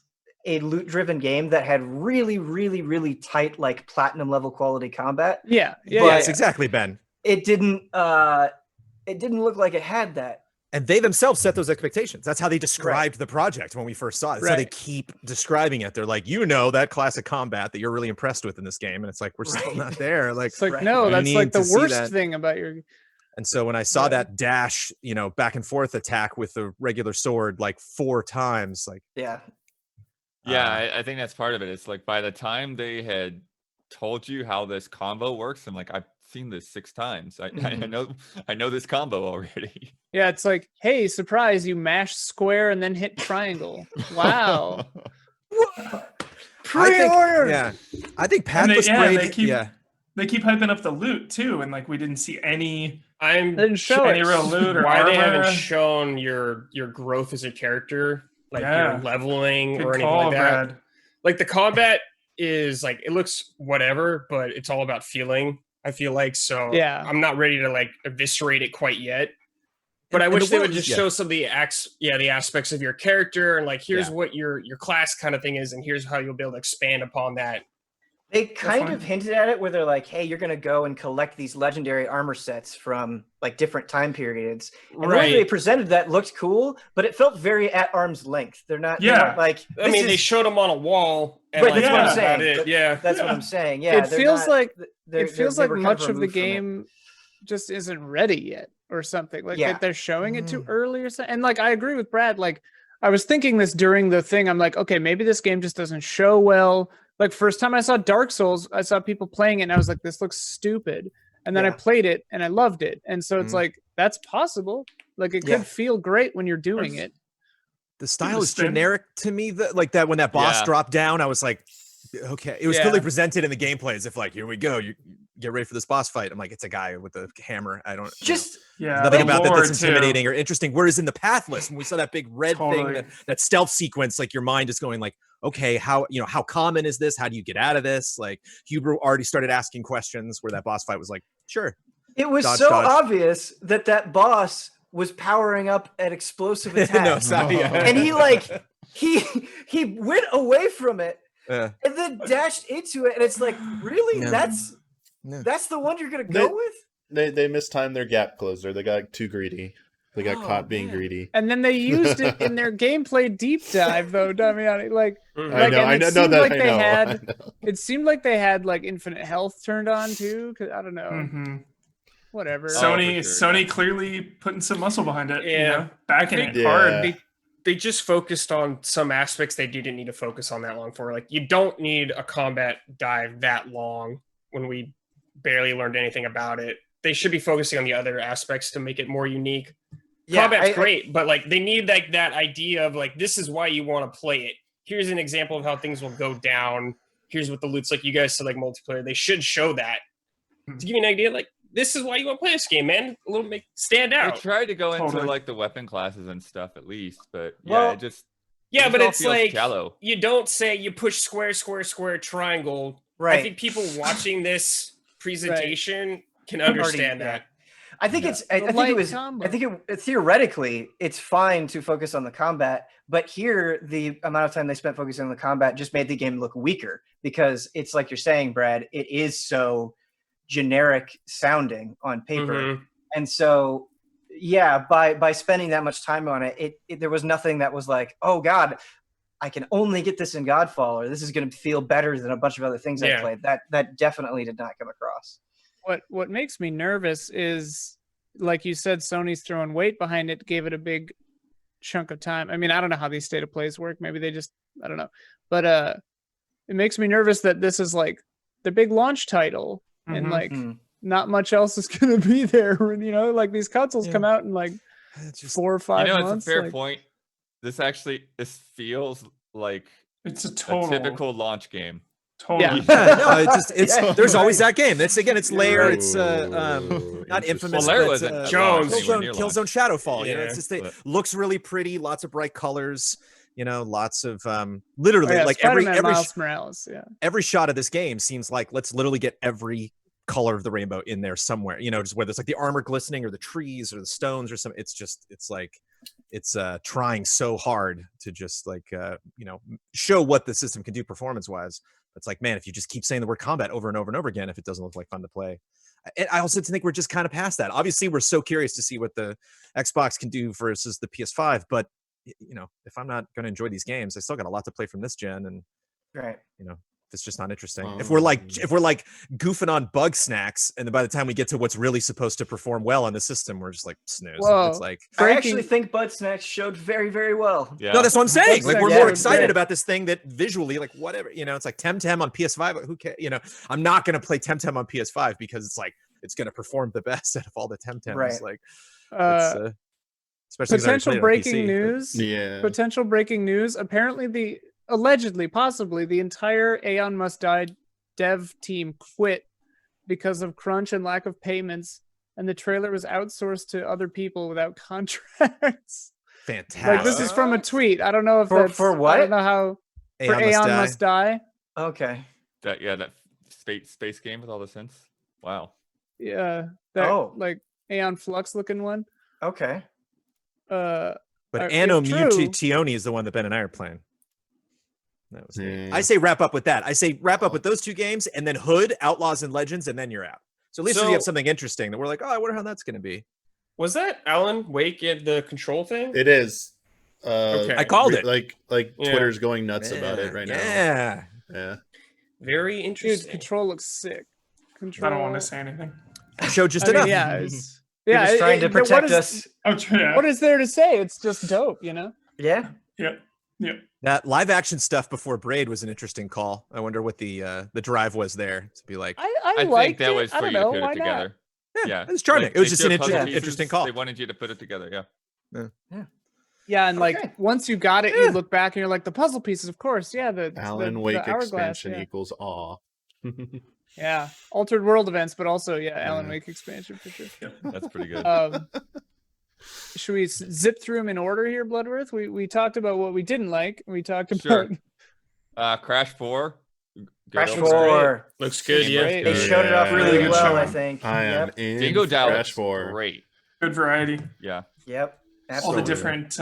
[SPEAKER 7] a loot-driven game that had really, really, really tight, like platinum level quality combat.
[SPEAKER 5] Yes, exactly, Ben.
[SPEAKER 7] It didn't look like it had that.
[SPEAKER 5] And they themselves set those expectations. That's how they described the project when we first saw it. That's how they keep describing it. They're like, that classic combat that you're really impressed with in this game. And it's like, we're still not there. Like,
[SPEAKER 1] it's like, no, that's like the worst thing about your...
[SPEAKER 5] And so when I saw that dash, back and forth attack with the regular sword like 4 times, like...
[SPEAKER 2] I think that's part of it. It's like by the time they had told you how this combo works, I'm like, I've seen this 6 times. I know this combo already.
[SPEAKER 1] Yeah, it's like, hey, surprise, you mash square and then hit triangle. Wow.
[SPEAKER 13] Pre-order.
[SPEAKER 5] I think Pathless Braid.
[SPEAKER 13] They keep hyping up the loot too, and like we didn't see any.
[SPEAKER 1] Didn't show
[SPEAKER 13] any
[SPEAKER 1] it.
[SPEAKER 13] real loot or
[SPEAKER 6] why
[SPEAKER 13] armor.
[SPEAKER 6] they haven't shown your growth as a character, like your leveling or anything like that.
[SPEAKER 13] Brad.
[SPEAKER 6] Like the combat is like, it looks whatever, but it's all about feeling, I feel like. So I'm not ready to like eviscerate it quite yet. But I wish they would just show some of the the aspects of your character, and like here's what your class kind of thing is, and here's how you'll be able to expand upon that.
[SPEAKER 7] They kind of hinted at it where they're like, hey, you're going to go and collect these legendary armor sets from like different time periods. And the way they presented that looked cool, but it felt very at arm's length. They're not like,
[SPEAKER 6] I mean, they showed them on a wall. And
[SPEAKER 7] right, that's what I'm saying.
[SPEAKER 6] That's
[SPEAKER 7] what I'm saying.
[SPEAKER 1] It feels like much of the game just isn't ready yet or something. Like they're showing it too early or something. And like, I agree with Brad. Like I was thinking this during the thing. I'm like, okay, maybe this game just doesn't show well. Like first time I saw Dark Souls, I saw people playing it and I was like, this looks stupid. And then I played it and I loved it. And so it's like, that's possible. Like it could feel great when you're doing it.
[SPEAKER 5] The style is generic to me. Like that when that boss dropped down, I was like, okay. It was clearly presented in the gameplay as if like, here we go. You get ready for this boss fight. I'm like, it's a guy with a hammer. I don't nothing about that that's intimidating or interesting. Whereas in the Pathless, when we saw that big red thing, that stealth sequence, like your mind is going like, okay, how common is this? How do you get out of this? Like Huber already started asking questions where that boss fight was like, sure.
[SPEAKER 7] It was obvious that boss was powering up an explosive attack. And he like, he went away from it and then dashed into it. And it's like, really? That's the one you're going to go with?
[SPEAKER 3] They mistimed their gap closer. They got too greedy. They got caught being greedy.
[SPEAKER 1] And then they used it in their gameplay deep dive, though, Damiani. Like, it seemed like they had like infinite health turned on too. Cause I don't know. Whatever.
[SPEAKER 13] Sony clearly putting some muscle behind it. Backing it hard.
[SPEAKER 6] They just focused on some aspects they didn't need to focus on that long for. Like, you don't need a combat dive that long when we barely learned anything about it. They should be focusing on the other aspects to make it more unique. Combat's great, but like they need like that idea of like, this is why you want to play it. Here's an example of how things will go down. Here's what the loot's like. You guys said like multiplayer. They should show that to give you an idea. Like, this is why you want to play this game, man. A little make stand out.
[SPEAKER 2] They tried to go into like the weapon classes and stuff at least, but
[SPEAKER 6] but it's like shallow. You don't say you push square, square, square, triangle.
[SPEAKER 7] Right.
[SPEAKER 6] I think people watching this presentation can understand that.
[SPEAKER 7] I think theoretically it's fine to focus on the combat, but here the amount of time they spent focusing on the combat just made the game look weaker because it's like you're saying, Brad, it is so generic sounding on paper. And so by spending that much time on it, there was nothing that was like, oh God, I can only get this in Godfall, or this is going to feel better than a bunch of other things I played. That definitely did not come across.
[SPEAKER 1] What makes me nervous is, like you said, Sony's throwing weight behind it, gave it a big chunk of time. I mean, I don't know how these state of plays work. Maybe they just, I don't know. But it makes me nervous that this is like the big launch title and like not much else is going to be there. Like these consoles come out in like 4 or 5 months.
[SPEAKER 2] It's a fair point. This feels like
[SPEAKER 13] It's a total
[SPEAKER 2] typical launch game.
[SPEAKER 13] Totally.
[SPEAKER 5] Yeah, no, there's always that game. It's Lair. It's not Infamous,
[SPEAKER 2] Well, Lair
[SPEAKER 5] but
[SPEAKER 2] wasn't
[SPEAKER 13] Jones.
[SPEAKER 5] Killzone Shadowfall. You know,
[SPEAKER 13] Yeah.
[SPEAKER 5] it's just looks really pretty. Lots of bright colors. You know, lots of literally like
[SPEAKER 1] Spider-Man
[SPEAKER 5] every
[SPEAKER 1] Miles Morales,
[SPEAKER 5] every shot of this game seems like let's literally get every color of the rainbow in there somewhere. You know, just whether it's like the armor glistening or the trees or the stones or something. It's trying so hard to just like you know, show what the system can do performance wise. It's like, man, if you just keep saying the word combat over and over and over again, if it doesn't look like fun to play. And I also think we're just kind of past that. Obviously, we're so curious to see what the Xbox can do versus the PS5. But, you know, if I'm not going to enjoy these games, I still got a lot to play from this gen. And, you know, it's just not interesting. If we're like goofing on Bugsnax, and then by the time we get to what's really supposed to perform well on the system, we're just like snooze.
[SPEAKER 7] Whoa.
[SPEAKER 5] It's like
[SPEAKER 7] I actually think Bugsnax showed very, very well.
[SPEAKER 5] No, that's what I'm saying. Like, we're more excited
[SPEAKER 7] great.
[SPEAKER 5] about this thing that visually, like, whatever, you know, it's like Temtem on PS5. Who cares? You know, I'm not going to play Temtem on PS5 because it's like, it's going to perform the best out of all the Temtems.
[SPEAKER 7] Right.
[SPEAKER 5] Like, especially
[SPEAKER 1] potential breaking news.
[SPEAKER 3] Yeah.
[SPEAKER 1] Potential breaking news. Apparently, possibly, the entire Aeon Must Die dev team quit because of crunch and lack of payments, and the trailer was outsourced to other people without contracts.
[SPEAKER 5] Fantastic.
[SPEAKER 1] Like, this is from a tweet. I don't know if that's
[SPEAKER 7] for what?
[SPEAKER 1] I don't know how. For Aeon Must Die.
[SPEAKER 7] Okay.
[SPEAKER 2] That space game with all the synths. Wow.
[SPEAKER 1] Yeah. That, like Aeon Flux looking one.
[SPEAKER 7] Okay.
[SPEAKER 5] But Anno Mutationem is the one that Ben and I are playing. That was I say wrap up with that. I say wrap up with those two games, and then Hood, Outlaws, and Legends, and then you're out. So at least you have something interesting that we're like, oh, I wonder how that's going to be.
[SPEAKER 6] Was that Alan Wake at the control thing?
[SPEAKER 3] It is.
[SPEAKER 6] Okay.
[SPEAKER 5] I called it.
[SPEAKER 3] Like Twitter's going nuts about it right now. Yeah.
[SPEAKER 6] Very interesting.
[SPEAKER 1] Dude, control looks sick. Control.
[SPEAKER 13] I don't want to say anything.
[SPEAKER 5] Show just
[SPEAKER 1] I mean,
[SPEAKER 5] enough.
[SPEAKER 1] yeah, it's,
[SPEAKER 7] You're just trying to protect us.
[SPEAKER 1] What is there to say? It's just dope, you know?
[SPEAKER 7] Yeah.
[SPEAKER 13] Yep.
[SPEAKER 5] That live action stuff before Braid was an interesting call. I wonder what the drive was there to be like.
[SPEAKER 1] I
[SPEAKER 2] think
[SPEAKER 1] liked
[SPEAKER 2] that
[SPEAKER 1] it.
[SPEAKER 2] was
[SPEAKER 1] I
[SPEAKER 2] for
[SPEAKER 1] don't
[SPEAKER 2] you
[SPEAKER 1] know.
[SPEAKER 2] to put
[SPEAKER 1] Why
[SPEAKER 2] it
[SPEAKER 1] not?
[SPEAKER 2] together. Yeah,
[SPEAKER 5] it was charming. It was just an
[SPEAKER 2] they showed
[SPEAKER 5] interesting call.
[SPEAKER 2] They wanted you to put it together. Yeah.
[SPEAKER 1] Yeah, and like once you got it, you look back and you're like, the puzzle pieces, of course. Yeah, the
[SPEAKER 3] Alan Wake
[SPEAKER 1] the hourglass,
[SPEAKER 3] expansion equals awe.
[SPEAKER 1] Yeah, altered world events, but also Alan Wake expansion for sure.
[SPEAKER 2] That's pretty good.
[SPEAKER 1] Should we zip through them in order here, Bloodworth? We talked about what we didn't like. We talked about
[SPEAKER 2] Crash 4.
[SPEAKER 7] Crash 4
[SPEAKER 6] looks good. Yeah,
[SPEAKER 7] they showed it off really well. I think.
[SPEAKER 3] I am in
[SPEAKER 2] Dingo Dow
[SPEAKER 3] Crash
[SPEAKER 2] looks
[SPEAKER 3] 4.
[SPEAKER 2] great.
[SPEAKER 13] Good variety.
[SPEAKER 2] Yeah.
[SPEAKER 7] Yep.
[SPEAKER 13] All
[SPEAKER 7] Absolutely.
[SPEAKER 13] the different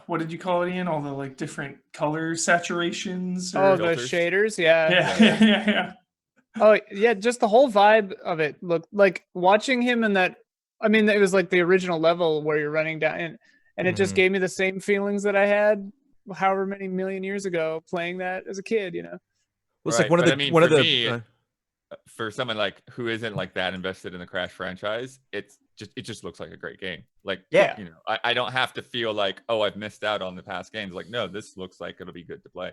[SPEAKER 13] what did you call it, Ian? All the like different color saturations.
[SPEAKER 1] Oh, the shaders,
[SPEAKER 13] yeah.
[SPEAKER 1] Oh yeah, just the whole vibe of it looked like watching him in that. I mean, it was like the original level where you're running down, and it just gave me the same feelings that I had however many million years ago playing that as a kid. You know,
[SPEAKER 5] it's like one of the
[SPEAKER 2] for someone like who isn't like that invested in the Crash franchise, it just looks like a great game. Like, you know, I don't have to feel like, oh, I've missed out on the past games. Like, no, this looks like it'll be good to play.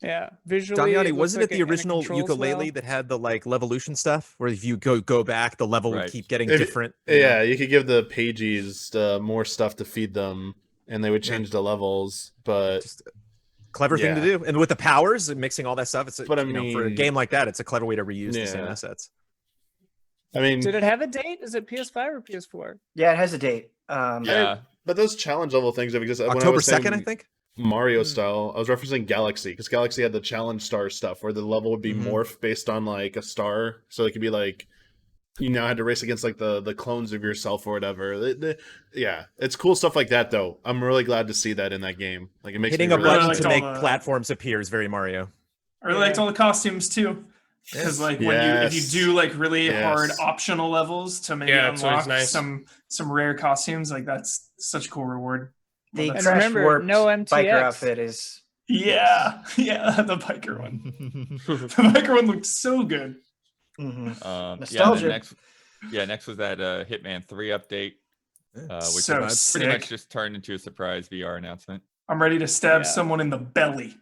[SPEAKER 1] Yeah, visually.
[SPEAKER 5] Damiani, wasn't it the original ukulele that had the like Levolution stuff, where if you go back, the level would keep getting different?
[SPEAKER 3] Yeah, you could give the pages more stuff to feed them, and they would change the levels. But
[SPEAKER 5] just clever thing to do, and with the powers and mixing all that stuff, it's
[SPEAKER 3] but I
[SPEAKER 5] mean,
[SPEAKER 3] mean,
[SPEAKER 5] for a game like that, it's a clever way to reuse the same assets.
[SPEAKER 3] I mean,
[SPEAKER 1] did it have a date? Is it PS5 or PS4?
[SPEAKER 7] Yeah, it has a date.
[SPEAKER 3] But those challenge level things, because
[SPEAKER 5] October 2nd, I think.
[SPEAKER 3] Mario style, I was referencing Galaxy, because Galaxy had the challenge star stuff where the level would be morphed based on like a star, so it could be like you now had to race against like the clones of yourself or whatever. Yeah, it's cool stuff like that though. I'm really glad to see that in that game. Like, it makes
[SPEAKER 5] hitting
[SPEAKER 3] me
[SPEAKER 5] a button
[SPEAKER 3] really
[SPEAKER 5] to make platforms appear is very Mario.
[SPEAKER 13] I really liked all the costumes too, because like if you do like really hard optional levels to maybe unlock some rare costumes, like that's such a cool reward.
[SPEAKER 7] The
[SPEAKER 1] And
[SPEAKER 7] Crash
[SPEAKER 1] remember,
[SPEAKER 7] Warped
[SPEAKER 1] no MTX.
[SPEAKER 7] biker outfit is
[SPEAKER 13] the biker one. The biker one looked so good.
[SPEAKER 7] Nostalgia.
[SPEAKER 2] Next was that Hitman 3 update, which
[SPEAKER 13] So
[SPEAKER 2] pretty much just turned into a surprise VR announcement.
[SPEAKER 13] I'm ready to stab someone in the belly.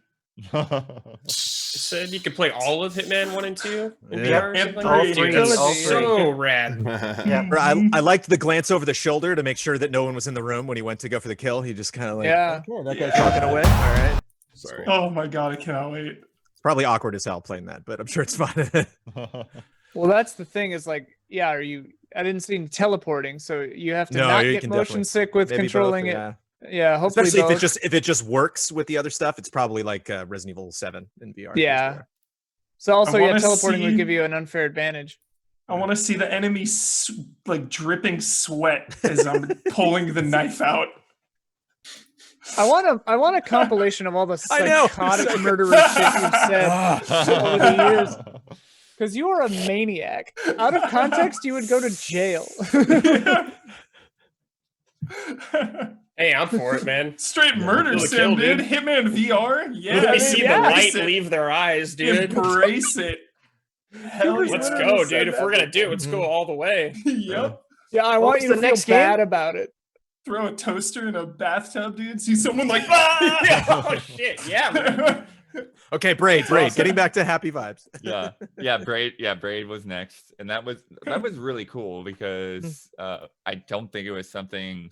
[SPEAKER 6] Said you could play all of Hitman 1 and 2 in VR.
[SPEAKER 13] And
[SPEAKER 6] All three.
[SPEAKER 13] Dude,
[SPEAKER 6] That's so rad.
[SPEAKER 5] I liked the glance over the shoulder to make sure that no one was in the room when he went to go for the kill. He just kind of like, okay, that guy's talking away. All right.
[SPEAKER 3] Sorry.
[SPEAKER 13] Oh my god, I cannot wait.
[SPEAKER 5] It's probably awkward as hell playing that, but I'm sure it's fun.
[SPEAKER 1] Well, that's the thing is like, yeah, I didn't see any teleporting, so you have to
[SPEAKER 5] No,
[SPEAKER 1] not
[SPEAKER 5] you
[SPEAKER 1] get
[SPEAKER 5] can
[SPEAKER 1] motion
[SPEAKER 5] definitely-
[SPEAKER 1] sick with
[SPEAKER 5] maybe both,
[SPEAKER 1] controlling it.
[SPEAKER 5] yeah.
[SPEAKER 1] Yeah, hopefully
[SPEAKER 5] Especially
[SPEAKER 1] both.
[SPEAKER 5] if it just works with the other stuff, it's probably like Resident Evil 7 in VR.
[SPEAKER 1] Yeah. So also, yeah,
[SPEAKER 13] wanna
[SPEAKER 1] teleporting would
[SPEAKER 13] see-
[SPEAKER 1] give you an unfair advantage.
[SPEAKER 13] I want to see the enemy like dripping sweat as I'm pulling the knife out.
[SPEAKER 1] I want a compilation of all the
[SPEAKER 13] I know.
[SPEAKER 1] psychotic murderous shit you've said over the years. Because you are a maniac. Out of context, you would go to jail.
[SPEAKER 6] Hey, I'm for it, man.
[SPEAKER 13] Straight murder
[SPEAKER 6] Kill a
[SPEAKER 13] sim,
[SPEAKER 6] kill,
[SPEAKER 13] dude.
[SPEAKER 6] dude.
[SPEAKER 13] Hitman VR. Yeah,
[SPEAKER 6] Let me see the
[SPEAKER 13] embrace
[SPEAKER 6] light
[SPEAKER 13] it.
[SPEAKER 6] leave their eyes, dude.
[SPEAKER 13] Embrace it. Hell yeah.
[SPEAKER 6] Let's go, dude. If we're gonna do it, let's go all the way.
[SPEAKER 13] Yep.
[SPEAKER 1] Yeah, I want you to feel bad about it.
[SPEAKER 13] Throw a toaster in a bathtub, dude. See someone like, ah!
[SPEAKER 6] Oh shit, yeah, man.
[SPEAKER 5] Okay, Braid, getting back to happy vibes.
[SPEAKER 2] Braid was next, and that was really cool because I don't think it was something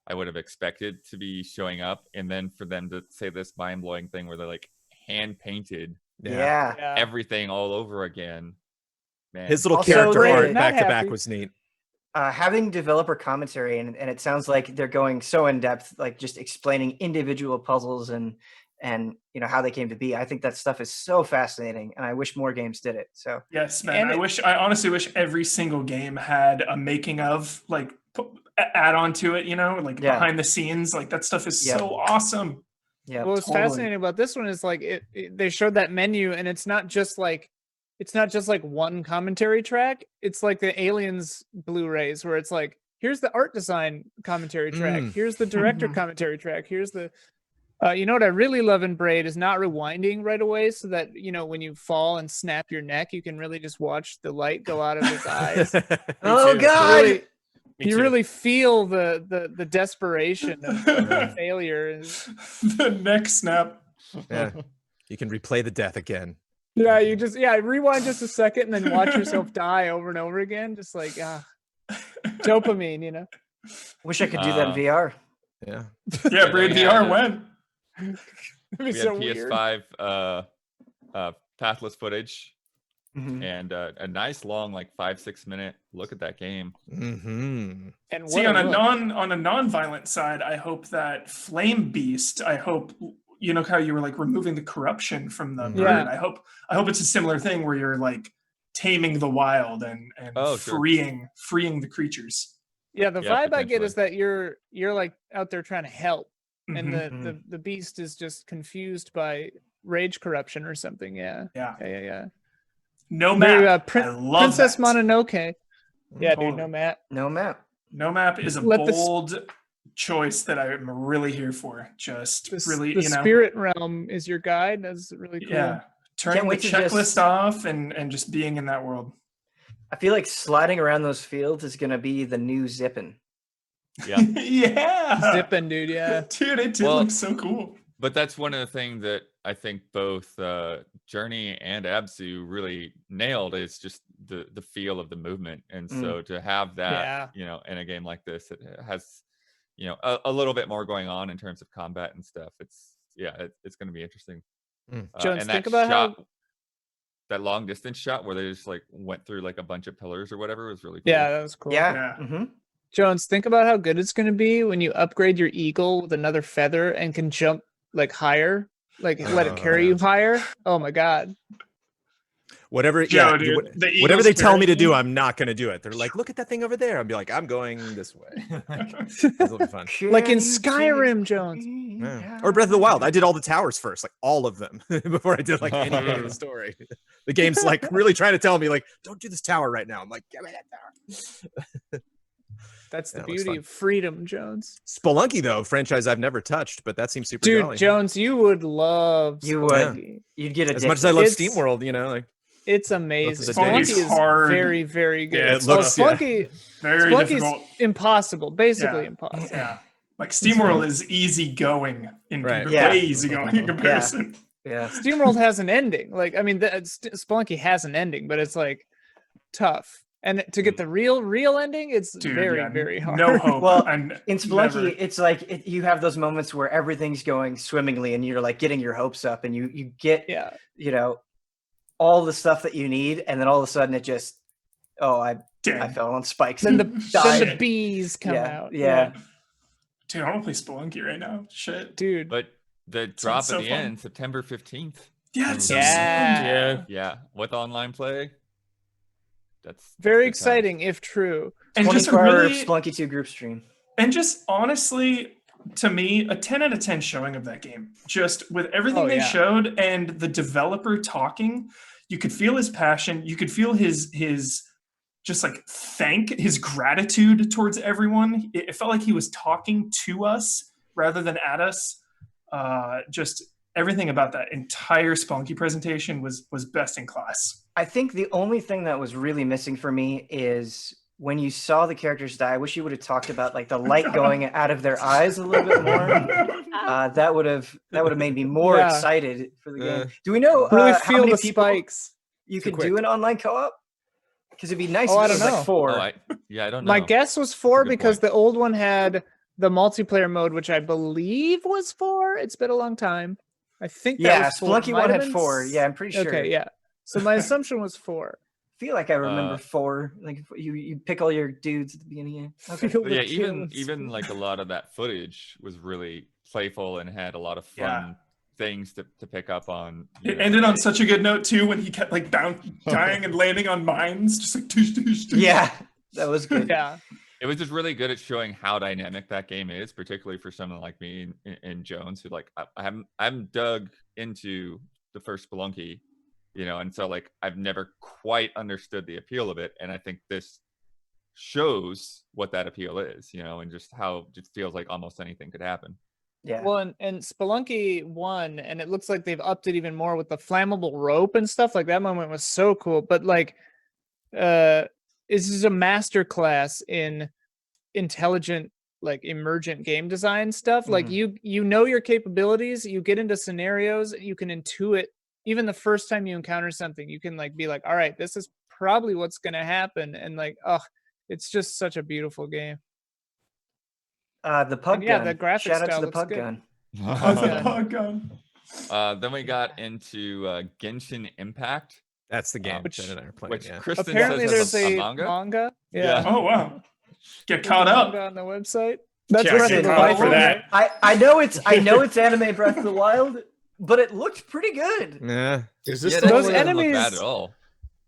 [SPEAKER 2] I would have expected to be showing up, and then for them to say this mind-blowing thing where they're like hand painted everything all over again. Man.
[SPEAKER 5] His little
[SPEAKER 7] Also,
[SPEAKER 5] character
[SPEAKER 7] Braid,
[SPEAKER 5] art
[SPEAKER 7] not
[SPEAKER 5] back to back
[SPEAKER 7] happy.
[SPEAKER 5] was neat.
[SPEAKER 7] Having developer commentary and it sounds like they're going so in depth, like just explaining individual puzzles and you know how they came to be. I think that stuff is so fascinating, and I wish more games did it. So
[SPEAKER 13] Yes, man. I honestly wish every single game had a making of, like, add on to it, you know, like behind the scenes. Like that stuff is so awesome.
[SPEAKER 7] Yeah.
[SPEAKER 1] What's fascinating about this one is like they showed that menu, and it's not just like one commentary track. It's like the Aliens Blu-rays where it's like, here's the art design commentary track, here's the director commentary track, here's the you know what I really love in Braid is not rewinding right away, so that, you know, when you fall and snap your neck, you can really just watch the light go out of his eyes.
[SPEAKER 7] Oh God!
[SPEAKER 1] You really feel the desperation of failure.
[SPEAKER 13] The neck snap.
[SPEAKER 5] Yeah. You can replay the death again.
[SPEAKER 1] Yeah, you just rewind just a second and then watch yourself die over and over again. Just like dopamine, you know.
[SPEAKER 7] Wish I could do that in VR.
[SPEAKER 5] Yeah.
[SPEAKER 13] Yeah, Braid VR when?
[SPEAKER 1] It'd be
[SPEAKER 2] We
[SPEAKER 1] so
[SPEAKER 2] had
[SPEAKER 1] weird.
[SPEAKER 2] PS5 pathless footage
[SPEAKER 7] Mhm.
[SPEAKER 2] and a nice long, like 5-6 minute look at that game.
[SPEAKER 5] Mm-hmm.
[SPEAKER 1] And
[SPEAKER 13] See, on a non-violent side, I hope that Flame Beast, I hope, you know how you were like removing the corruption from the bird. I hope it's a similar thing where you're like taming the wild and freeing the creatures.
[SPEAKER 1] Yeah, the vibe I get is that you're like out there trying to help, and the beast is just confused by rage corruption or something. Yeah.
[SPEAKER 13] No
[SPEAKER 1] Very,
[SPEAKER 13] map. I love
[SPEAKER 1] Princess
[SPEAKER 13] that.
[SPEAKER 1] Mononoke. Yeah,
[SPEAKER 13] Totally.
[SPEAKER 1] dude, no map.
[SPEAKER 7] No map.
[SPEAKER 13] No map is a
[SPEAKER 1] Let the
[SPEAKER 13] bold choice that I'm really here for. Just really,
[SPEAKER 1] the
[SPEAKER 13] you know,
[SPEAKER 1] spirit realm is your guide. That's really cool.
[SPEAKER 13] yeah, turning the
[SPEAKER 7] wait to
[SPEAKER 13] checklist
[SPEAKER 7] just-
[SPEAKER 13] off and just being in that world.
[SPEAKER 7] I feel like sliding around those fields is gonna be the new zipping.
[SPEAKER 2] Yeah.
[SPEAKER 13] Yeah,
[SPEAKER 1] Zipping, dude. Yeah.
[SPEAKER 13] dude, it did look so cool.
[SPEAKER 2] But that's one of the things that I think both Journey and Absu really nailed is just the feel of the movement. And so to have that, you know, in a game like this, it has, you know, a little bit more going on in terms of combat and stuff. It's going to be interesting.
[SPEAKER 1] Jones,
[SPEAKER 2] and
[SPEAKER 1] think
[SPEAKER 2] that
[SPEAKER 1] about how
[SPEAKER 2] that long distance shot where they just like went through like a bunch of pillars or whatever was really cool.
[SPEAKER 1] Yeah, that was cool.
[SPEAKER 7] Yeah.
[SPEAKER 1] Jones, think about how good it's going to be when you upgrade your eagle with another feather and can jump like higher, like let it carry you higher. Oh my God.
[SPEAKER 5] Whatever,
[SPEAKER 13] Joe,
[SPEAKER 5] yeah,
[SPEAKER 13] dude, the
[SPEAKER 5] whatever
[SPEAKER 13] Eagles
[SPEAKER 5] they tell me to
[SPEAKER 13] carry
[SPEAKER 5] do,
[SPEAKER 13] you.
[SPEAKER 5] I'm not going to do it. They're like, look at that thing over there. I'll be like, I'm going this way. This will be fun.
[SPEAKER 1] Like in Skyrim, Jones.
[SPEAKER 5] Yeah. Or Breath of the Wild. I did all the towers first, like all of them, before I did like any part of the story. The game's like really trying to tell me, like, don't do this tower right now. I'm like, give me that tower.
[SPEAKER 1] That's the
[SPEAKER 5] Yeah, it looks
[SPEAKER 1] beauty
[SPEAKER 5] fun.
[SPEAKER 1] of freedom, Jones.
[SPEAKER 5] Spelunky, though, franchise I've never touched, but that seems super
[SPEAKER 1] Dude,
[SPEAKER 5] jolly.
[SPEAKER 1] Jones, you would love
[SPEAKER 7] You would.
[SPEAKER 1] Spelunky.
[SPEAKER 7] You'd get
[SPEAKER 5] As much as I love
[SPEAKER 1] It's-
[SPEAKER 5] SteamWorld, you know, like
[SPEAKER 1] It's amazing.
[SPEAKER 5] Spelunky's
[SPEAKER 1] Spelunky is
[SPEAKER 13] hard.
[SPEAKER 1] very, very good.
[SPEAKER 5] Yeah, it looks- yeah.
[SPEAKER 1] Spelunky,
[SPEAKER 13] Very
[SPEAKER 1] Spelunky's
[SPEAKER 13] difficult.
[SPEAKER 1] impossible, basically
[SPEAKER 13] Yeah.
[SPEAKER 1] impossible.
[SPEAKER 13] Yeah, like SteamWorld is easy going in
[SPEAKER 5] Right.
[SPEAKER 7] Yeah.
[SPEAKER 13] way easy going in comparison.
[SPEAKER 7] Yeah.
[SPEAKER 1] SteamWorld has an ending. Like, I mean, Spelunky has an ending, but it's like tough. And to get the real ending, it's very hard.
[SPEAKER 13] No hope.
[SPEAKER 7] Well,
[SPEAKER 13] I'm
[SPEAKER 7] in Spelunky,
[SPEAKER 13] never-
[SPEAKER 7] it's like you have those moments where everything's going swimmingly, and you're like getting your hopes up, and you get all the stuff that you need, and then all of a sudden it just I fell on spikes.
[SPEAKER 1] Then
[SPEAKER 7] and
[SPEAKER 1] the bees come out.
[SPEAKER 7] Yeah.
[SPEAKER 13] Dude, I want to play Spelunky right now. Shit.
[SPEAKER 1] Dude.
[SPEAKER 2] But the drop
[SPEAKER 13] so
[SPEAKER 2] at the
[SPEAKER 13] fun.
[SPEAKER 2] end, September 15th.
[SPEAKER 13] Yeah, it's so soon.
[SPEAKER 2] Yeah. With online play. That's
[SPEAKER 1] very
[SPEAKER 2] good
[SPEAKER 1] exciting if true.
[SPEAKER 13] And just a
[SPEAKER 7] 24-hour
[SPEAKER 13] really
[SPEAKER 7] Spelunky 2 group stream.
[SPEAKER 13] And just honestly, to me, a 10 out of 10 showing of that game. Just with everything they showed and the developer talking, you could feel his passion. You could feel his just like his gratitude towards everyone. It felt like he was talking to us rather than at us. Just everything about that entire Spelunky presentation was best in class.
[SPEAKER 7] I think the only thing that was really missing for me is when you saw the characters die. I wish you would have talked about like the light going out of their eyes a little bit more. That would have made me more excited for the game. Do we know
[SPEAKER 1] really
[SPEAKER 7] how
[SPEAKER 1] feel
[SPEAKER 7] many
[SPEAKER 1] the
[SPEAKER 7] people
[SPEAKER 1] spikes?
[SPEAKER 7] You could do an online co-op? Because it'd be nice if
[SPEAKER 1] I
[SPEAKER 7] it
[SPEAKER 1] don't
[SPEAKER 7] was
[SPEAKER 1] know.
[SPEAKER 7] like 4.
[SPEAKER 2] I don't know.
[SPEAKER 1] My guess was 4
[SPEAKER 2] good
[SPEAKER 1] because
[SPEAKER 2] point.
[SPEAKER 1] the old one had the multiplayer mode, which I believe was 4. It's been a long time. I think that was 4.
[SPEAKER 7] Spelunky
[SPEAKER 1] Might
[SPEAKER 7] 1
[SPEAKER 1] have
[SPEAKER 7] had
[SPEAKER 1] been
[SPEAKER 7] 4. Yeah, I'm pretty sure.
[SPEAKER 1] Okay, yeah. So my assumption was 4.
[SPEAKER 7] I feel like I remember 4. Like you pick all your dudes at the beginning. Okay.
[SPEAKER 1] Feel
[SPEAKER 2] But
[SPEAKER 1] the
[SPEAKER 2] yeah,
[SPEAKER 1] kills.
[SPEAKER 2] even like a lot of that footage was really playful and had a lot of fun things to pick up on.
[SPEAKER 13] It ended on such a good note too when he kept like dying and landing on mines, just like doosh, doosh, doosh.
[SPEAKER 7] Yeah, that was good.
[SPEAKER 1] Yeah.
[SPEAKER 2] It was just really good at showing how dynamic that game is, particularly for someone like me and Jones, who like I'm dug into the first Spelunky, and so like I've never quite understood the appeal of it, and I think this shows what that appeal is, and just how it feels like almost anything could happen.
[SPEAKER 7] Yeah.
[SPEAKER 1] Well, and Spelunky 1, and it looks like they've upped it even more with the flammable rope and stuff. Like that moment was so cool. But like, this is a master class in intelligent, like emergent game design stuff. Like you know your capabilities. You get into scenarios. You can intuit. Even the first time you encounter something, you can like be like, all right, this is probably what's gonna happen. And like, it's just such a beautiful game.
[SPEAKER 7] The pug
[SPEAKER 1] Yeah,
[SPEAKER 7] gun.
[SPEAKER 1] the graphic
[SPEAKER 7] Shout out
[SPEAKER 1] style
[SPEAKER 7] to the
[SPEAKER 1] looks
[SPEAKER 7] pug
[SPEAKER 1] good.
[SPEAKER 7] gun.
[SPEAKER 13] Pug gun.
[SPEAKER 2] Then we got into Genshin Impact.
[SPEAKER 5] That's the game
[SPEAKER 1] Which-
[SPEAKER 5] Jen and I are playing.
[SPEAKER 2] Which
[SPEAKER 5] Yeah.
[SPEAKER 2] Kristen
[SPEAKER 1] Apparently,
[SPEAKER 2] says
[SPEAKER 1] there's
[SPEAKER 2] has
[SPEAKER 1] a
[SPEAKER 2] manga.
[SPEAKER 1] Yeah.
[SPEAKER 13] Oh wow. Get
[SPEAKER 1] There's
[SPEAKER 13] caught
[SPEAKER 1] a
[SPEAKER 13] up.
[SPEAKER 1] manga on the website. That's
[SPEAKER 6] Yeah,
[SPEAKER 1] Breath
[SPEAKER 6] get
[SPEAKER 1] of the
[SPEAKER 6] caught
[SPEAKER 1] Wild
[SPEAKER 6] up for that.
[SPEAKER 7] I know it's anime Breath of the Wild, but it looked pretty good.
[SPEAKER 5] Yeah.
[SPEAKER 3] Is this
[SPEAKER 2] Yeah,
[SPEAKER 3] the
[SPEAKER 2] that
[SPEAKER 1] those
[SPEAKER 3] one
[SPEAKER 2] doesn't look
[SPEAKER 1] enemies-
[SPEAKER 2] bad at all.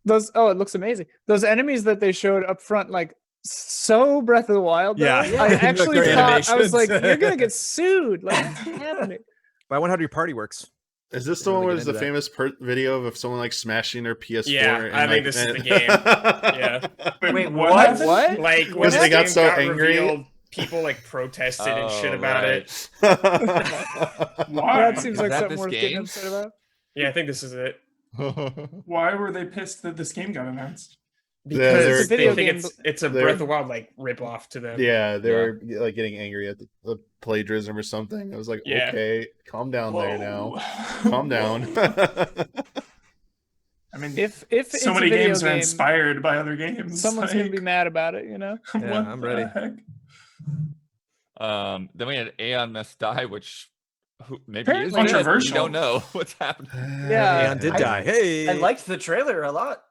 [SPEAKER 1] It looks amazing. Those enemies that they showed up front, like so Breath of the Wild. though.
[SPEAKER 5] Yeah.
[SPEAKER 1] I
[SPEAKER 5] Look,
[SPEAKER 1] actually
[SPEAKER 5] their
[SPEAKER 1] thought I was like,
[SPEAKER 5] animations.
[SPEAKER 1] you're gonna get sued. Like, what's happening?
[SPEAKER 5] But I wonder how your party works.
[SPEAKER 3] Is this the
[SPEAKER 5] Really
[SPEAKER 3] one where
[SPEAKER 5] get
[SPEAKER 3] there's the
[SPEAKER 5] into that.
[SPEAKER 3] famous video of someone like smashing their PS4?
[SPEAKER 6] Yeah,
[SPEAKER 3] and,
[SPEAKER 6] I think
[SPEAKER 3] like,
[SPEAKER 6] this is the game. Yeah.
[SPEAKER 7] Wait,
[SPEAKER 13] what
[SPEAKER 7] what?
[SPEAKER 13] happened?
[SPEAKER 1] What?
[SPEAKER 6] Like when
[SPEAKER 3] Because they
[SPEAKER 6] this
[SPEAKER 3] got
[SPEAKER 6] game
[SPEAKER 3] so
[SPEAKER 6] got
[SPEAKER 3] angry.
[SPEAKER 6] revealed, people like protested and shit
[SPEAKER 2] Oh,
[SPEAKER 6] about
[SPEAKER 2] right.
[SPEAKER 6] it.
[SPEAKER 13] Why?
[SPEAKER 1] That seems
[SPEAKER 2] Is
[SPEAKER 1] like
[SPEAKER 2] that
[SPEAKER 1] something
[SPEAKER 2] this
[SPEAKER 1] worth getting
[SPEAKER 2] game?
[SPEAKER 1] upset about.
[SPEAKER 6] Yeah, I think this is it.
[SPEAKER 13] Why were they pissed that this game got announced?
[SPEAKER 7] Because
[SPEAKER 3] they're-
[SPEAKER 1] It's a video
[SPEAKER 6] They think
[SPEAKER 1] game.
[SPEAKER 6] it's a
[SPEAKER 3] they're-
[SPEAKER 6] Breath of the Wild like rip off to them.
[SPEAKER 3] Yeah, they were like getting angry at the plagiarism or something. I was like,
[SPEAKER 6] Yeah.
[SPEAKER 3] okay, calm down there now.
[SPEAKER 13] Whoa.
[SPEAKER 3] Calm down.
[SPEAKER 13] I mean,
[SPEAKER 1] If
[SPEAKER 13] so
[SPEAKER 1] it's a
[SPEAKER 13] many
[SPEAKER 1] video
[SPEAKER 13] games are
[SPEAKER 1] game,
[SPEAKER 13] inspired by other games.
[SPEAKER 1] someone's
[SPEAKER 13] like,
[SPEAKER 1] gonna be mad about it.
[SPEAKER 13] what
[SPEAKER 5] I'm ready.
[SPEAKER 13] the heck?
[SPEAKER 2] Then we had Aeon Must Die, which maybe
[SPEAKER 1] Apparently
[SPEAKER 2] is
[SPEAKER 1] not.
[SPEAKER 2] good. We
[SPEAKER 13] Controversial.
[SPEAKER 2] don't know what's happening.
[SPEAKER 1] Yeah.
[SPEAKER 5] Aeon did die. Hey.
[SPEAKER 7] I liked the trailer a lot.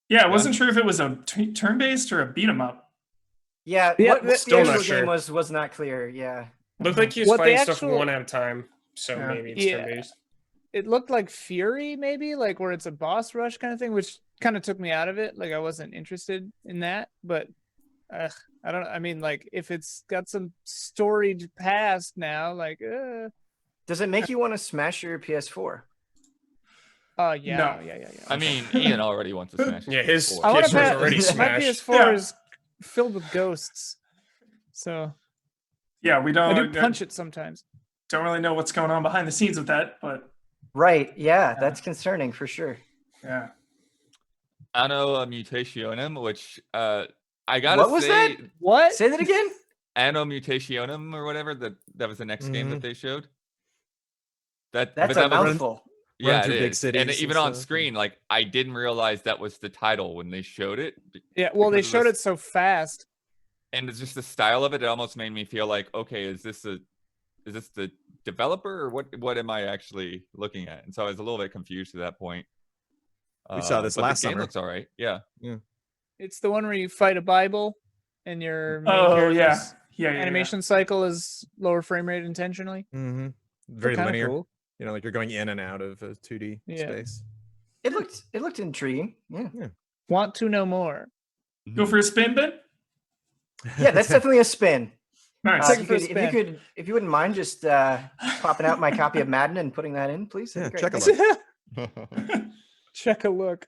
[SPEAKER 13] Yeah, I wasn't sure if it was a turn-based or a beat 'em up.
[SPEAKER 7] Yeah,
[SPEAKER 1] Yeah,
[SPEAKER 7] what the
[SPEAKER 6] still not
[SPEAKER 7] actual
[SPEAKER 6] sure.
[SPEAKER 7] game was not clear. Yeah.
[SPEAKER 6] Looked like he was
[SPEAKER 1] What the
[SPEAKER 6] fighting stuff
[SPEAKER 1] actual-
[SPEAKER 6] one at a time, so
[SPEAKER 13] Yeah.
[SPEAKER 6] maybe it's
[SPEAKER 1] Yeah.
[SPEAKER 6] turn-based.
[SPEAKER 1] It looked like Fury, maybe like where it's a boss rush kind of thing, which kind of took me out of it. Like I wasn't interested in that, but I don't. I mean, like if it's got some storied past now, like
[SPEAKER 7] Does it make you want to smash your PS4?
[SPEAKER 1] yeah,
[SPEAKER 13] No.
[SPEAKER 1] yeah.
[SPEAKER 2] I mean, Ian already wants to smash.
[SPEAKER 6] Yeah, his
[SPEAKER 2] PS4.
[SPEAKER 1] I want to
[SPEAKER 6] PS4 's already
[SPEAKER 1] my
[SPEAKER 6] smashed.
[SPEAKER 1] PS4
[SPEAKER 13] Yeah.
[SPEAKER 1] is filled with ghosts, so
[SPEAKER 13] Yeah, we
[SPEAKER 1] I
[SPEAKER 13] don't
[SPEAKER 1] do punch it sometimes.
[SPEAKER 13] don't really know what's going on behind the scenes with that, but
[SPEAKER 7] Right. Yeah, that's concerning for sure.
[SPEAKER 13] yeah.
[SPEAKER 2] Anno Mutationem, which I gotta
[SPEAKER 7] What was
[SPEAKER 2] say,
[SPEAKER 7] that?
[SPEAKER 1] What?
[SPEAKER 7] Say that again.
[SPEAKER 2] Anno Mutationem or whatever that was the next game that they showed. But
[SPEAKER 7] That's a
[SPEAKER 2] that was-
[SPEAKER 7] mouthful.
[SPEAKER 2] Yeah,
[SPEAKER 5] through
[SPEAKER 2] it
[SPEAKER 5] big
[SPEAKER 2] is.
[SPEAKER 5] cities
[SPEAKER 2] And
[SPEAKER 5] and
[SPEAKER 2] even on
[SPEAKER 5] stuff.
[SPEAKER 2] screen, like I didn't realize that was the title when they showed it.
[SPEAKER 1] Yeah, well, they
[SPEAKER 2] because of
[SPEAKER 1] showed
[SPEAKER 2] the-
[SPEAKER 1] it so fast.
[SPEAKER 2] and it's just the style of it. It almost made me feel like, okay, is this the developer or what am I actually looking at? And so I was a little bit confused at that point.
[SPEAKER 5] We saw this
[SPEAKER 2] but
[SPEAKER 5] last
[SPEAKER 2] the game
[SPEAKER 5] summer.
[SPEAKER 2] looks all right. Yeah.
[SPEAKER 1] It's the one where you fight a Bible, and your main
[SPEAKER 13] Oh,
[SPEAKER 1] character's
[SPEAKER 13] yeah,
[SPEAKER 1] animation cycle is lower frame rate intentionally.
[SPEAKER 5] Mm-hmm. Very
[SPEAKER 1] kinda
[SPEAKER 5] linear.
[SPEAKER 1] cool.
[SPEAKER 5] You know, like you're going in and out of a 2D
[SPEAKER 1] Yeah.
[SPEAKER 5] space.
[SPEAKER 7] It looked intriguing. Yeah.
[SPEAKER 1] Want to know more?
[SPEAKER 13] Go for a spin, Ben?
[SPEAKER 7] Yeah, that's definitely a spin.
[SPEAKER 13] Nice.
[SPEAKER 7] If you wouldn't mind just popping out my copy of Madden and putting that in, please. that'd be
[SPEAKER 5] check
[SPEAKER 7] great.
[SPEAKER 5] a look.
[SPEAKER 1] Check a look.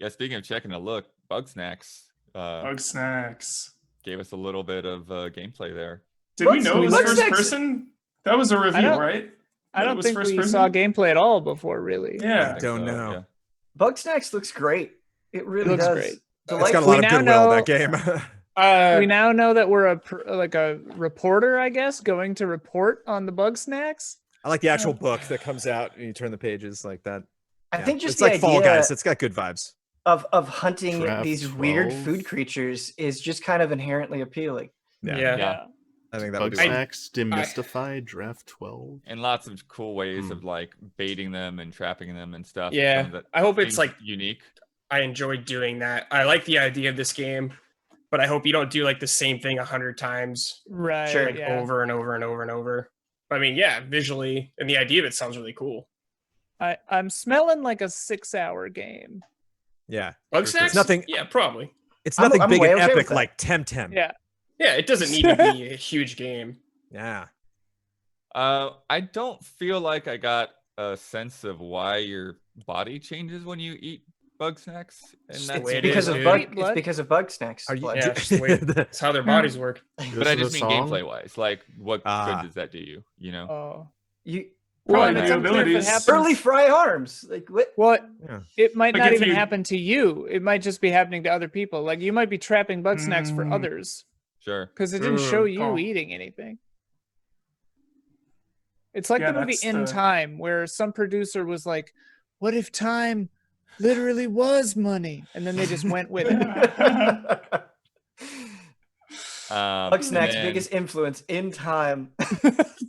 [SPEAKER 2] Yeah, speaking of checking a look, Bugsnax
[SPEAKER 13] Bugsnax
[SPEAKER 2] gave us a little bit of gameplay there.
[SPEAKER 13] Did we know it was first
[SPEAKER 1] Bugsnax-
[SPEAKER 13] person? That was a review, right?
[SPEAKER 1] I
[SPEAKER 13] That it
[SPEAKER 1] don't
[SPEAKER 13] was
[SPEAKER 1] think
[SPEAKER 13] first
[SPEAKER 1] we
[SPEAKER 13] person?
[SPEAKER 1] saw gameplay at all before, really.
[SPEAKER 13] Yeah.
[SPEAKER 5] Don't know.
[SPEAKER 7] Bugsnax looks great. It really
[SPEAKER 1] looks
[SPEAKER 7] does.
[SPEAKER 1] great.
[SPEAKER 5] It's got a lot of goodwill, that game.
[SPEAKER 1] We now know that we're a reporter, I guess, going to report on the Bugsnax.
[SPEAKER 5] I like the actual book that comes out and you turn the pages like that.
[SPEAKER 7] I think just
[SPEAKER 5] it's
[SPEAKER 7] the
[SPEAKER 5] like Fall
[SPEAKER 7] idea
[SPEAKER 5] Guys. It's got good vibes.
[SPEAKER 7] of hunting
[SPEAKER 3] Draft
[SPEAKER 7] these weird
[SPEAKER 3] 12.
[SPEAKER 7] food creatures is just kind of inherently appealing.
[SPEAKER 2] Yeah.
[SPEAKER 5] I think that would be
[SPEAKER 3] Bugsnax, Demystify, Draft 12.
[SPEAKER 2] And lots of cool ways of like baiting them and trapping them and stuff.
[SPEAKER 6] Yeah,
[SPEAKER 2] Some of that
[SPEAKER 6] I hope it's
[SPEAKER 2] seems
[SPEAKER 6] like
[SPEAKER 2] unique.
[SPEAKER 6] I enjoy doing that. I like the idea of this game, but I hope you don't do like the same thing 100 times,
[SPEAKER 1] Right.
[SPEAKER 6] like, over and over and over and over. But I mean, yeah, visually and the idea of it sounds really cool.
[SPEAKER 1] I'm smelling like a 6-hour game.
[SPEAKER 5] Yeah.
[SPEAKER 6] Bugsnax?
[SPEAKER 5] It's nothing.
[SPEAKER 6] Yeah, probably.
[SPEAKER 5] It's nothing
[SPEAKER 7] I'm
[SPEAKER 5] big
[SPEAKER 7] way
[SPEAKER 5] and
[SPEAKER 7] okay with
[SPEAKER 5] epic
[SPEAKER 7] that.
[SPEAKER 5] like Temtem.
[SPEAKER 1] Yeah.
[SPEAKER 6] Yeah, it doesn't need to be a huge game.
[SPEAKER 5] Yeah.
[SPEAKER 2] I don't feel like I got a sense of why your body changes when you eat Bugsnax. And
[SPEAKER 6] Just the
[SPEAKER 2] that's
[SPEAKER 6] way it
[SPEAKER 7] Because
[SPEAKER 6] is,
[SPEAKER 7] of
[SPEAKER 6] dude.
[SPEAKER 7] It's because of Bugsnax.
[SPEAKER 5] Are you-
[SPEAKER 7] blood.
[SPEAKER 6] Yeah, it's just the way it's how their bodies work.
[SPEAKER 2] But I just
[SPEAKER 3] This
[SPEAKER 2] mean
[SPEAKER 3] is a song?
[SPEAKER 2] gameplay wise. Like, what
[SPEAKER 5] Ah.
[SPEAKER 2] good does that do you? You know?
[SPEAKER 1] Oh.
[SPEAKER 7] You
[SPEAKER 1] Well,
[SPEAKER 13] Probably
[SPEAKER 1] and it's
[SPEAKER 13] new
[SPEAKER 1] unclear if it
[SPEAKER 13] abilities.
[SPEAKER 1] happens-
[SPEAKER 7] early fry arms. Like what?
[SPEAKER 1] What?
[SPEAKER 5] Yeah.
[SPEAKER 1] It might
[SPEAKER 13] Like
[SPEAKER 1] not
[SPEAKER 13] if
[SPEAKER 1] even
[SPEAKER 13] you-
[SPEAKER 1] happen to you. It might just be happening to other people. Like you might be trapping Bugsnax for others
[SPEAKER 2] Sure.
[SPEAKER 1] because it didn't show you
[SPEAKER 13] Oh.
[SPEAKER 1] eating anything. It's like
[SPEAKER 13] Yeah,
[SPEAKER 1] the movie
[SPEAKER 13] that's
[SPEAKER 1] In
[SPEAKER 13] the-
[SPEAKER 1] Time, where some producer was like, "What if time literally was money?" And then they just went with it.
[SPEAKER 7] Bugsnax'
[SPEAKER 2] and
[SPEAKER 7] biggest influence in time.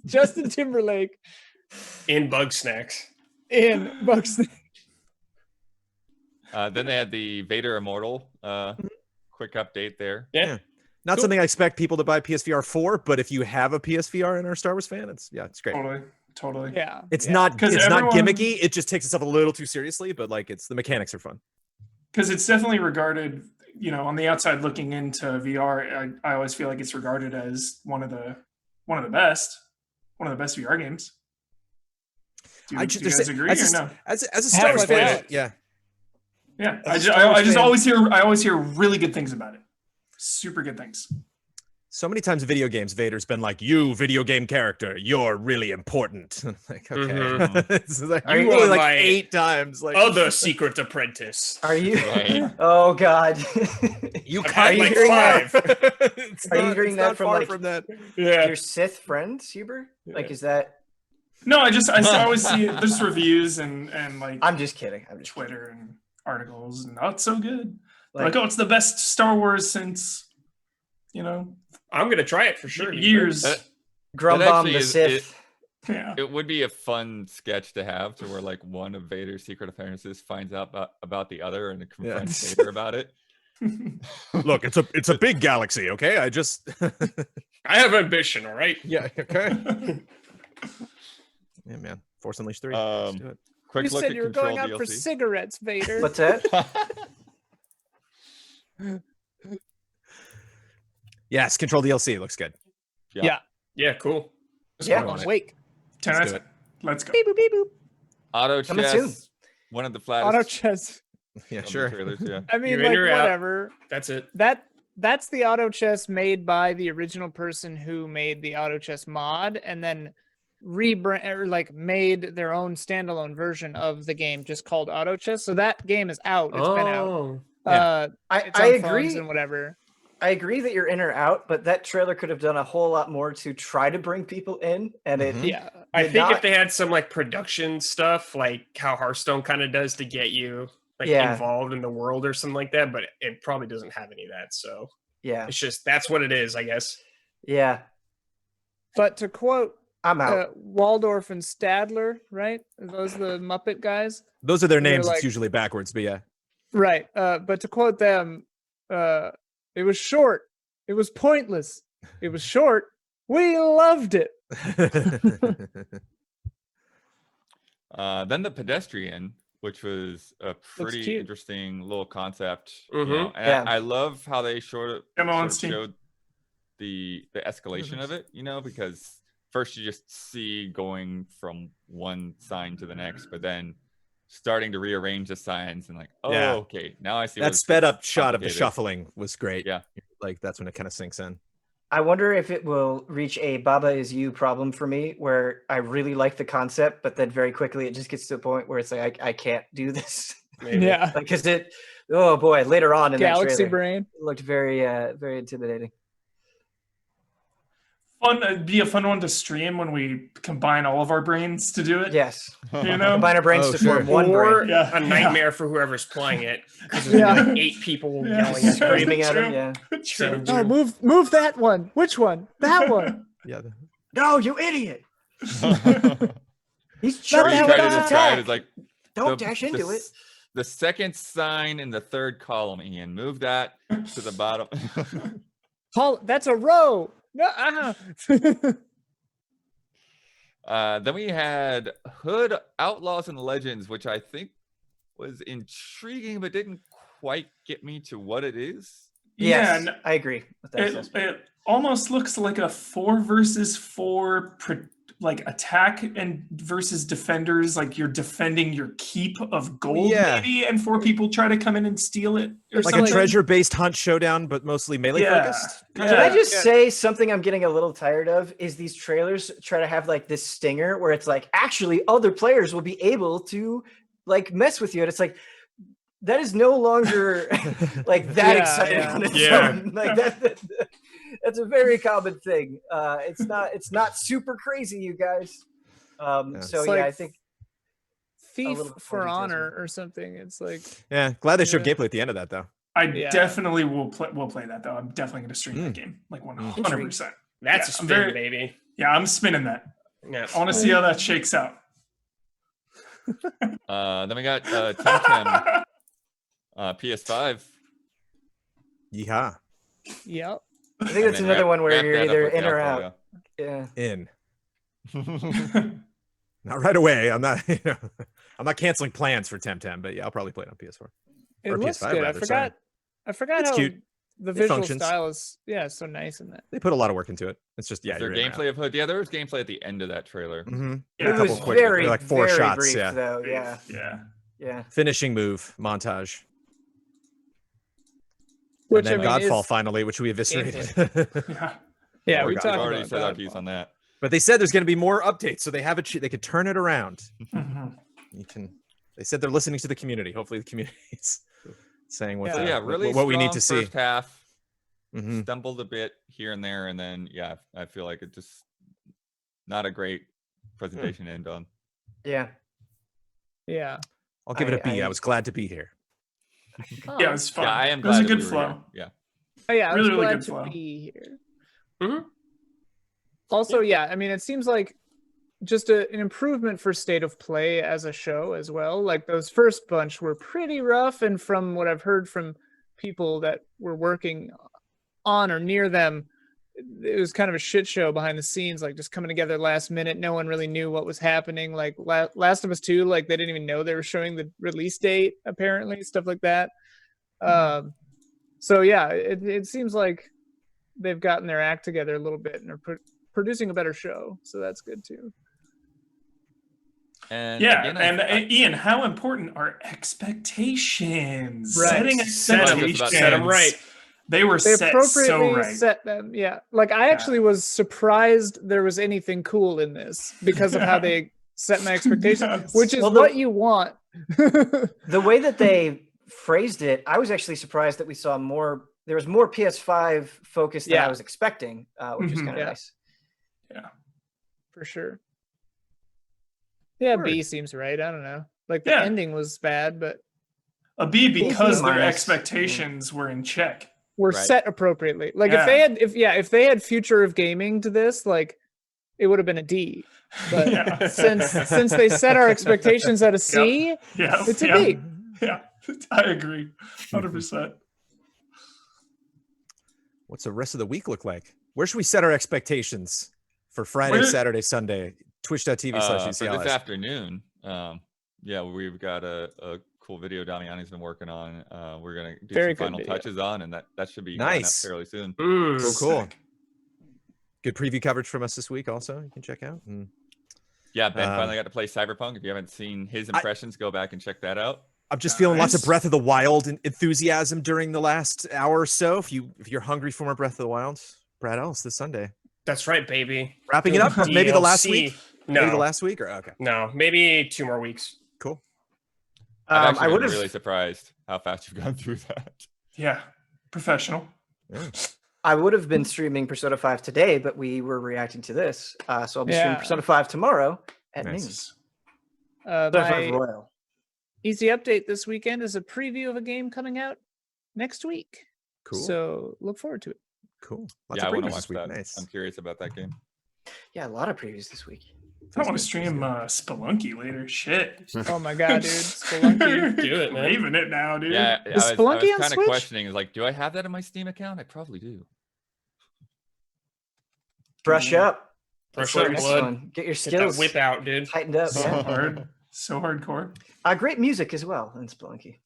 [SPEAKER 1] Justin Timberlake
[SPEAKER 6] In Bugsnax.
[SPEAKER 1] in Bugsnax.
[SPEAKER 2] then they had the Vader Immortal quick update there.
[SPEAKER 6] Yeah.
[SPEAKER 5] Not something I expect people to buy PSVR for, but if you have a PSVR and are a Star Wars fan, it's great.
[SPEAKER 13] Totally.
[SPEAKER 1] Yeah.
[SPEAKER 5] It's
[SPEAKER 1] yeah.
[SPEAKER 5] not
[SPEAKER 13] 'Cause
[SPEAKER 5] it's not
[SPEAKER 13] everyone-
[SPEAKER 5] gimmicky. It just takes itself a little too seriously, but like the mechanics are fun.
[SPEAKER 13] Because it's definitely regarded, on the outside looking into VR, I always feel like it's regarded as one of the best VR games. Do you guys agree or no?
[SPEAKER 5] As a Star Wars fan,
[SPEAKER 1] Half-Life
[SPEAKER 5] yeah.
[SPEAKER 13] Yeah,
[SPEAKER 5] As a
[SPEAKER 13] I
[SPEAKER 5] Star Wars
[SPEAKER 13] just
[SPEAKER 5] fan-
[SPEAKER 13] always hear really good things about it. Super good things.
[SPEAKER 5] So many times in video games, Vader's been like, "You video game character, you're really important." Like, okay,
[SPEAKER 6] Mhm.
[SPEAKER 5] It's like,
[SPEAKER 6] Are you
[SPEAKER 5] really
[SPEAKER 6] on
[SPEAKER 5] like
[SPEAKER 6] my
[SPEAKER 5] 8 times. Like,
[SPEAKER 6] Other secret apprentice.
[SPEAKER 7] Are you?
[SPEAKER 2] Right.
[SPEAKER 7] Oh God.
[SPEAKER 5] you
[SPEAKER 6] I've
[SPEAKER 5] cut
[SPEAKER 6] had
[SPEAKER 7] you
[SPEAKER 6] like
[SPEAKER 7] hearing
[SPEAKER 6] 5.
[SPEAKER 5] It's
[SPEAKER 7] Are you
[SPEAKER 5] not-
[SPEAKER 7] hearing
[SPEAKER 5] it's
[SPEAKER 7] that
[SPEAKER 5] not
[SPEAKER 7] from,
[SPEAKER 5] far
[SPEAKER 7] like-
[SPEAKER 5] from that?
[SPEAKER 6] Yeah.
[SPEAKER 7] Your Sith friend, Huber? Like, is that?
[SPEAKER 13] No, I always see there's reviews and like
[SPEAKER 7] I'm just kidding. I'm just
[SPEAKER 13] Twitter and articles, and it's so good.
[SPEAKER 7] Like-
[SPEAKER 13] Like, oh, it's the best Star Wars since
[SPEAKER 6] I'm gonna try it for sure.
[SPEAKER 13] years.
[SPEAKER 2] That
[SPEAKER 7] Grumbomb
[SPEAKER 2] actually
[SPEAKER 7] the
[SPEAKER 2] is-
[SPEAKER 7] Sith.
[SPEAKER 13] Yeah.
[SPEAKER 2] It would be a fun sketch to have, to where like one of Vader's secret appearances finds out about the other and confronts Vader about it.
[SPEAKER 5] Look, it's a big galaxy. Okay, I just
[SPEAKER 6] I have ambition, all right?
[SPEAKER 5] yeah. Okay. Yeah, man. Force Unleashed 3. Let's do it.
[SPEAKER 2] Quick
[SPEAKER 1] You
[SPEAKER 2] look
[SPEAKER 1] said
[SPEAKER 2] at
[SPEAKER 1] you were
[SPEAKER 2] Control
[SPEAKER 1] going out for
[SPEAKER 2] DLC.
[SPEAKER 1] cigarettes, Vader.
[SPEAKER 7] What's that?
[SPEAKER 5] Yes, Control DLC looks good.
[SPEAKER 1] Yeah.
[SPEAKER 6] Yeah, cool.
[SPEAKER 7] Yeah.
[SPEAKER 5] on it.
[SPEAKER 1] Wake.
[SPEAKER 13] 10
[SPEAKER 5] Let's
[SPEAKER 13] out
[SPEAKER 5] do
[SPEAKER 13] of
[SPEAKER 5] it.
[SPEAKER 13] 10. Let's go.
[SPEAKER 1] Beep boop beep boop.
[SPEAKER 2] Auto
[SPEAKER 7] Coming soon.
[SPEAKER 2] chess. One of the flattest.
[SPEAKER 1] Auto chess.
[SPEAKER 5] Yeah,
[SPEAKER 2] of the
[SPEAKER 5] sure.
[SPEAKER 2] trailers, yeah.
[SPEAKER 1] I mean,
[SPEAKER 6] You're in
[SPEAKER 1] like
[SPEAKER 6] or out.
[SPEAKER 1] whatever.
[SPEAKER 6] That's it.
[SPEAKER 1] That's the auto chess made by the original person who made the auto chess mod, and then made their own standalone version of the game just called auto chess. So that game is out. It's been out.
[SPEAKER 6] Oh.
[SPEAKER 1] It's
[SPEAKER 7] I
[SPEAKER 1] on phones
[SPEAKER 7] agree.
[SPEAKER 1] and whatever.
[SPEAKER 7] I agree that you're in or out, but that trailer could have done a whole lot more to try to bring people in, and it.
[SPEAKER 6] Yeah, I think if they had some like production stuff, like how Hearthstone kind of does to get you like involved in the world or something like that, but it probably doesn't have any of that. So
[SPEAKER 7] yeah,
[SPEAKER 6] it's just that's what it is, I guess.
[SPEAKER 7] Yeah.
[SPEAKER 1] But to quote,
[SPEAKER 7] I'm out.
[SPEAKER 1] Waldorf and Stadler, right? Are those the Muppet guys?
[SPEAKER 5] Those are their names.
[SPEAKER 1] Like,
[SPEAKER 5] it's usually backwards, but yeah.
[SPEAKER 1] Right. But to quote them, it was short. It was pointless. It was short. We loved it.
[SPEAKER 2] Then the Pedestrian, which was a pretty interesting little concept. You know, and I love how they showed the escalation of it, you know, because first you just see going from one sign to the next, but then starting to rearrange the signs and like, okay, now I see
[SPEAKER 5] that sped up shot of the shuffling was great.
[SPEAKER 2] Yeah,
[SPEAKER 5] like that's when it kind of sinks in.
[SPEAKER 7] I wonder if it will reach a Baba is you problem for me, where I really like the concept, but then very quickly it just gets to a point where it's like I can't do this.
[SPEAKER 1] Yeah,
[SPEAKER 7] because oh boy, later on in
[SPEAKER 1] Galaxy
[SPEAKER 7] that trailer,
[SPEAKER 1] brain,
[SPEAKER 7] it looked very very intimidating.
[SPEAKER 13] It'd be a fun one to stream when we combine all of our brains to do it.
[SPEAKER 7] Yes,
[SPEAKER 13] you know,
[SPEAKER 7] combine our brains to form one brain.
[SPEAKER 6] A nightmare for whoever's playing it. Like 8 people yelling and screaming at him.
[SPEAKER 13] True.
[SPEAKER 1] Oh, move that one. Which one? That one.
[SPEAKER 5] Yeah.
[SPEAKER 7] No, you idiot. He's
[SPEAKER 2] trying to describe it as like
[SPEAKER 7] don't dash into it.
[SPEAKER 2] The second sign in the third column, Ian. Move that to the bottom.
[SPEAKER 1] That's a row. No,
[SPEAKER 2] then we had Hood, Outlaws, and Legends, which I think was intriguing, but didn't quite get me to what it is.
[SPEAKER 7] Yes,
[SPEAKER 13] and
[SPEAKER 7] I agree with that.
[SPEAKER 13] It almost looks like a 4 versus 4 like attack and versus defenders, like you're defending your keep of gold, maybe, and 4 people try to come in and steal it. Or
[SPEAKER 5] like
[SPEAKER 13] something.
[SPEAKER 5] a treasure-based hunt showdown, but mostly melee focused.
[SPEAKER 7] Can I just say something I'm getting a little tired of is these trailers try to have like this stinger where it's like actually other players will be able to like mess with you, and it's like that is no longer like that exciting on its own. Like that's a very common thing. It's not super crazy, you guys. So
[SPEAKER 1] like
[SPEAKER 7] I think
[SPEAKER 1] Thief for Honor or something. It's like
[SPEAKER 5] glad they showed gameplay at the end of that though.
[SPEAKER 13] I definitely will play that though. I'm definitely going to stream that game like 100%.
[SPEAKER 6] That's a spin, baby.
[SPEAKER 13] Yeah, I'm spinning that.
[SPEAKER 6] Yeah,
[SPEAKER 13] I want to see how that shakes out.
[SPEAKER 2] Then we got Temtem, PS5.
[SPEAKER 5] Yeehaw.
[SPEAKER 1] Yep.
[SPEAKER 7] I think that's another one where you're either in or out. Yeah.
[SPEAKER 5] In. Not right away. I'm not. I'm not canceling plans for Temtem, but yeah, I'll probably play it on PS4.
[SPEAKER 1] It
[SPEAKER 5] or
[SPEAKER 1] looks
[SPEAKER 5] PS5,
[SPEAKER 1] good.
[SPEAKER 5] rather,
[SPEAKER 1] I forgot
[SPEAKER 5] it's
[SPEAKER 1] how
[SPEAKER 5] cute.
[SPEAKER 1] the
[SPEAKER 5] It
[SPEAKER 1] visual
[SPEAKER 5] functions.
[SPEAKER 1] style is so nice in that.
[SPEAKER 5] They put a lot of work into it. It's just
[SPEAKER 2] Is there
[SPEAKER 5] you're in or
[SPEAKER 2] gameplay of Hood? Yeah, there was gameplay at the end of that trailer.
[SPEAKER 5] Mm-hmm.
[SPEAKER 7] It was very,
[SPEAKER 5] like 4
[SPEAKER 7] very
[SPEAKER 5] shots.
[SPEAKER 7] brief,
[SPEAKER 5] Yeah.
[SPEAKER 7] though. Yeah.
[SPEAKER 5] Finishing move montage.
[SPEAKER 1] Which,
[SPEAKER 5] and then
[SPEAKER 1] I mean,
[SPEAKER 5] Godfall
[SPEAKER 1] is
[SPEAKER 5] finally, which we eviscerated.
[SPEAKER 1] Yeah, we
[SPEAKER 2] We've
[SPEAKER 1] talked
[SPEAKER 2] already
[SPEAKER 1] about
[SPEAKER 2] said our
[SPEAKER 1] Godfall.
[SPEAKER 2] piece on that.
[SPEAKER 5] But they said there's going to be more updates, so they have it. They could turn it around. You can. They said they're listening to the community. Hopefully, the community is saying what
[SPEAKER 2] really
[SPEAKER 5] what we need to see.
[SPEAKER 2] First half
[SPEAKER 5] Mm-hmm.
[SPEAKER 2] stumbled a bit here and there, and then I feel like it just not a great presentation to end on.
[SPEAKER 7] Yeah.
[SPEAKER 1] Yeah.
[SPEAKER 5] I'll give it a B. I was glad to be here.
[SPEAKER 13] Yeah, it was fun.
[SPEAKER 2] Yeah, I am
[SPEAKER 13] It was
[SPEAKER 2] glad
[SPEAKER 13] a
[SPEAKER 2] that
[SPEAKER 13] good
[SPEAKER 2] we were
[SPEAKER 13] flow.
[SPEAKER 2] here. Yeah.
[SPEAKER 1] Oh yeah, I
[SPEAKER 13] Really,
[SPEAKER 1] was
[SPEAKER 13] really
[SPEAKER 1] glad
[SPEAKER 13] good
[SPEAKER 1] to
[SPEAKER 13] flow.
[SPEAKER 1] be here. Also, I mean, it seems like just an improvement for state of play as a show as well. Like those first bunch were pretty rough, and from what I've heard from people that were working on or near them, it was kind of a shit show behind the scenes, like just coming together last minute. No one really knew what was happening. Like Last of Us 2, like they didn't even know they were showing the release date, apparently, stuff like that. So yeah, it seems like they've gotten their act together a little bit and are producing a better show. So that's good too.
[SPEAKER 2] And
[SPEAKER 13] Ian, how important are expectations?
[SPEAKER 1] Right.
[SPEAKER 13] Setting expectations.
[SPEAKER 6] Set them right.
[SPEAKER 13] They were set
[SPEAKER 1] appropriately
[SPEAKER 13] so right.
[SPEAKER 1] set them. Yeah. Like I actually was surprised there was anything cool in this because of how they set my expectations, which is what you want.
[SPEAKER 7] The way that they phrased it, I was actually surprised that we saw more there was more PS5 focus than
[SPEAKER 1] Yeah.
[SPEAKER 7] I was expecting, which is kind of
[SPEAKER 1] Yeah.
[SPEAKER 7] nice.
[SPEAKER 13] Yeah,
[SPEAKER 1] for sure. Yeah,
[SPEAKER 5] Word.
[SPEAKER 1] B seems right. I don't know. Like the
[SPEAKER 13] Yeah.
[SPEAKER 1] ending was bad, but
[SPEAKER 13] a B because their
[SPEAKER 7] minus.
[SPEAKER 13] expectations were in check.
[SPEAKER 1] were
[SPEAKER 2] Right.
[SPEAKER 1] set appropriately. Like
[SPEAKER 13] Yeah.
[SPEAKER 1] if they had Future of Gaming to this, like it would have been a D. But
[SPEAKER 13] Yeah.
[SPEAKER 1] since they set our expectations at a C,
[SPEAKER 13] Yeah,
[SPEAKER 1] it's a
[SPEAKER 13] yeah,
[SPEAKER 1] B.
[SPEAKER 13] yeah. I agree, 100%.
[SPEAKER 5] What's the rest of the week look like? Where should we set our expectations for Friday,
[SPEAKER 13] Where-
[SPEAKER 5] Saturday, Sunday? Twitch.tv/UC
[SPEAKER 2] For this
[SPEAKER 5] Outlaws.
[SPEAKER 2] afternoon, yeah, we've got a cool video Damiani's been working on. We're gonna do
[SPEAKER 1] Very
[SPEAKER 2] some
[SPEAKER 1] good
[SPEAKER 2] final
[SPEAKER 1] video.
[SPEAKER 2] touches on, and that should be going up
[SPEAKER 5] Nice.
[SPEAKER 2] fairly soon.
[SPEAKER 5] Cool. Good preview coverage from us this week also, you can check out. And,
[SPEAKER 2] Yeah, Ben
[SPEAKER 5] Um,
[SPEAKER 2] finally got to play Cyberpunk. If you haven't seen his impressions, go back and check that out.
[SPEAKER 5] I'm just feeling lots of
[SPEAKER 13] Nice.
[SPEAKER 5] Breath of the Wild enthusiasm during the last hour or so. If you're hungry for more Breath of the Wild, Brad Ellis this Sunday.
[SPEAKER 6] That's right, baby.
[SPEAKER 5] Wrapping it up, maybe the last
[SPEAKER 6] DLC.
[SPEAKER 5] week?
[SPEAKER 6] No,
[SPEAKER 5] Maybe the last week? Or okay.
[SPEAKER 6] no, maybe 2 more weeks.
[SPEAKER 5] Cool.
[SPEAKER 2] I've
[SPEAKER 7] I
[SPEAKER 2] actually
[SPEAKER 7] would
[SPEAKER 2] been
[SPEAKER 7] have
[SPEAKER 2] really surprised how fast you've gone through that.
[SPEAKER 13] Yeah, professional.
[SPEAKER 7] been streaming Persona 5 today, but we were reacting to this, so I'll be streaming
[SPEAKER 1] Yeah.
[SPEAKER 7] Persona 5 tomorrow at
[SPEAKER 5] Nice.
[SPEAKER 7] noon. Persona 5
[SPEAKER 1] My
[SPEAKER 7] Royal.
[SPEAKER 1] easy update this weekend is a preview of a game coming out next week.
[SPEAKER 5] Cool.
[SPEAKER 1] So look forward to it.
[SPEAKER 5] Cool. Lots
[SPEAKER 2] Yeah, I
[SPEAKER 5] of
[SPEAKER 2] want to
[SPEAKER 5] previews
[SPEAKER 2] watch
[SPEAKER 5] this week.
[SPEAKER 2] that.
[SPEAKER 5] Nice.
[SPEAKER 2] I'm curious about that game.
[SPEAKER 7] Yeah, a lot of previews this week.
[SPEAKER 13] I want to stream Spelunky later. Shit.
[SPEAKER 1] Oh my god, dude. Spelunky.
[SPEAKER 6] Do it, man.
[SPEAKER 13] Leaving it now, dude.
[SPEAKER 2] Yeah, I
[SPEAKER 1] Is
[SPEAKER 2] was
[SPEAKER 1] Spelunky on
[SPEAKER 2] kind of
[SPEAKER 1] Switch?
[SPEAKER 2] questioning, is like, do I have that in my Steam account? I probably do.
[SPEAKER 7] Brush up.
[SPEAKER 6] Brush
[SPEAKER 7] That's
[SPEAKER 6] up,
[SPEAKER 7] the next
[SPEAKER 6] blood.
[SPEAKER 7] one. Get your
[SPEAKER 6] Get that
[SPEAKER 7] skills
[SPEAKER 6] whip out, dude.
[SPEAKER 7] tightened up.
[SPEAKER 13] So
[SPEAKER 7] Yeah.
[SPEAKER 13] hard. So hardcore.
[SPEAKER 7] Great music as well in Spelunky.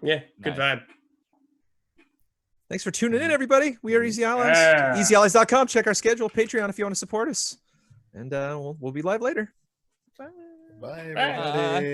[SPEAKER 6] Yeah, good vibe.
[SPEAKER 5] Thanks for tuning in, everybody. We are Easy Allies.
[SPEAKER 13] Yeah.
[SPEAKER 5] EasyAllies.com. Check our schedule. Patreon if you want to support us. And we'll be live later.
[SPEAKER 3] Bye,
[SPEAKER 6] Bye.
[SPEAKER 3] everybody.